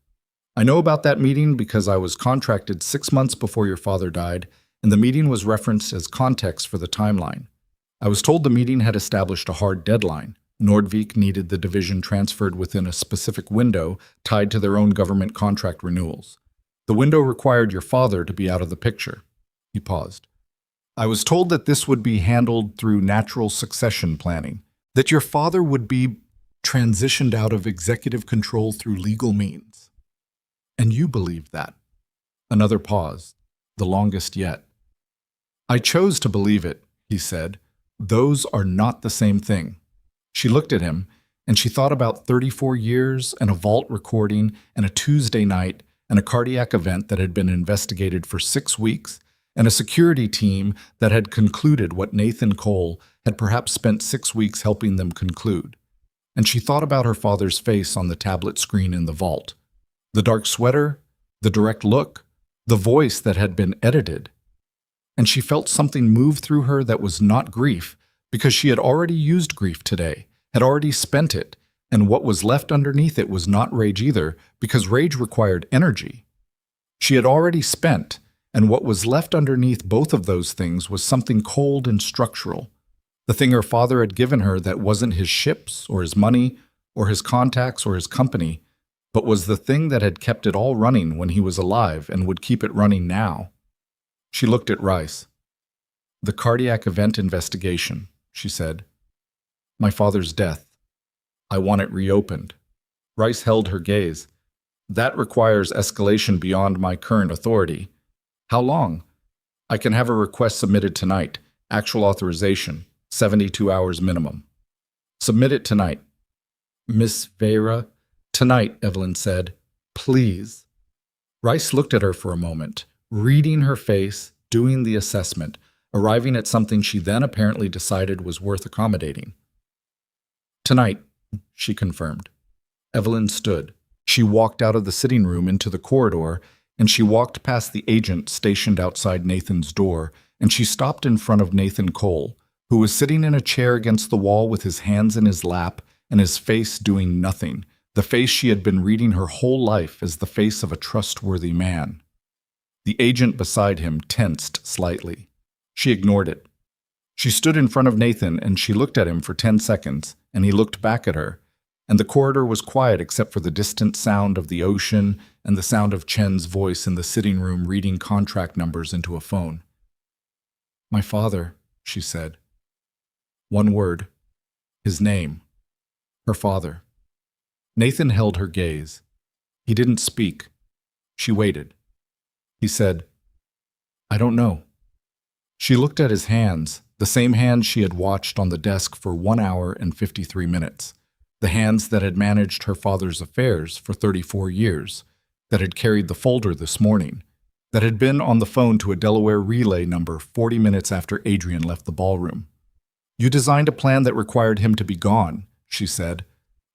I know about that meeting because I was contracted 6 months before your father died, and the meeting was referenced as context for the timeline. I was told the meeting had established a hard deadline. Nordvik needed the division transferred within a specific window tied to their own government contract renewals. The window required your father to be out of the picture. He paused. I was told that this would be handled through natural succession planning, that your father would be transitioned out of executive control through legal means. And you believed that. Another pause, the longest yet. I chose to believe it, he said. Those are not the same thing. She looked at him, and she thought about 34 years and a vault recording and a Tuesday night and a cardiac event that had been investigated for 6 weeks and a security team that had concluded what Nathan Cole had perhaps spent 6 weeks helping them conclude. And she thought about her father's face on the tablet screen in the vault. The dark sweater, the direct look, the voice that had been edited. And she felt something move through her that was not grief, because she had already used grief today, had already spent it, and what was left underneath it was not rage either, because rage required energy. She had already spent, and what was left underneath both of those things was something cold and structural. The thing her father had given her that wasn't his ships, or his money, or his contacts, or his company, but was the thing that had kept it all running when he was alive and would keep it running now. She looked at Rice. The cardiac event investigation, she said. My father's death. I want it reopened. Rice held her gaze. That requires escalation beyond my current authority. How long? I can have a request submitted tonight. Actual authorization. 72 hours minimum. Submit it tonight. Miss Vera? Tonight, Evelyn said. Please. Rice looked at her for a moment, reading her face, doing the assessment, arriving at something she then apparently decided was worth accommodating. Tonight, she confirmed. Evelyn stood. She walked out of the sitting room into the corridor, and she walked past the agent stationed outside Nathan's door, and she stopped in front of Nathan Cole, who was sitting in a chair against the wall with his hands in his lap and his face doing nothing, the face she had been reading her whole life as the face of a trustworthy man. The agent beside him tensed slightly. She ignored it. She stood in front of Nathan and she looked at him for 10 seconds, and he looked back at her. and the corridor was quiet except for the distant sound of the ocean and the sound of Chen's voice in the sitting room reading contract numbers into a phone. "My father," she said. One word. His name. Her father. Nathan held her gaze. He didn't speak. She waited. He said, "I don't know." She looked at his hands, the same hands she had watched on the desk for 1 hour and 53 minutes. The hands that had managed her father's affairs for 34 years, that had carried the folder this morning, that had been on the phone to a Delaware relay number 40 minutes after Adrian left the ballroom. "You designed a plan that required him to be gone," she said.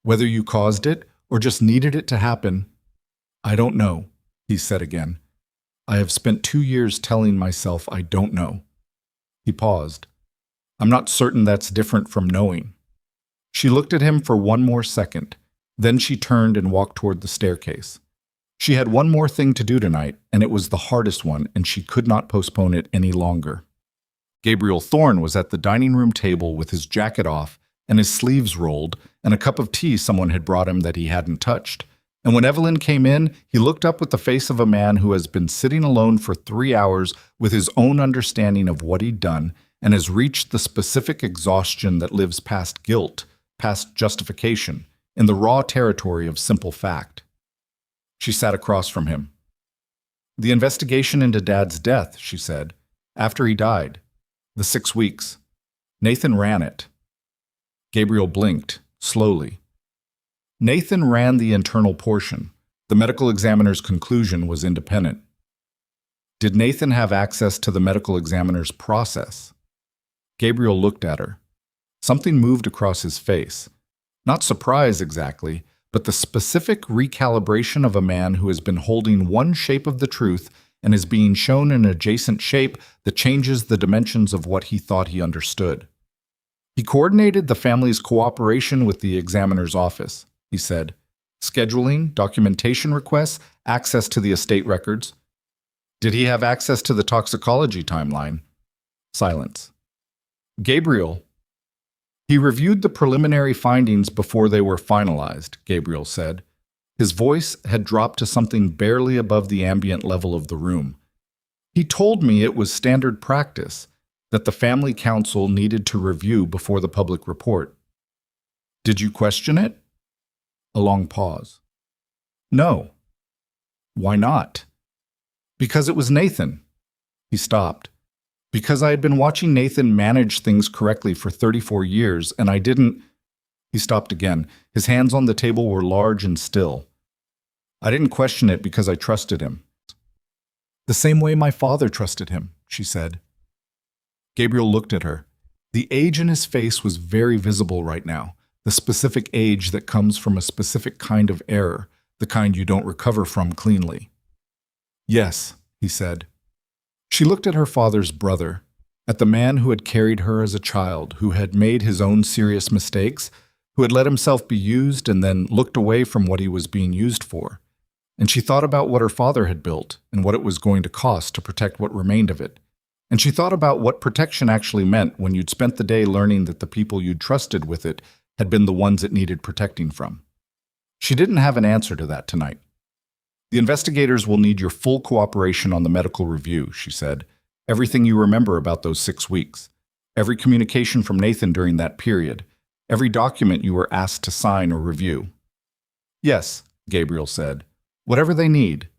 "Whether you caused it or just needed it to happen, I don't know," he said again. "I have spent 2 years telling myself I don't know." He paused. "I'm not certain that's different from knowing." She looked at him for one more second. Then she turned and walked toward the staircase. She had one more thing to do tonight, and it was the hardest one, and she could not postpone it any longer. Gabriel Thorne was at the dining room table with his jacket off and his sleeves rolled, and a cup of tea someone had brought him that he hadn't touched. And when Evelyn came in, he looked up with the face of a man who has been sitting alone for 3 hours with his own understanding of what he'd done and has reached the specific exhaustion that lives past guilt, past justification, in the raw territory of simple fact. She sat across from him. "The investigation into Dad's death," she said, "after he died. The 6 weeks. Nathan ran it." Gabriel blinked, slowly. Nathan ran the internal portion. The medical examiner's conclusion was independent. Did Nathan have access to the medical examiner's process? Gabriel looked at her. Something moved across his face. Not surprise exactly, but the specific recalibration of a man who has been holding one shape of the truth and is being shown an adjacent shape that changes the dimensions of what he thought he understood. He coordinated the family's cooperation with the examiner's office, he said. Scheduling, documentation requests, access to the estate records. Did he have access to the toxicology timeline? Silence. Gabriel. He reviewed the preliminary findings before they were finalized, Gabriel said. His voice had dropped to something barely above the ambient level of the room. He told me it was standard practice, that the family council needed to review before the public report. Did you question it? A long pause. No. Why not? Because it was Nathan. He stopped. Because I had been watching Nathan manage things correctly for 34 years, and I didn't... He stopped again. His hands on the table were large and still. I didn't question it because I trusted him. The same way my father trusted him, she said. Gabriel looked at her. The age in his face was very visible right now, the specific age that comes from a specific kind of error, the kind you don't recover from cleanly. Yes, he said. She looked at her father's brother, at the man who had carried her as a child, who had made his own serious mistakes, who had let himself be used and then looked away from what he was being used for. And she thought about what her father had built and what it was going to cost to protect what remained of it. And she thought about what protection actually meant when you'd spent the day learning that the people you'd trusted with it had been the ones it needed protecting from. She didn't have an answer to that tonight. The investigators will need your full cooperation on the medical review, she said. Everything you remember about those 6 weeks. Every communication from Nathan during that period. Every document you were asked to sign or review. Yes, Gabriel said. Whatever they need.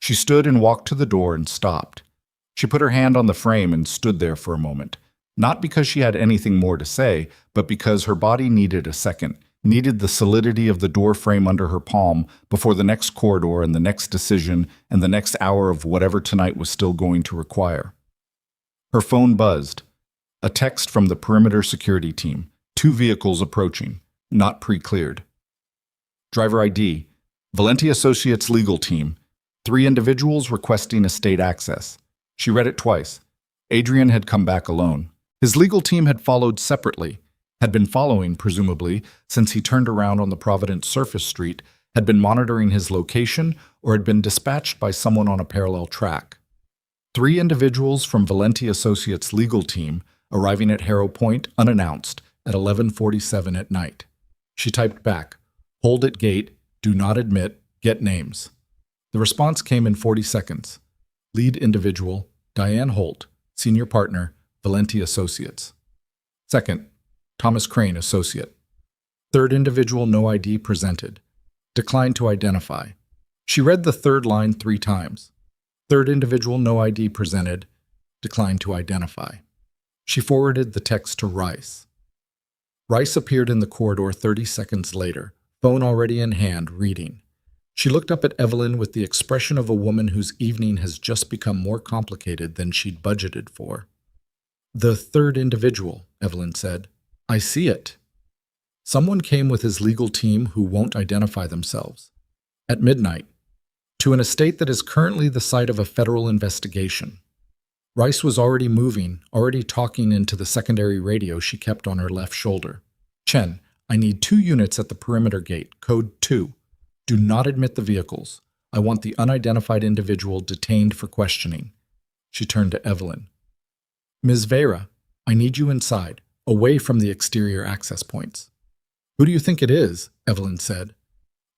She stood and walked to the door and stopped. She put her hand on the frame and stood there for a moment, not because she had anything more to say, but because her body needed a second, needed the solidity of the door frame under her palm before the next corridor and the next decision and the next hour of whatever tonight was still going to require. Her phone buzzed. A text from the perimeter security team. 2 vehicles approaching, not pre-cleared. Driver ID. Valenti Associates legal team. 3 individuals requesting estate access. She read it twice. Adrian had come back alone. His legal team had followed separately, had been following, presumably, since he turned around on the Providence surface street, had been monitoring his location, or had been dispatched by someone on a parallel track. 3 individuals from Valenti Associates legal team arriving at Harrow Point unannounced at 11:47 at night. She typed back, "Hold at gate, do not admit, get names." The response came in 40 seconds. Lead individual, Diane Holt, senior partner, Valenti Associates. Second, Thomas Crane, associate. Third individual, no ID presented. Declined to identify. She read the third line 3 times. Third individual, no ID presented. Declined to identify. She forwarded the text to Rice. Rice appeared in the corridor 30 seconds later, phone already in hand, reading. She looked up at Evelyn with the expression of a woman whose evening has just become more complicated than she'd budgeted for. "The third individual," Evelyn said. "I see it. Someone came with his legal team who won't identify themselves. At midnight, to an estate that is currently the site of a federal investigation." Rice was already moving, already talking into the secondary radio she kept on her left shoulder. "Chen, I need 2 units at the perimeter gate, code 2. Do not admit the vehicles. I want the unidentified individual detained for questioning." She turned to Evelyn. "Ms. Vera, I need you inside, away from the exterior access points." "Who do you think it is?" Evelyn said.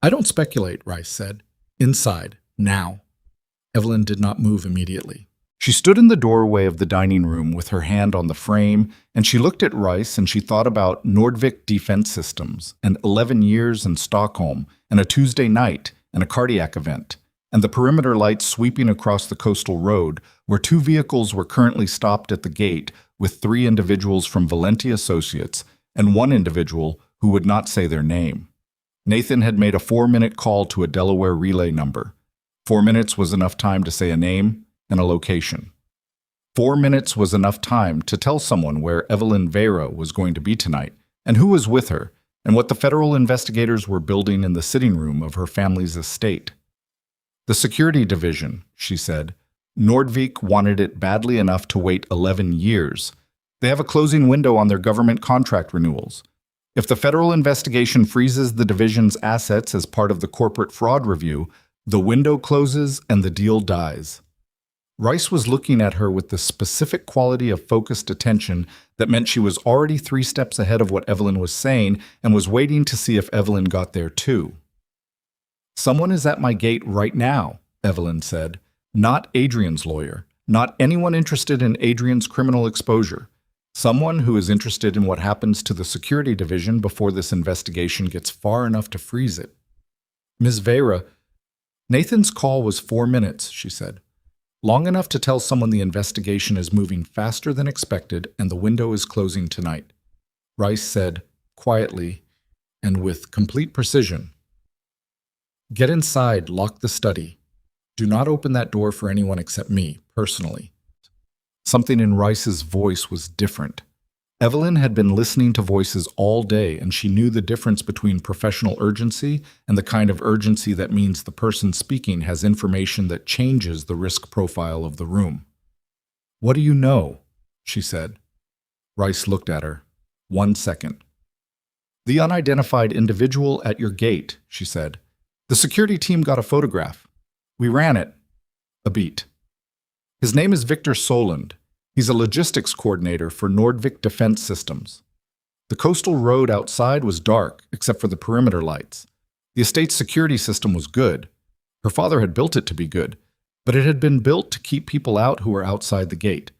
"I don't speculate," Rice said. "Inside, now." Evelyn did not move immediately. She stood in the doorway of the dining room with her hand on the frame, and she looked at Rice and she thought about Nordvik Defense Systems and 11 years in Stockholm and a Tuesday night and a cardiac event and the perimeter lights sweeping across the coastal road where 2 vehicles were currently stopped at the gate with 3 individuals from Valenti Associates and 1 individual who would not say their name. Nathan had made a 4-minute call to a Delaware relay number. 4 minutes was enough time to say a name and a location. 4 minutes was enough time to tell someone where Evelyn Vera was going to be tonight and who was with her and what the federal investigators were building in the sitting room of her family's estate. "The security division," she said. "Nordvik wanted it badly enough to wait 11 years. They have a closing window on their government contract renewals. If the federal investigation freezes the division's assets as part of the corporate fraud review, the window closes and the deal dies." Rice was looking at her with the specific quality of focused attention that meant she was already 3 steps ahead of what Evelyn was saying and was waiting to see if Evelyn got there too. "Someone is at my gate right now," Evelyn said. "Not Adrian's lawyer, not anyone interested in Adrian's criminal exposure. Someone who is interested in what happens to the security division before this investigation gets far enough to freeze it." "Ms. Vera, Nathan's call was 4 minutes," she said. "Long enough to tell someone the investigation is moving faster than expected and the window is closing tonight." Rice said, quietly and with complete precision, "Get inside, lock the study. Do not open that door for anyone except me, personally." Something in Rice's voice was different. Evelyn had been listening to voices all day, and she knew the difference between professional urgency and the kind of urgency that means the person speaking has information that changes the risk profile of the room. "What do you know?" she said. Rice looked at her. 1 second. "The unidentified individual at your gate," she said. "The security team got a photograph. We ran it." A beat. "His name is Victor Soland. He's a logistics coordinator for Nordvik Defense Systems. The coastal road outside was dark, except for the perimeter lights. The estate's security system was good. Her father had built it to be good, but it had been built to keep people out who were outside the gate.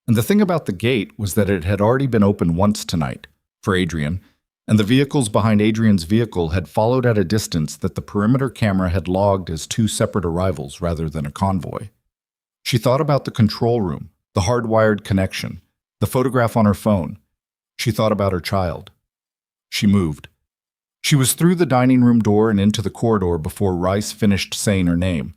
And the thing about the gate was that it had already been opened once tonight, for Adrian, and the vehicles behind Adrian's vehicle had followed at a distance that the perimeter camera had logged as 2 separate arrivals rather than a convoy. She thought about the control room, the hardwired connection, the photograph on her phone. She thought about her child. She moved. She was through the dining room door and into the corridor before Rice finished saying her name,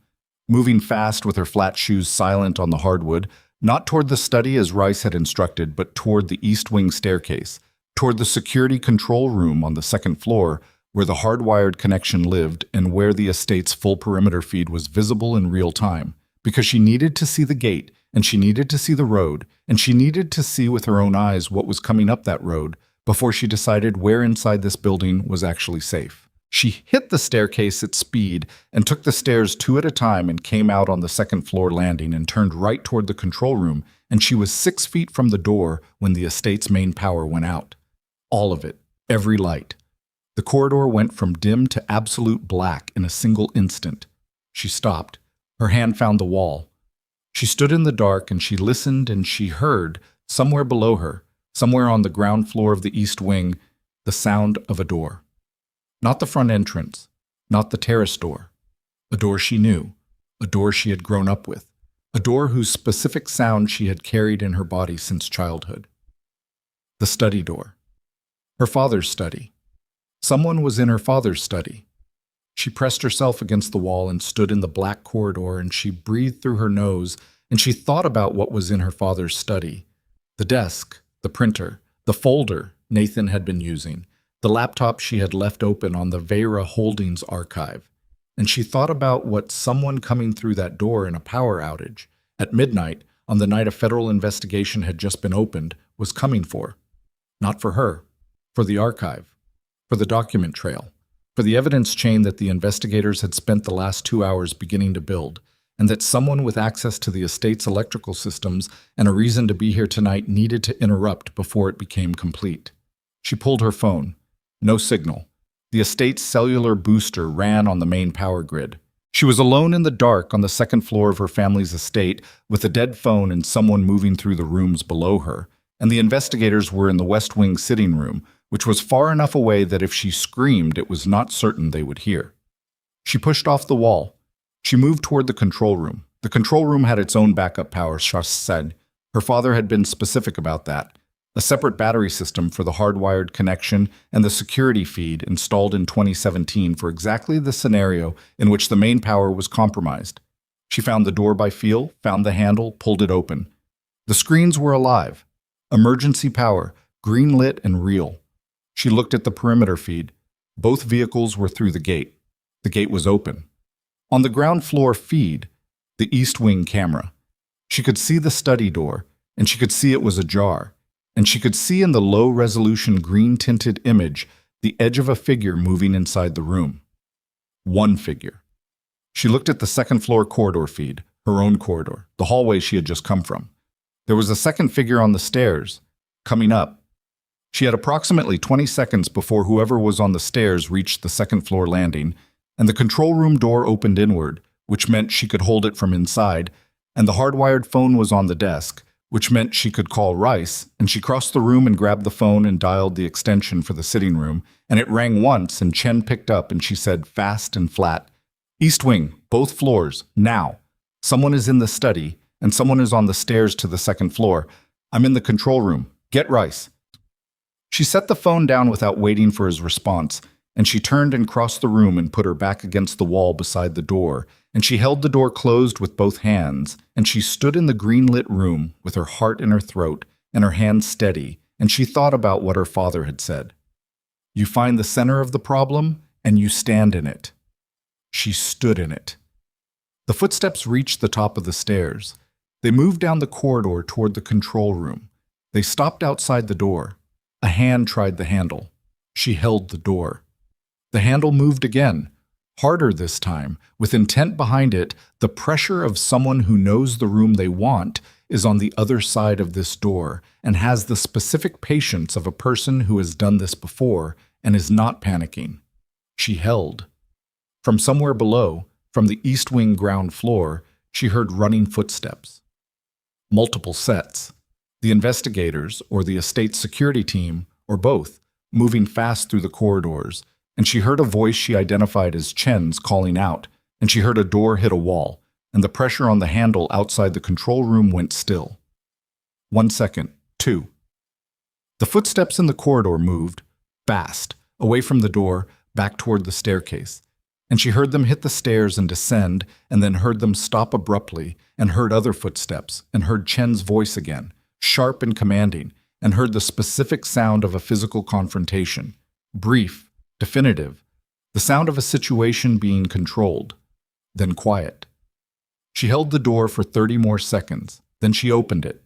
moving fast with her flat shoes silent on the hardwood, not toward the study as Rice had instructed, but toward the east wing staircase, toward the security control room on the 2nd floor, where the hardwired connection lived and where the estate's full perimeter feed was visible in real time, because she needed to see the gate, and she needed to see the road, and she needed to see with her own eyes what was coming up that road before she decided where inside this building was actually safe. She hit the staircase at speed and took the stairs 2 at a time and came out on the 2nd floor landing and turned right toward the control room, and she was 6 feet from the door when the estate's main power went out. All of it, every light. The corridor went from dim to absolute black in a single instant. She stopped. Her hand found the wall. She stood in the dark and she listened and she heard, somewhere below her, somewhere on the ground floor of the east wing, the sound of a door. Not the front entrance, not the terrace door. A door she knew, a door she had grown up with, a door whose specific sound she had carried in her body since childhood. The study door. Her father's study. Someone was in her father's study. She pressed herself against the wall and stood in the black corridor, and she breathed through her nose, and she thought about what was in her father's study. The desk, the printer, the folder Nathan had been using, the laptop she had left open on the Vera Holdings archive. And she thought about what someone coming through that door in a power outage, at midnight, on the night a federal investigation had just been opened, was coming for. Not for her, for the archive, for the document trail, for the evidence chain that the investigators had spent the last 2 hours beginning to build, and that someone with access to the estate's electrical systems and a reason to be here tonight needed to interrupt before it became complete. She pulled her phone. No signal. The estate's cellular booster ran on the main power grid. She was alone in the dark on the second floor of her family's estate with a dead phone and someone moving through the rooms below her, and the investigators were in the West Wing sitting room, which was far enough away that if she screamed, it was not certain they would hear. She pushed off the wall. She moved toward the control room. The control room had its own backup power, Shush said. Her father had been specific about that. A separate battery system for the hardwired connection and the security feed installed in 2017 for exactly the scenario in which the main power was compromised. She found the door by feel, found the handle, pulled it open. The screens were alive. Emergency power, green lit and real. She looked at the perimeter feed. Both vehicles were through the gate. The gate was open. On the ground floor feed, the East Wing camera. She could see the study door, and she could see it was ajar. And she could see in the low-resolution green-tinted image the edge of a figure moving inside the room. One figure. She looked at the second-floor corridor feed, her own corridor, the hallway she had just come from. There was a second figure on the stairs, coming up. She had approximately 20 seconds before whoever was on the stairs reached the second-floor landing, and the control room door opened inward, which meant she could hold it from inside, and the hardwired phone was on the desk, which meant she could call Rice, and she crossed the room and grabbed the phone and dialed the extension for the sitting room, and it rang once, and Chen picked up and she said fast and flat, "East Wing, both floors, now. Someone is in the study, and someone is on the stairs to the second floor. I'm in the control room. Get Rice." She set the phone down without waiting for his response, and she turned and crossed the room and put her back against the wall beside the door, and she held the door closed with both hands, and she stood in the green-lit room with her heart in her throat and her hands steady, and she thought about what her father had said. You find the center of the problem, and you stand in it. She stood in it. The footsteps reached the top of the stairs. They moved down the corridor toward the control room. They stopped outside the door. A hand tried the handle. She held the door. The handle moved again, harder this time, with intent behind it. The pressure of someone who knows the room they want is on the other side of this door and has the specific patience of a person who has done this before and is not panicking. She held. From somewhere below, from the East Wing ground floor, she heard running footsteps. Multiple sets. The investigators, or the estate security team, or both, moving fast through the corridors, and she heard a voice she identified as Chen's calling out, and she heard a door hit a wall, and the pressure on the handle outside the control room went still. 1 second, 2. The footsteps in the corridor moved, fast, away from the door, back toward the staircase, and she heard them hit the stairs and descend, and then heard them stop abruptly, and heard other footsteps, and heard Chen's voice again, sharp and commanding, and heard the specific sound of a physical confrontation, brief, definitive, the sound of a situation being controlled, then quiet. She held the door for 30 more seconds, then she opened it.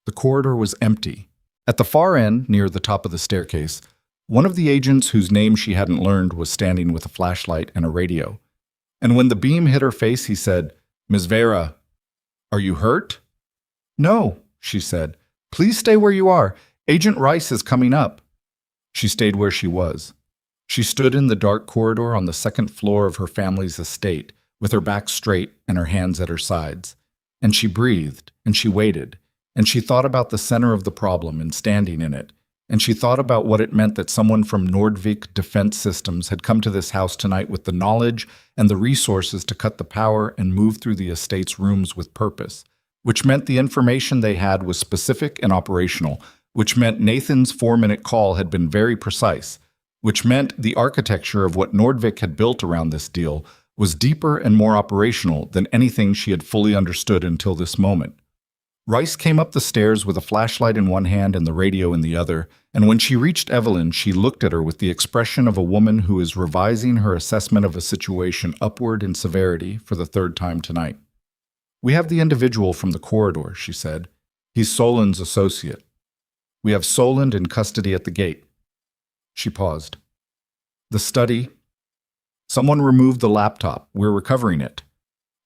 The corridor was empty. At the far end, near the top of the staircase, one of the agents whose name she hadn't learned was standing with a flashlight and a radio. And when the beam hit her face, he said, "Ms. Vera, are you hurt?" "No," she said. "Please stay where you are. Agent Rice is coming up." She stayed where she was. She stood in the dark corridor on the second floor of her family's estate, with her back straight and her hands at her sides. And she breathed, and she waited, and she thought about the center of the problem and standing in it, and she thought about what it meant that someone from Nordvik Defense Systems had come to this house tonight with the knowledge and the resources to cut the power and move through the estate's rooms with purpose, which meant the information they had was specific and operational, which meant Nathan's 4-minute call had been very precise, which meant the architecture of what Nordvik had built around this deal was deeper and more operational than anything she had fully understood until this moment. Rice came up the stairs with a flashlight in one hand and the radio in the other, and when she reached Evelyn, she looked at her with the expression of a woman who is revising her assessment of a situation upward in severity for the third time tonight. "We have the individual from the corridor," she said. "He's Solon's associate. We have Solon in custody at the gate." She paused. "The study. Someone removed the laptop. We're recovering it."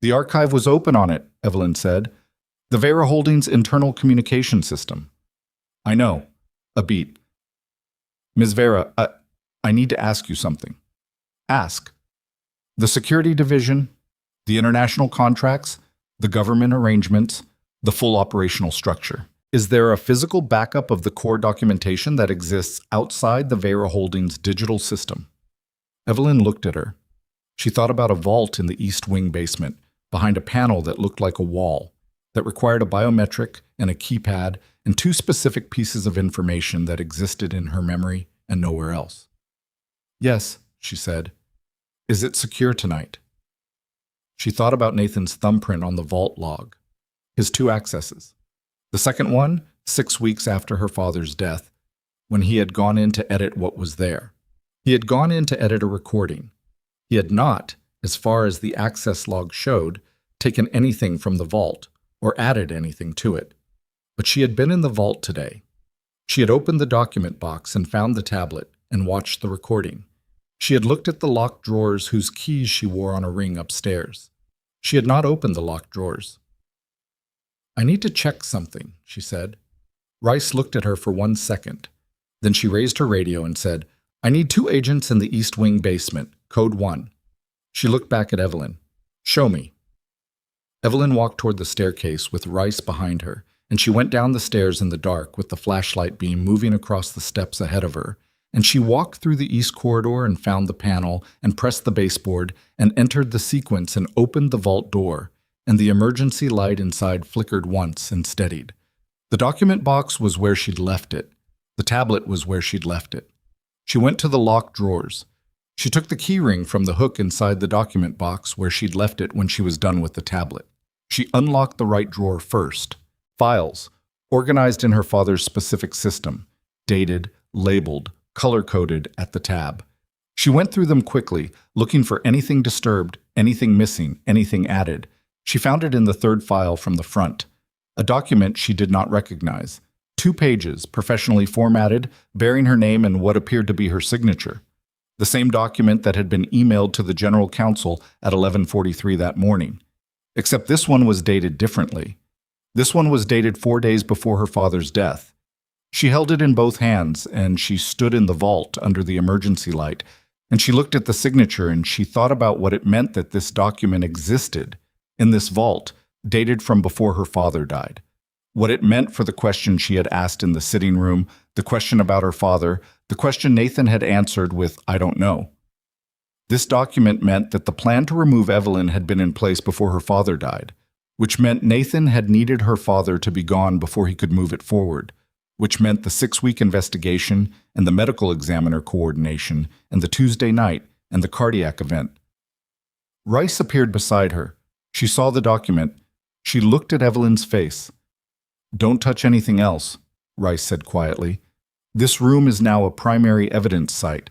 "The archive was open on it," Evelyn said. "The Vera Holdings internal communication system." "I know." A beat. "Ms. Vera, I need to ask you something." "Ask." "The security division, the international contracts, the government arrangements, the full operational structure. Is there a physical backup of the core documentation that exists outside the Vera Holdings digital system?" Evelyn looked at her. She thought about a vault in the East Wing basement, behind a panel that looked like a wall, that required a biometric and a keypad and 2 specific pieces of information that existed in her memory and nowhere else. "Yes," she said. "Is it secure tonight?" She thought about Nathan's thumbprint on the vault log, his 2 accesses. The second one, 6 weeks after her father's death, when he had gone in to edit what was there. He had gone in to edit a recording. He had not, as far as the access log showed, taken anything from the vault or added anything to it. But she had been in the vault today. She had opened the document box and found the tablet and watched the recording. She had looked at the locked drawers whose keys she wore on a ring upstairs. She had not opened the locked drawers. "I need to check something," she said. Rice looked at her for 1 second. Then she raised her radio and said, "I need 2 agents in the East Wing basement, code 1. She looked back at Evelyn. "Show me." Evelyn walked toward the staircase with Rice behind her, and she went down the stairs in the dark with the flashlight beam moving across the steps ahead of her, and she walked through the east corridor and found the panel and pressed the baseboard and entered the sequence and opened the vault door, and the emergency light inside flickered once and steadied. The document box was where she'd left it. The tablet was where she'd left it. She went to the locked drawers. She took the key ring from the hook inside the document box where she'd left it when she was done with the tablet. She unlocked the right drawer first. Files, organized in her father's specific system, dated, labeled, color-coded at the tab. She went through them quickly, looking for anything disturbed, anything missing, anything added. She found it in the third file from the front. A document she did not recognize. 2 pages, professionally formatted, bearing her name and what appeared to be her signature. The same document that had been emailed to the General Counsel at 11:43 that morning. Except this one was dated differently. This one was dated 4 days before her father's death. She held it in both hands, and she stood in the vault under the emergency light, and she looked at the signature, and she thought about what it meant that this document existed in this vault, dated from before her father died. What it meant for the question she had asked in the sitting room, the question about her father, the question Nathan had answered with, "I don't know." This document meant that the plan to remove Evelyn had been in place before her father died, which meant Nathan had needed her father to be gone before he could move it forward, which meant the 6-week investigation and the medical examiner coordination and the Tuesday night and the cardiac event. Rice appeared beside her. She saw the document. She looked at Evelyn's face. "Don't touch anything else," Rice said quietly. "This room is now a primary evidence site."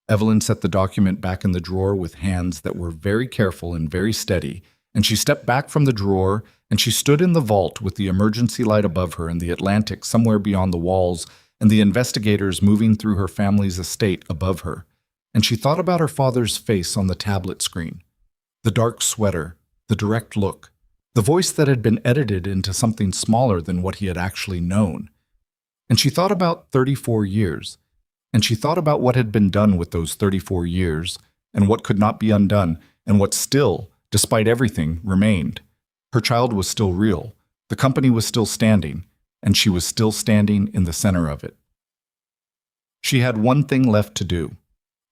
Evelyn set the document back in the drawer with hands that were very careful and very steady, and she stepped back from the drawer, and she stood in the vault with the emergency light above her and the Atlantic somewhere beyond the walls and the investigators moving through her family's estate above her. And she thought about her father's face on the tablet screen. The dark sweater, the direct look, the voice that had been edited into something smaller than what he had actually known. And she thought about 34 years. And she thought about what had been done with those 34 years, and what could not be undone, and what still, despite everything, remained. Her child was still real, the company was still standing, and she was still standing in the center of it. She had one thing left to do.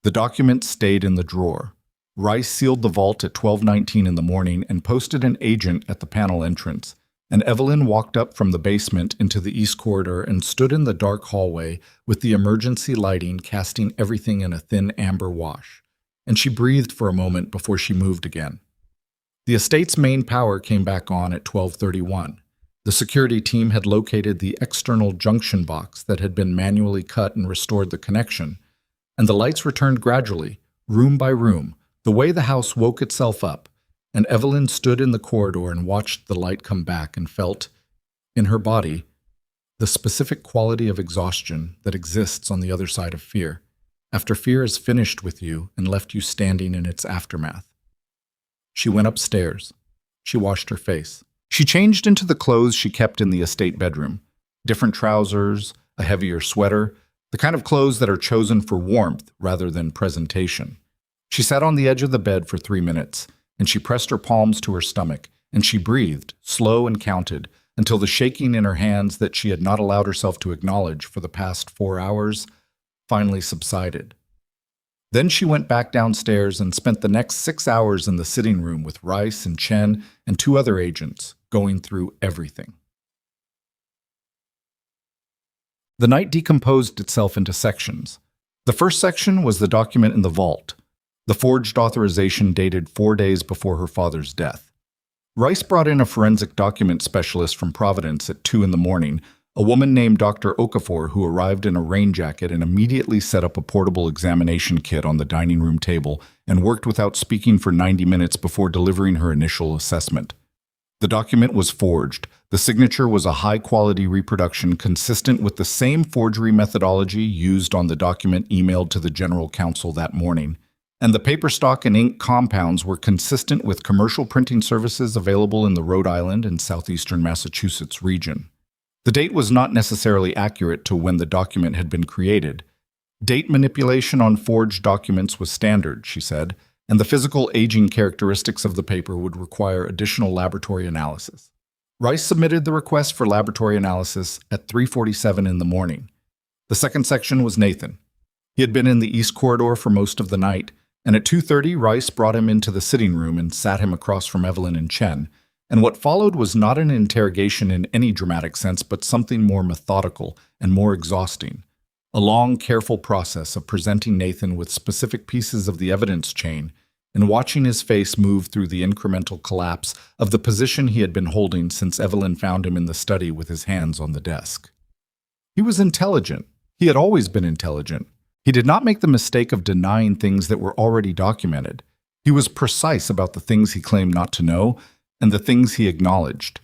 The document stayed in the drawer. Rice sealed the vault at 12:19 in the morning and posted an agent at the panel entrance, and Evelyn walked up from the basement into the east corridor and stood in the dark hallway with the emergency lighting casting everything in a thin amber wash, and she breathed for a moment before she moved again. The estate's main power came back on at 12:31. The security team had located the external junction box that had been manually cut and restored the connection, and the lights returned gradually, room by room, the way the house woke itself up, and Evelyn stood in the corridor and watched the light come back and felt, in her body, the specific quality of exhaustion that exists on the other side of fear, after fear has finished with you and left you standing in its aftermath. She went upstairs. She washed her face. She changed into the clothes she kept in the estate bedroom, different trousers, a heavier sweater, the kind of clothes that are chosen for warmth rather than presentation. She sat on the edge of the bed for 3 minutes, and she pressed her palms to her stomach, and she breathed, slow and counted, until the shaking in her hands that she had not allowed herself to acknowledge for the past 4 hours finally subsided. Then she went back downstairs and spent the next 6 hours in the sitting room with Rice and Chen and 2 other agents, going through everything. The night decomposed itself into sections. The first section was the document in the vault, the forged authorization dated 4 days before her father's death. Rice brought in a forensic document specialist from Providence at 2 in the morning, a woman named Dr. Okafor, who arrived in a rain jacket and immediately set up a portable examination kit on the dining room table and worked without speaking for 90 minutes before delivering her initial assessment. The document was forged. The signature was a high-quality reproduction consistent with the same forgery methodology used on the document emailed to the General Counsel that morning, and the paper stock and ink compounds were consistent with commercial printing services available in the Rhode Island and southeastern Massachusetts region. The date was not necessarily accurate to when the document had been created. Date manipulation on forged documents was standard, she said, and the physical aging characteristics of the paper would require additional laboratory analysis. Rice submitted the request for laboratory analysis at 3:47 in the morning. The second section was Nathan. He had been in the east corridor for most of the night, and at 2:30 Rice brought him into the sitting room and sat him across from Evelyn and Chen, and what followed was not an interrogation in any dramatic sense, but something more methodical and more exhausting. A long, careful process of presenting Nathan with specific pieces of the evidence chain and watching his face move through the incremental collapse of the position he had been holding since Evelyn found him in the study with his hands on the desk. He was intelligent. He had always been intelligent. He did not make the mistake of denying things that were already documented. He was precise about the things he claimed not to know and the things he acknowledged.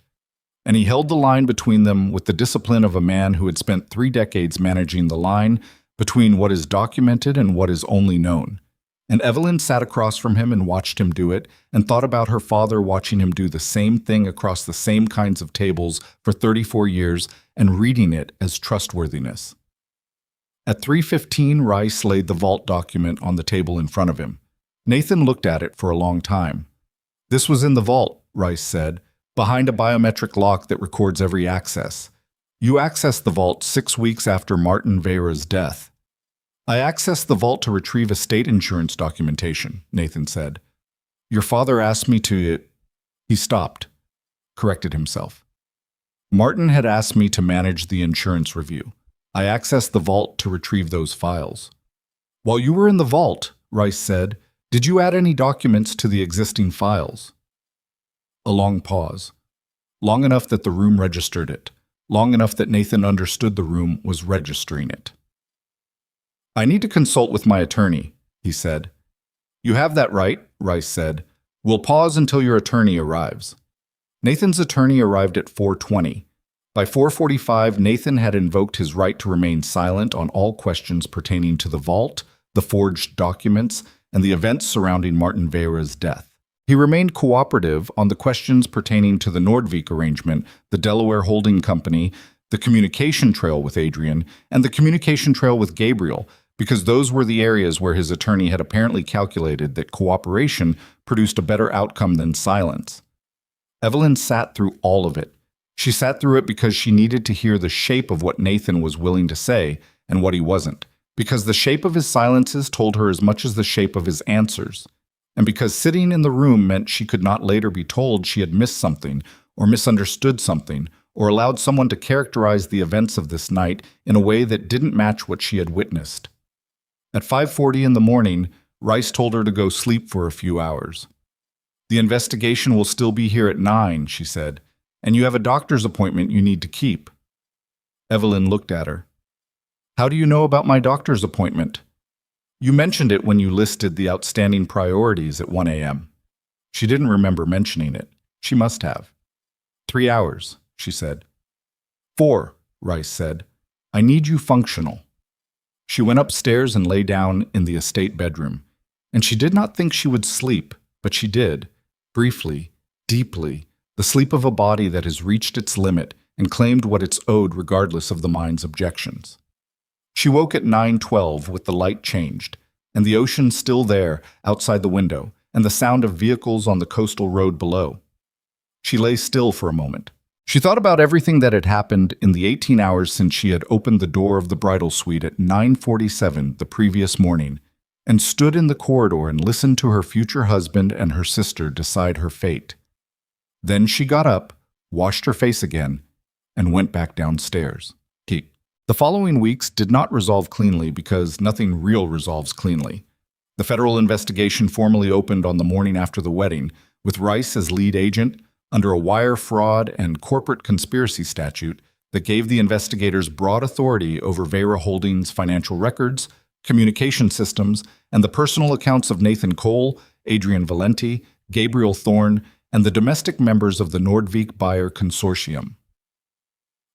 And he held the line between them with the discipline of a man who had spent 3 decades managing the line between what is documented and what is only known. And Evelyn sat across from him and watched him do it, and thought about her father watching him do the same thing across the same kinds of tables for 34 years and reading it as trustworthiness. At 3:15, Rice laid the vault document on the table in front of him. Nathan looked at it for a long time. "This was in the vault," Rice said, "behind a biometric lock that records every access. You accessed the vault 6 weeks after Martin Vera's death." "I accessed the vault to retrieve estate insurance documentation," Nathan said. "Your father asked me to..." He stopped, corrected himself. "Martin had asked me to manage the insurance review. I accessed the vault to retrieve those files." "While you were in the vault," Rice said, "did you add any documents to the existing files?" A long pause. Long enough that the room registered it. Long enough that Nathan understood the room was registering it. "I need to consult with my attorney," he said. "You have that right," Rice said. "We'll pause until your attorney arrives." Nathan's attorney arrived at 4:20. By 4:45, Nathan had invoked his right to remain silent on all questions pertaining to the vault, the forged documents, and the events surrounding Martin Vera's death. He remained cooperative on the questions pertaining to the Nordvik arrangement, the Delaware holding company, the communication trail with Adrian, and the communication trail with Gabriel, because those were the areas where his attorney had apparently calculated that cooperation produced a better outcome than silence. Evelyn sat through all of it. She sat through it because she needed to hear the shape of what Nathan was willing to say and what he wasn't, because the shape of his silences told her as much as the shape of his answers, and because sitting in the room meant she could not later be told she had missed something or misunderstood something or allowed someone to characterize the events of this night in a way that didn't match what she had witnessed. At 5:40 in the morning, Rice told her to go sleep for a few hours. "The investigation will still be here at 9, she said, "and you have a doctor's appointment you need to keep." Evelyn looked at her. "How do you know about my doctor's appointment?" "You mentioned it when you listed the outstanding priorities at 1 a.m. She didn't remember mentioning it. She must have. 3 hours, she said. 4, Rice said. "I need you functional." She went upstairs and lay down in the estate bedroom, and she did not think she would sleep, but she did, briefly, deeply, the sleep of a body that has reached its limit and claimed what it's owed regardless of the mind's objections. She woke at 9:12 with the light changed, and the ocean still there outside the window, and the sound of vehicles on the coastal road below. She lay still for a moment. She thought about everything that had happened in the 18 hours since she had opened the door of the bridal suite at 9:47 the previous morning, and stood in the corridor and listened to her future husband and her sister decide her fate. Then she got up, washed her face again, and went back downstairs. The following weeks did not resolve cleanly because nothing real resolves cleanly. The federal investigation formally opened on the morning after the wedding, with Rice as lead agent, under a wire fraud and corporate conspiracy statute that gave the investigators broad authority over Vera Holdings' financial records, communication systems, and the personal accounts of Nathan Cole, Adrian Valenti, Gabriel Thorne, and the domestic members of the Nordvik Buyer Consortium.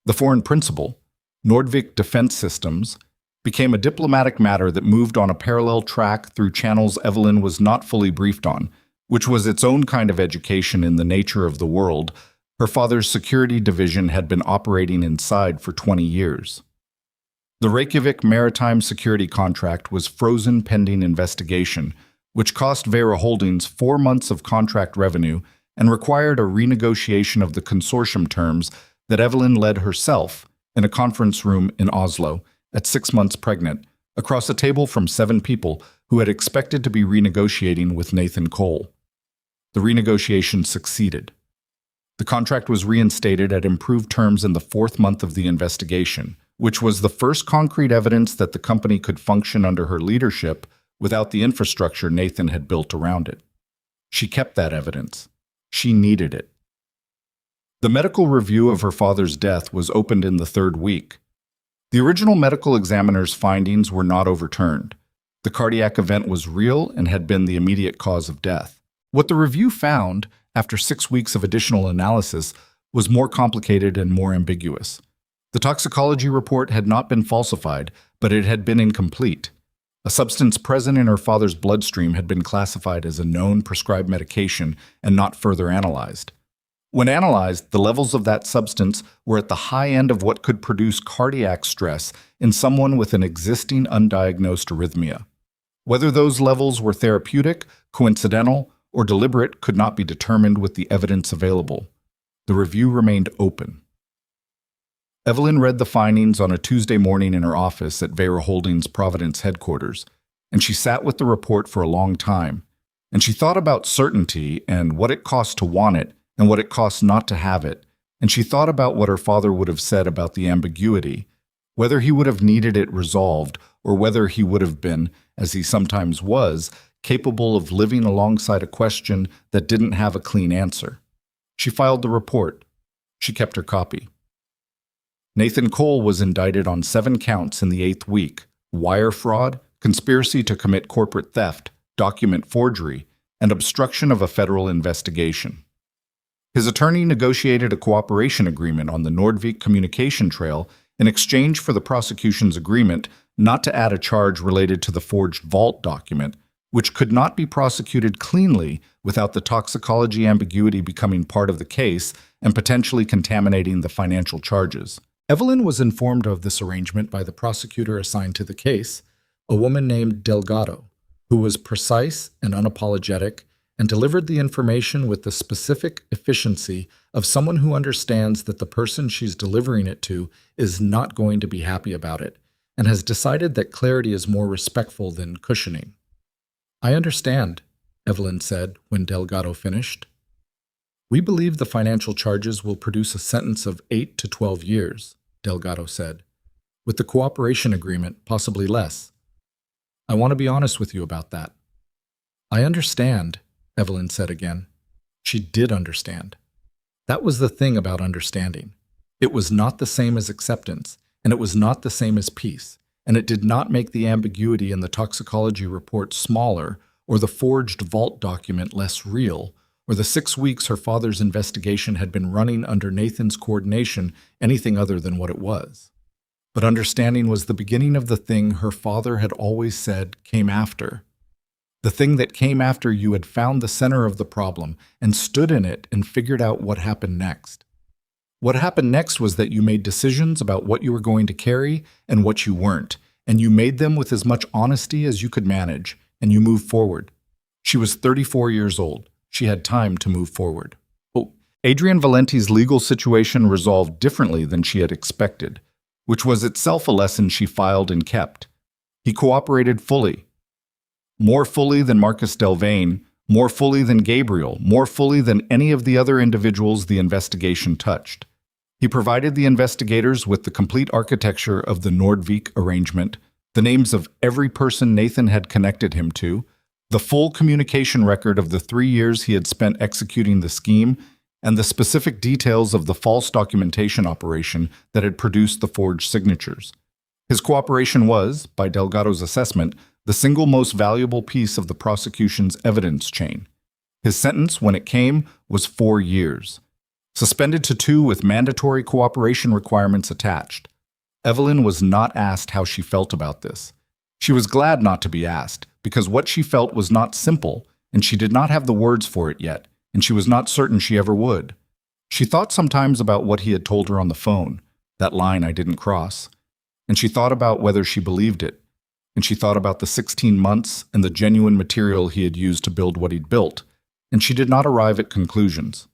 The foreign principal, Nordvik Defense Systems, became a diplomatic matter that moved on a parallel track through channels Evelyn was not fully briefed on, which was its own kind of education in the nature of the world her father's security division had been operating inside for 20 years. The Reykjavik maritime security contract was frozen pending investigation, which cost Vera Holdings 4 months of contract revenue and required a renegotiation of the consortium terms that Evelyn led herself in a conference room in Oslo, at 6 months pregnant, across a table from 7 people who had expected to be renegotiating with Nathan Cole. The renegotiation succeeded. The contract was reinstated at improved terms in the 4th month of the investigation, which was the first concrete evidence that the company could function under her leadership without the infrastructure Nathan had built around it. She kept that evidence. She needed it. The medical review of her father's death was opened in the 3rd week. The original medical examiner's findings were not overturned. The cardiac event was real and had been the immediate cause of death. What the review found, after 6 weeks of additional analysis, was more complicated and more ambiguous. The toxicology report had not been falsified, but it had been incomplete. A substance present in her father's bloodstream had been classified as a known prescribed medication and not further analyzed. When analyzed, the levels of that substance were at the high end of what could produce cardiac stress in someone with an existing undiagnosed arrhythmia. Whether those levels were therapeutic, coincidental, or deliberate could not be determined with the evidence available. The review remained open. Evelyn read the findings on a Tuesday morning in her office at Vera Holdings' Providence headquarters, and she sat with the report for a long time, and she thought about certainty and what it cost to want it and what it costs not to have it, and she thought about what her father would have said about the ambiguity, whether he would have needed it resolved or whether he would have been, as he sometimes was, capable of living alongside a question that didn't have a clean answer. She filed the report. She kept her copy. Nathan Cole was indicted on 7 counts in the 8th week: wire fraud, conspiracy to commit corporate theft, document forgery, and obstruction of a federal investigation. His attorney negotiated a cooperation agreement on the Nordvik communication trail in exchange for the prosecution's agreement not to add a charge related to the forged vault document, which could not be prosecuted cleanly without the toxicology ambiguity becoming part of the case and potentially contaminating the financial charges. Evelyn was informed of this arrangement by the prosecutor assigned to the case, a woman named Delgado, who was precise and unapologetic and delivered the information with the specific efficiency of someone who understands that the person she's delivering it to is not going to be happy about it and has decided that clarity is more respectful than cushioning. "I understand," Evelyn said when Delgado finished. "We believe the financial charges will produce a sentence of 8 to 12 years, Delgado said. "With the cooperation agreement, possibly less. I want to be honest with you about that." "I understand," Evelyn said again. She did understand. That was the thing about understanding. It was not the same as acceptance, and it was not the same as peace, and it did not make the ambiguity in the toxicology report smaller, or the forged vault document less real, or the 6 weeks her father's investigation had been running under Nathan's coordination anything other than what it was. But understanding was the beginning of the thing her father had always said came after. The thing that came after you had found the center of the problem and stood in it and figured out what happened next. What happened next was that you made decisions about what you were going to carry and what you weren't, and you made them with as much honesty as you could manage, and you moved forward. She was 34 years old. She had time to move forward. Adrian Valenti's legal situation resolved differently than she had expected, which was itself a lesson she filed and kept. He cooperated fully. More fully than Marcus Delvain, more fully than Gabriel, more fully than any of the other individuals the investigation touched. He provided the investigators with the complete architecture of the Nordvik arrangement, the names of every person Nathan had connected him to, the full communication record of the 3 years he had spent executing the scheme, and the specific details of the false documentation operation that had produced the forged signatures. His cooperation was, by Delgado's assessment, the single most valuable piece of the prosecution's evidence chain. His sentence, when it came, was 4 years. Suspended to 2 with mandatory cooperation requirements attached. Evelyn was not asked how she felt about this. She was glad not to be asked, because what she felt was not simple, and she did not have the words for it yet, and she was not certain she ever would. She thought sometimes about what he had told her on the phone, that line I didn't cross, and she thought about whether she believed it, and she thought about the 16 months and the genuine material he had used to build what he'd built, and she did not arrive at conclusions.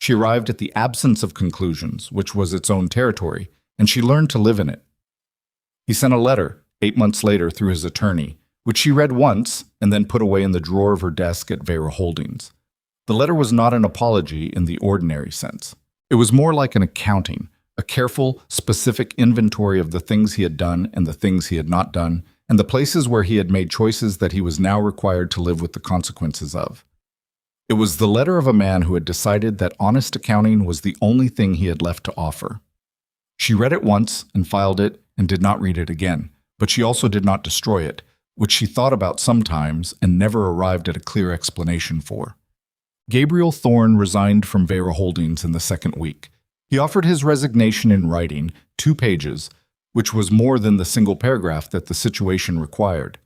She arrived at the absence of conclusions, which was its own territory, and she learned to live in it. He sent a letter, 8 months later, through his attorney, which she read once and then put away in the drawer of her desk at Vera Holdings. The letter was not an apology in the ordinary sense. It was more like an accounting, a careful, specific inventory of the things he had done and the things he had not done, and the places where he had made choices that he was now required to live with the consequences of. It was the letter of a man who had decided that honest accounting was the only thing he had left to offer. She read it once and filed it and did not read it again, but she also did not destroy it, which she thought about sometimes and never arrived at a clear explanation for. Gabriel Thorne resigned from Vera Holdings in the 2nd week. He offered his resignation in writing, 2 pages, which was more than the single paragraph that the situation required.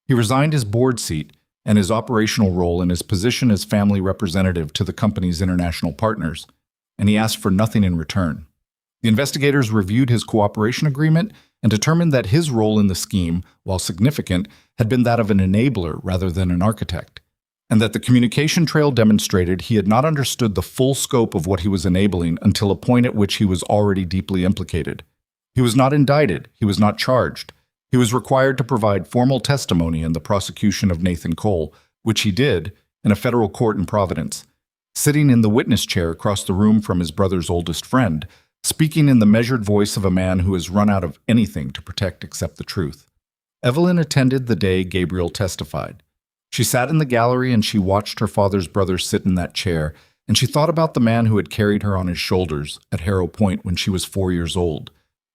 He resigned his board seat and his operational role in his position as family representative to the company's international partners, and he asked for nothing in return. The investigators reviewed his cooperation agreement and determined that his role in the scheme, while significant, had been that of an enabler rather than an architect, and that the communication trail demonstrated he had not understood the full scope of what he was enabling until a point at which he was already deeply implicated. He was not indicted. He was not charged. He was required to provide formal testimony in the prosecution of Nathan Cole, which he did in a federal court in Providence, sitting in the witness chair across the room from his brother's oldest friend, speaking in the measured voice of a man who has run out of anything to protect except the truth. Evelyn attended the day Gabriel testified. She sat in the gallery and she watched her father's brother sit in that chair, and she thought about the man who had carried her on his shoulders at Harrow Point when she was 4 years old.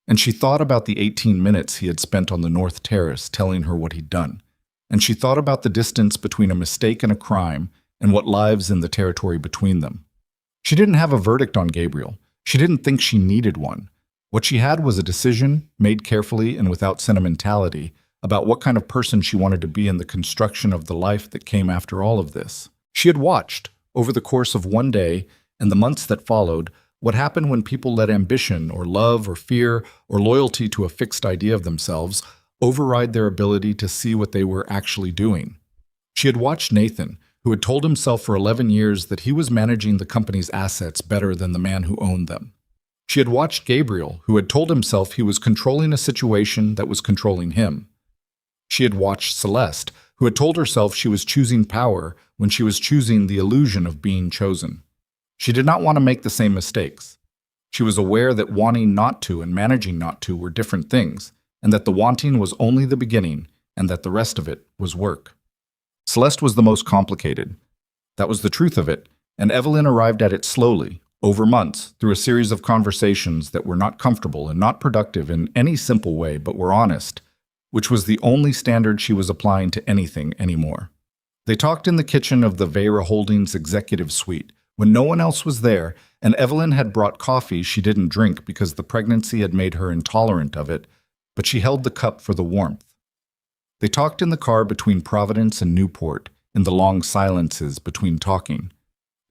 And she thought about the 18 minutes he had spent on the North Terrace telling her what he'd done. And she thought about the distance between a mistake and a crime and what lives in the territory between them. She didn't have a verdict on Gabriel. She didn't think she needed one. What she had was a decision, made carefully and without sentimentality, about what kind of person she wanted to be in the construction of the life that came after all of this. She had watched, over the course of one day and the months that followed, what happened when people let ambition or love or fear or loyalty to a fixed idea of themselves override their ability to see what they were actually doing. She had watched Nathan, who had told himself for 11 years that he was managing the company's assets better than the man who owned them. She had watched Gabriel, who had told himself he was controlling a situation that was controlling him. She had watched Celeste, who had told herself she was choosing power when she was choosing the illusion of being chosen. She did not want to make the same mistakes. She was aware that wanting not to and managing not to were different things, and that the wanting was only the beginning, and that the rest of it was work. Celeste was the most complicated. That was the truth of it, and Evelyn arrived at it slowly, over months, through a series of conversations that were not comfortable and not productive in any simple way, but were honest, which was the only standard she was applying to anything anymore. They talked in the kitchen of the Vera Holdings executive suite, when no one else was there, and Evelyn had brought coffee she didn't drink because the pregnancy had made her intolerant of it, but she held the cup for the warmth. They talked in the car between Providence and Newport, in the long silences between talking.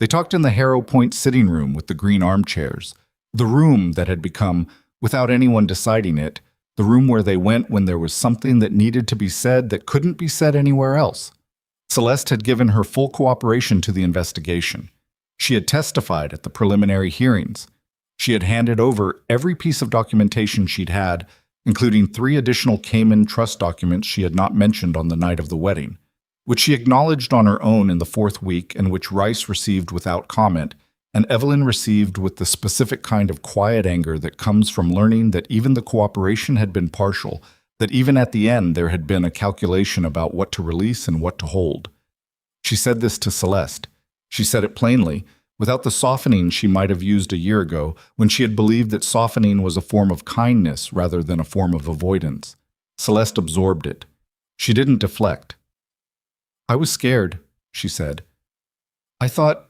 They talked in the Harrow Point sitting room with the green armchairs, the room that had become, without anyone deciding it, the room where they went when there was something that needed to be said that couldn't be said anywhere else. Celeste had given her full cooperation to the investigation. She had testified at the preliminary hearings. She had handed over every piece of documentation she'd had, including 3 additional Cayman trust documents she had not mentioned on the night of the wedding, which she acknowledged on her own in the 4th week and which Rice received without comment, and Evelyn received with the specific kind of quiet anger that comes from learning that even the cooperation had been partial, that even at the end there had been a calculation about what to release and what to hold. She said this to Celeste. She said it plainly, without the softening she might have used a year ago, when she had believed that softening was a form of kindness rather than a form of avoidance. Celeste absorbed it. She didn't deflect. "I was scared," she said. I thought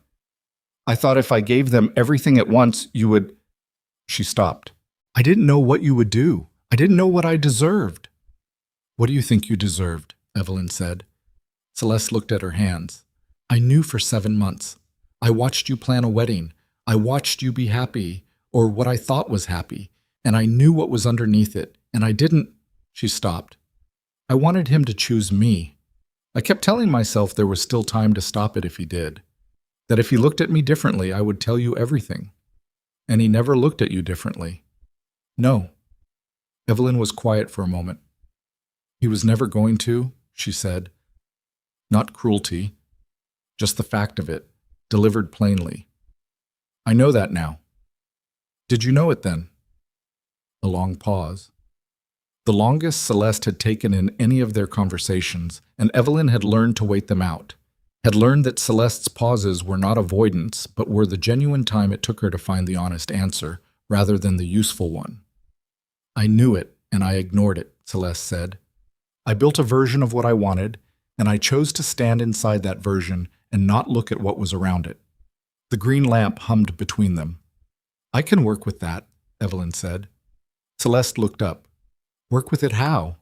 if I gave them everything at once, you would—" She stopped. "I didn't know what you would do. I didn't know what I deserved." "What do you think you deserved?" Evelyn said. Celeste looked at her hands. "I knew for 7 months. I watched you plan a wedding. I watched you be happy, or what I thought was happy, and I knew what was underneath it, and I didn't—" She stopped. "I wanted him to choose me. I kept telling myself there was still time to stop it if he did. That if he looked at me differently, I would tell you everything. And he never looked at you differently." "No." Evelyn was quiet for a moment. "He was never going to," she said. "Not cruelty. Just the fact of it, delivered plainly. I know that now." "Did you know it then?" A long pause. The longest Celeste had taken in any of their conversations, and Evelyn had learned to wait them out, had learned that Celeste's pauses were not avoidance, but were the genuine time it took her to find the honest answer, rather than the useful one. "I knew it, and I ignored it," Celeste said. "I built a version of what I wanted, and I chose to stand inside that version and not look at what was around it." The green lamp hummed between them. "I can work with that," Evelyn said. Celeste looked up. "Work with it how?"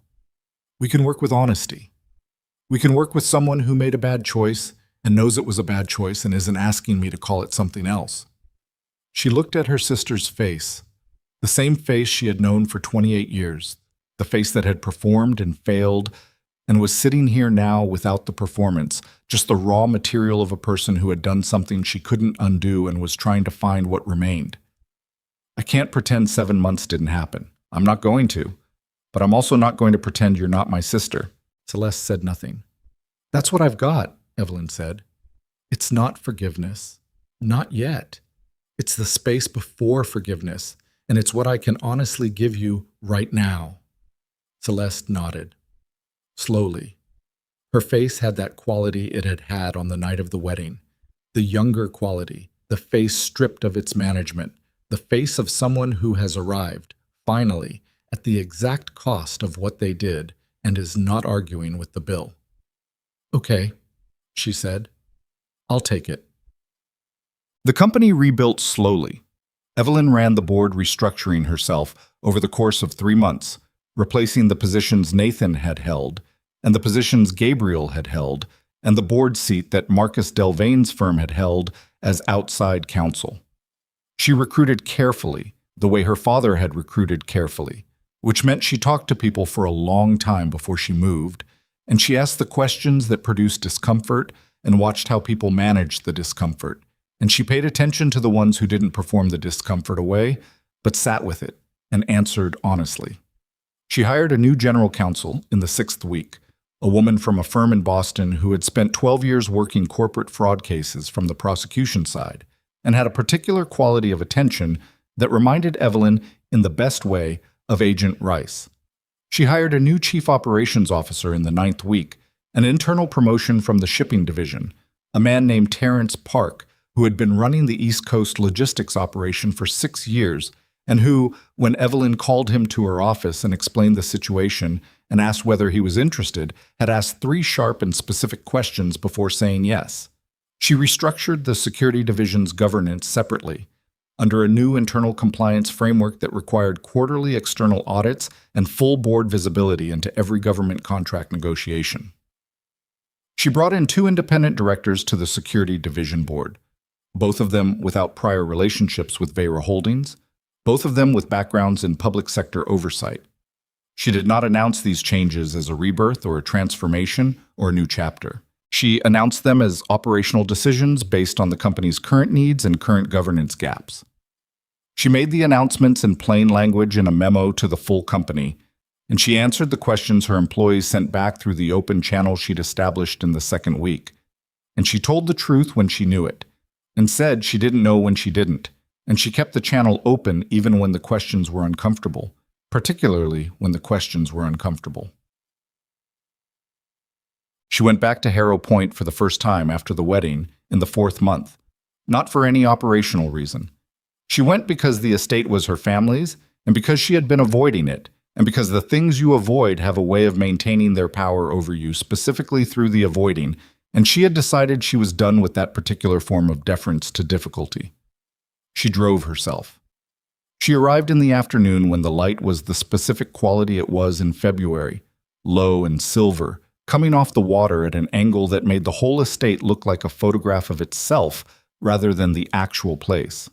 "We can work with honesty. We can work with someone who made a bad choice and knows it was a bad choice and isn't asking me to call it something else." She looked at her sister's face, the same face she had known for 28 years, the face that had performed and failed and was sitting here now without the performance, just the raw material of a person who had done something she couldn't undo and was trying to find what remained. "I can't pretend 7 months didn't happen. I'm not going to. But I'm also not going to pretend you're not my sister." Celeste said nothing. "That's what I've got," Evelyn said. "It's not forgiveness. Not yet. It's the space before forgiveness, and it's what I can honestly give you right now." Celeste nodded. Slowly. Her face had that quality it had had on the night of the wedding. The younger quality, the face stripped of its management, the face of someone who has arrived, finally, at the exact cost of what they did and is not arguing with the bill. "Okay," she said. "I'll take it." The company rebuilt slowly. Evelyn ran the board, restructuring herself over the course of 3 months, replacing the positions Nathan had held, and the positions Gabriel had held, and the board seat that Marcus Delvane's firm had held as outside counsel. She recruited carefully, the way her father had recruited carefully, which meant she talked to people for a long time before she moved, and she asked the questions that produced discomfort and watched how people managed the discomfort. And she paid attention to the ones who didn't perform the discomfort away, but sat with it and answered honestly. She hired a new general counsel in the 6th week, a woman from a firm in Boston who had spent 12 years working corporate fraud cases from the prosecution side and had a particular quality of attention that reminded Evelyn, in the best way, of Agent Rice. She hired a new chief operations officer in the 9th week, an internal promotion from the shipping division, a man named Terrence Park, who had been running the East Coast logistics operation for 6 years, and who, when Evelyn called him to her office and explained the situation and asked whether he was interested, had asked 3 sharp and specific questions before saying yes. She restructured the security division's governance separately, under a new internal compliance framework that required quarterly external audits and full board visibility into every government contract negotiation. She brought in 2 independent directors to the security division board, both of them without prior relationships with Vera Holdings, both of them with backgrounds in public sector oversight. She did not announce these changes as a rebirth or a transformation or a new chapter. She announced them as operational decisions based on the company's current needs and current governance gaps. She made the announcements in plain language in a memo to the full company, and she answered the questions her employees sent back through the open channel she'd established in the 2nd week. And she told the truth when she knew it, and said she didn't know when she didn't, and she kept the channel open even when the questions were uncomfortable, particularly when the questions were uncomfortable. She went back to Harrow Point for the first time after the wedding in the 4th month, not for any operational reason. She went because the estate was her family's, and because she had been avoiding it, and because the things you avoid have a way of maintaining their power over you specifically through the avoiding, and she had decided she was done with that particular form of deference to difficulty. She drove herself. She arrived in the afternoon when the light was the specific quality it was in February, low and silver, coming off the water at an angle that made the whole estate look like a photograph of itself rather than the actual place.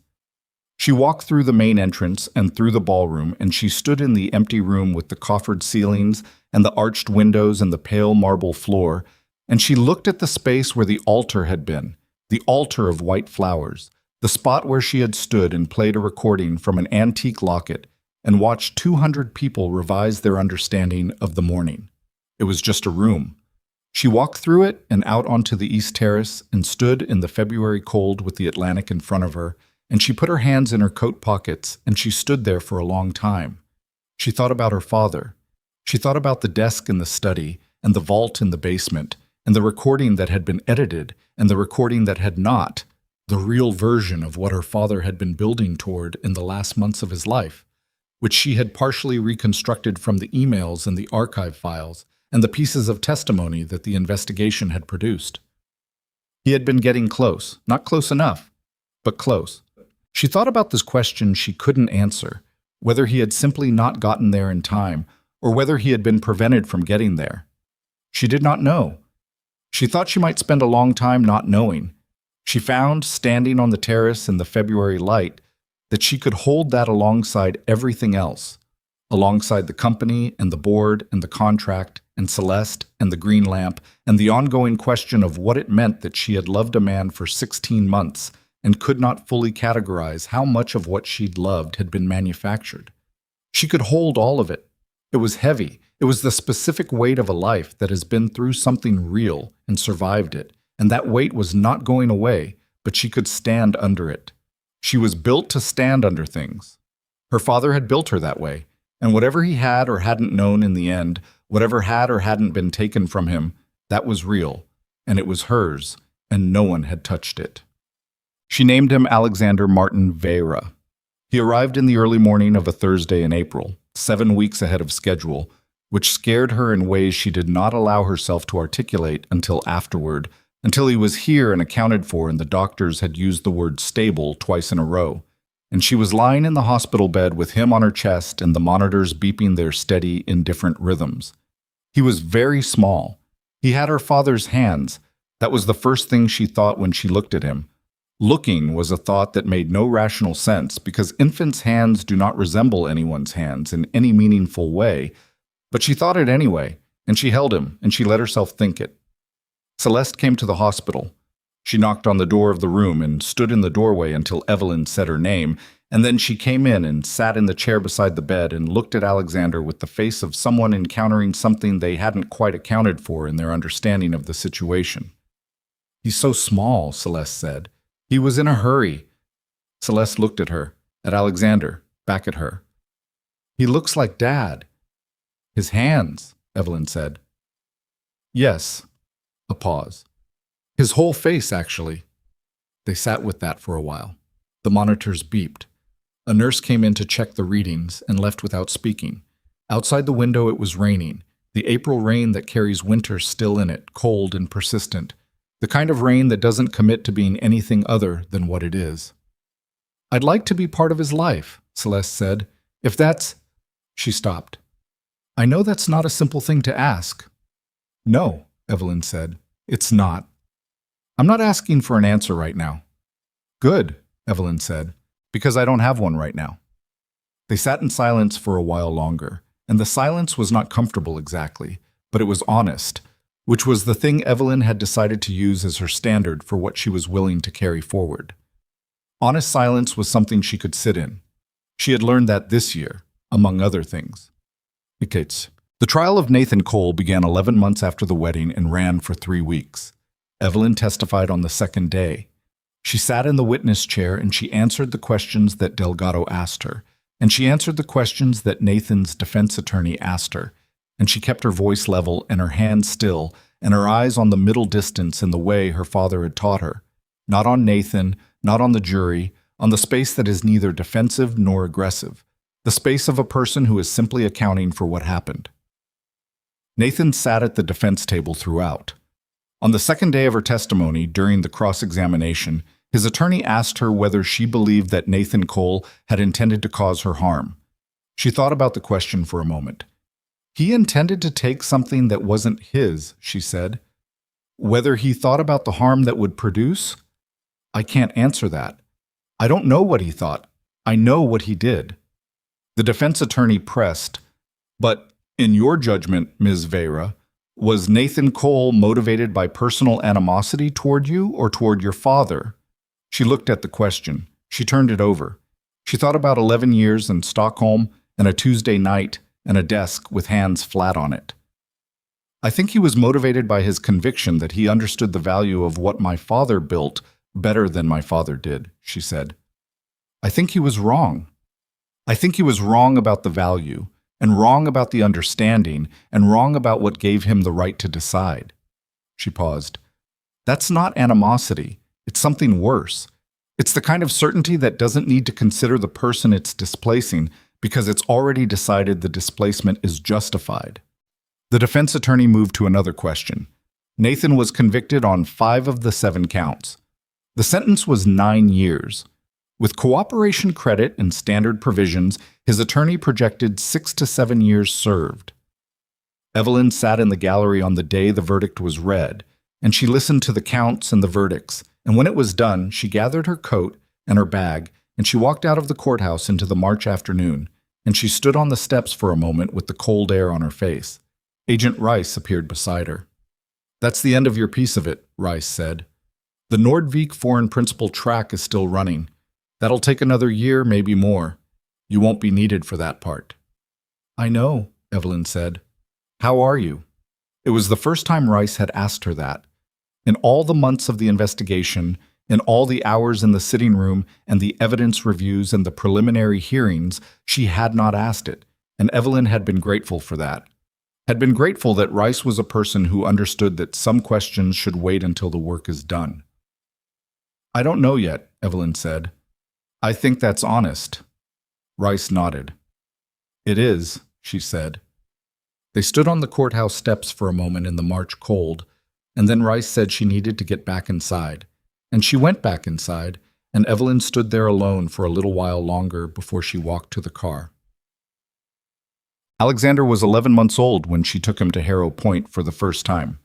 She walked through the main entrance and through the ballroom, and she stood in the empty room with the coffered ceilings and the arched windows and the pale marble floor, and she looked at the space where the altar had been, the altar of white flowers, the spot where she had stood and played a recording from an antique locket and watched 200 people revise their understanding of the morning. It was just a room. She walked through it and out onto the East Terrace and stood in the February cold with the Atlantic in front of her, and she put her hands in her coat pockets and she stood there for a long time. She thought about her father. She thought about the desk in the study and the vault in the basement and the recording that had been edited and the recording that had not, the real version of what her father had been building toward in the last months of his life, which she had partially reconstructed from the emails and the archive files and the pieces of testimony that the investigation had produced. He had been getting close, not close enough, but close. She thought about this question she couldn't answer, whether he had simply not gotten there in time, or whether he had been prevented from getting there. She did not know. She thought she might spend a long time not knowing. She found, standing on the terrace in the February light, that she could hold that alongside everything else, alongside the company and the board and the contract and Celeste and the green lamp and the ongoing question of what it meant that she had loved a man for 16 months and could not fully categorize how much of what she'd loved had been manufactured. She could hold all of it. It was heavy. It was the specific weight of a life that has been through something real and survived it, and that weight was not going away, but she could stand under it. She was built to stand under things. Her father had built her that way, and whatever he had or hadn't known in the end, whatever had or hadn't been taken from him, that was real, and it was hers, and no one had touched it. She named him Alexander Martin Vera. He arrived in the early morning of a Thursday in April, 7 weeks ahead of schedule, which scared her in ways she did not allow herself to articulate until afterward, until he was here and accounted for and the doctors had used the word stable twice in a row, and she was lying in the hospital bed with him on her chest and the monitors beeping their steady, indifferent rhythms. He was very small. He had her father's hands. That was the first thing she thought when she looked at him. Looking was a thought that made no rational sense because infants' hands do not resemble anyone's hands in any meaningful way, but she thought it anyway, and she held him, and she let herself think it. Celeste came to the hospital. She knocked on the door of the room and stood in the doorway until Evelyn said her name, and then she came in and sat in the chair beside the bed and looked at Alexander with the face of someone encountering something they hadn't quite accounted for in their understanding of the situation. "He's so small," Celeste said. "He was in a hurry." Celeste looked at her, at Alexander, back at her. "He looks like Dad." "His hands," Evelyn said. "Yes." A pause. "His whole face, actually." They sat with that for a while. The monitors beeped. A nurse came in to check the readings and left without speaking. Outside the window it was raining, the April rain that carries winter still in it, cold and persistent, the kind of rain that doesn't commit to being anything other than what it is. "I'd like to be part of his life," Celeste said. "If that's—" She stopped. "I know that's not a simple thing to ask." "No," Evelyn said. "It's not. I'm not asking for an answer right now." "Good," Evelyn said, "because I don't have one right now." They sat in silence for a while longer, and the silence was not comfortable exactly, but it was honest, which was the thing Evelyn had decided to use as her standard for what she was willing to carry forward. Honest silence was something she could sit in. She had learned that this year, among other things. The trial of Nathan Cole began 11 months after the wedding and ran for 3 weeks. Evelyn testified on the second day. She sat in the witness chair and she answered the questions that Delgado asked her, and she answered the questions that Nathan's defense attorney asked her, and she kept her voice level and her hands still and her eyes on the middle distance in the way her father had taught her, not on Nathan, not on the jury, on the space that is neither defensive nor aggressive, the space of a person who is simply accounting for what happened. Nathan sat at the defense table throughout. On the second day of her testimony, during the cross-examination, his attorney asked her whether she believed that Nathan Cole had intended to cause her harm. She thought about the question for a moment. "He intended to take something that wasn't his," she said. "Whether he thought about the harm that would produce? I can't answer that. I don't know what he thought. I know what he did." The defense attorney pressed, "But in your judgment, Ms. Vera, was Nathan Cole motivated by personal animosity toward you or toward your father?" She looked at the question. She turned it over. She thought about 11 years in Stockholm and a Tuesday night and a desk with hands flat on it. "I think he was motivated by his conviction that he understood the value of what my father built better than my father did," she said. "I think he was wrong. I think he was wrong about the value, and wrong about the understanding, and wrong about what gave him the right to decide." She paused. "That's not animosity. It's something worse. It's the kind of certainty that doesn't need to consider the person it's displacing because it's already decided the displacement is justified." The defense attorney moved to another question. Nathan was convicted on 5 of the 7 counts. The sentence was 9 years. With cooperation credit and standard provisions, his attorney projected 6 to 7 years served. Evelyn sat in the gallery on the day the verdict was read, and she listened to the counts and the verdicts, and when it was done, she gathered her coat and her bag, and she walked out of the courthouse into the March afternoon, and she stood on the steps for a moment with the cold air on her face. Agent Rice appeared beside her. "That's the end of your piece of it," Rice said. "The Nordvik foreign principal track is still running. That'll take another year, maybe more. You won't be needed for that part." "I know," Evelyn said. "How are you?" It was the first time Rice had asked her that. In all the months of the investigation, in all the hours in the sitting room and the evidence reviews and the preliminary hearings, she had not asked it, and Evelyn had been grateful for that. Had been grateful that Rice was a person who understood that some questions should wait until the work is done. "I don't know yet," Evelyn said. "I think that's honest." Rice nodded. "It is," she said. They stood on the courthouse steps for a moment in the March cold, and then Rice said she needed to get back inside. And she went back inside, and Evelyn stood there alone for a little while longer before she walked to the car. Alexander was 11 months old when she took him to Harrow Point for the first time.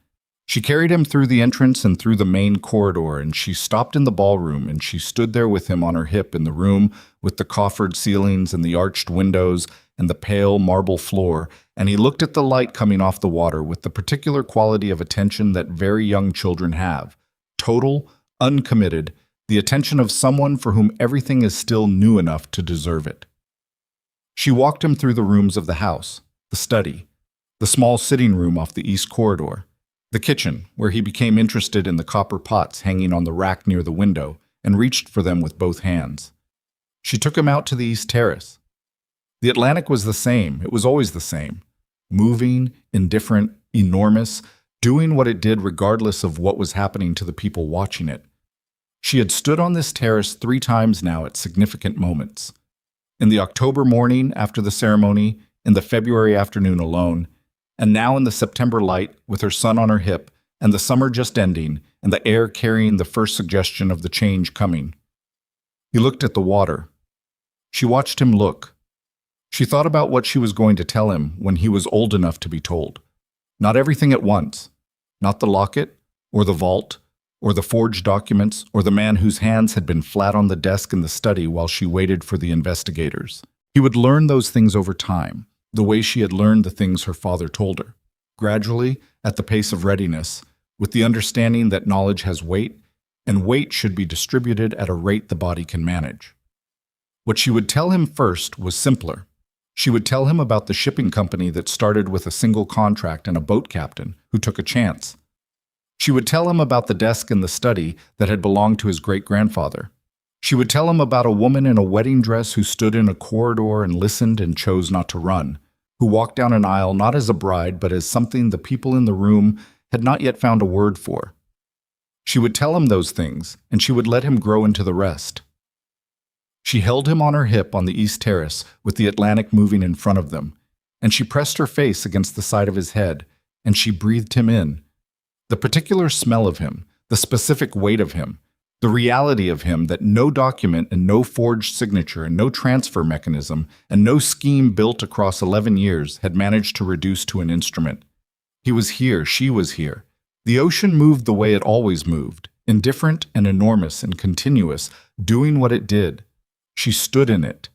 She carried him through the entrance and through the main corridor, and she stopped in the ballroom, and she stood there with him on her hip in the room with the coffered ceilings and the arched windows and the pale marble floor, and he looked at the light coming off the water with the particular quality of attention that very young children have. Total, uncommitted, the attention of someone for whom everything is still new enough to deserve it. She walked him through the rooms of the house, the study, the small sitting room off the east corridor, the kitchen, where he became interested in the copper pots hanging on the rack near the window and reached for them with both hands. She took him out to the east terrace. The Atlantic was the same. It was always the same. Moving, indifferent, enormous, doing what it did regardless of what was happening to the people watching it. She had stood on this terrace 3 times now at significant moments. In the October morning after the ceremony, in the February afternoon alone, and now in the September light with her son on her hip, and the summer just ending, and the air carrying the first suggestion of the change coming. He looked at the water. She watched him look. She thought about what she was going to tell him when he was old enough to be told. Not everything at once. Not the locket, or the vault, or the forged documents, or the man whose hands had been flat on the desk in the study while she waited for the investigators. He would learn those things over time, the way she had learned the things her father told her. Gradually, at the pace of readiness, with the understanding that knowledge has weight, and weight should be distributed at a rate the body can manage. What she would tell him first was simpler. She would tell him about the shipping company that started with a single contract and a boat captain who took a chance. She would tell him about the desk in the study that had belonged to his great-grandfather. She would tell him about a woman in a wedding dress who stood in a corridor and listened and chose not to run, who walked down an aisle not as a bride but as something the people in the room had not yet found a word for. She would tell him those things, and she would let him grow into the rest. She held him on her hip on the east terrace with the Atlantic moving in front of them, and she pressed her face against the side of his head, and she breathed him in. The particular smell of him, the specific weight of him, the reality of him that no document and no forged signature and no transfer mechanism and no scheme built across 11 years had managed to reduce to an instrument. He was here, she was here. The ocean moved the way it always moved, indifferent and enormous and continuous, doing what it did. She stood in it.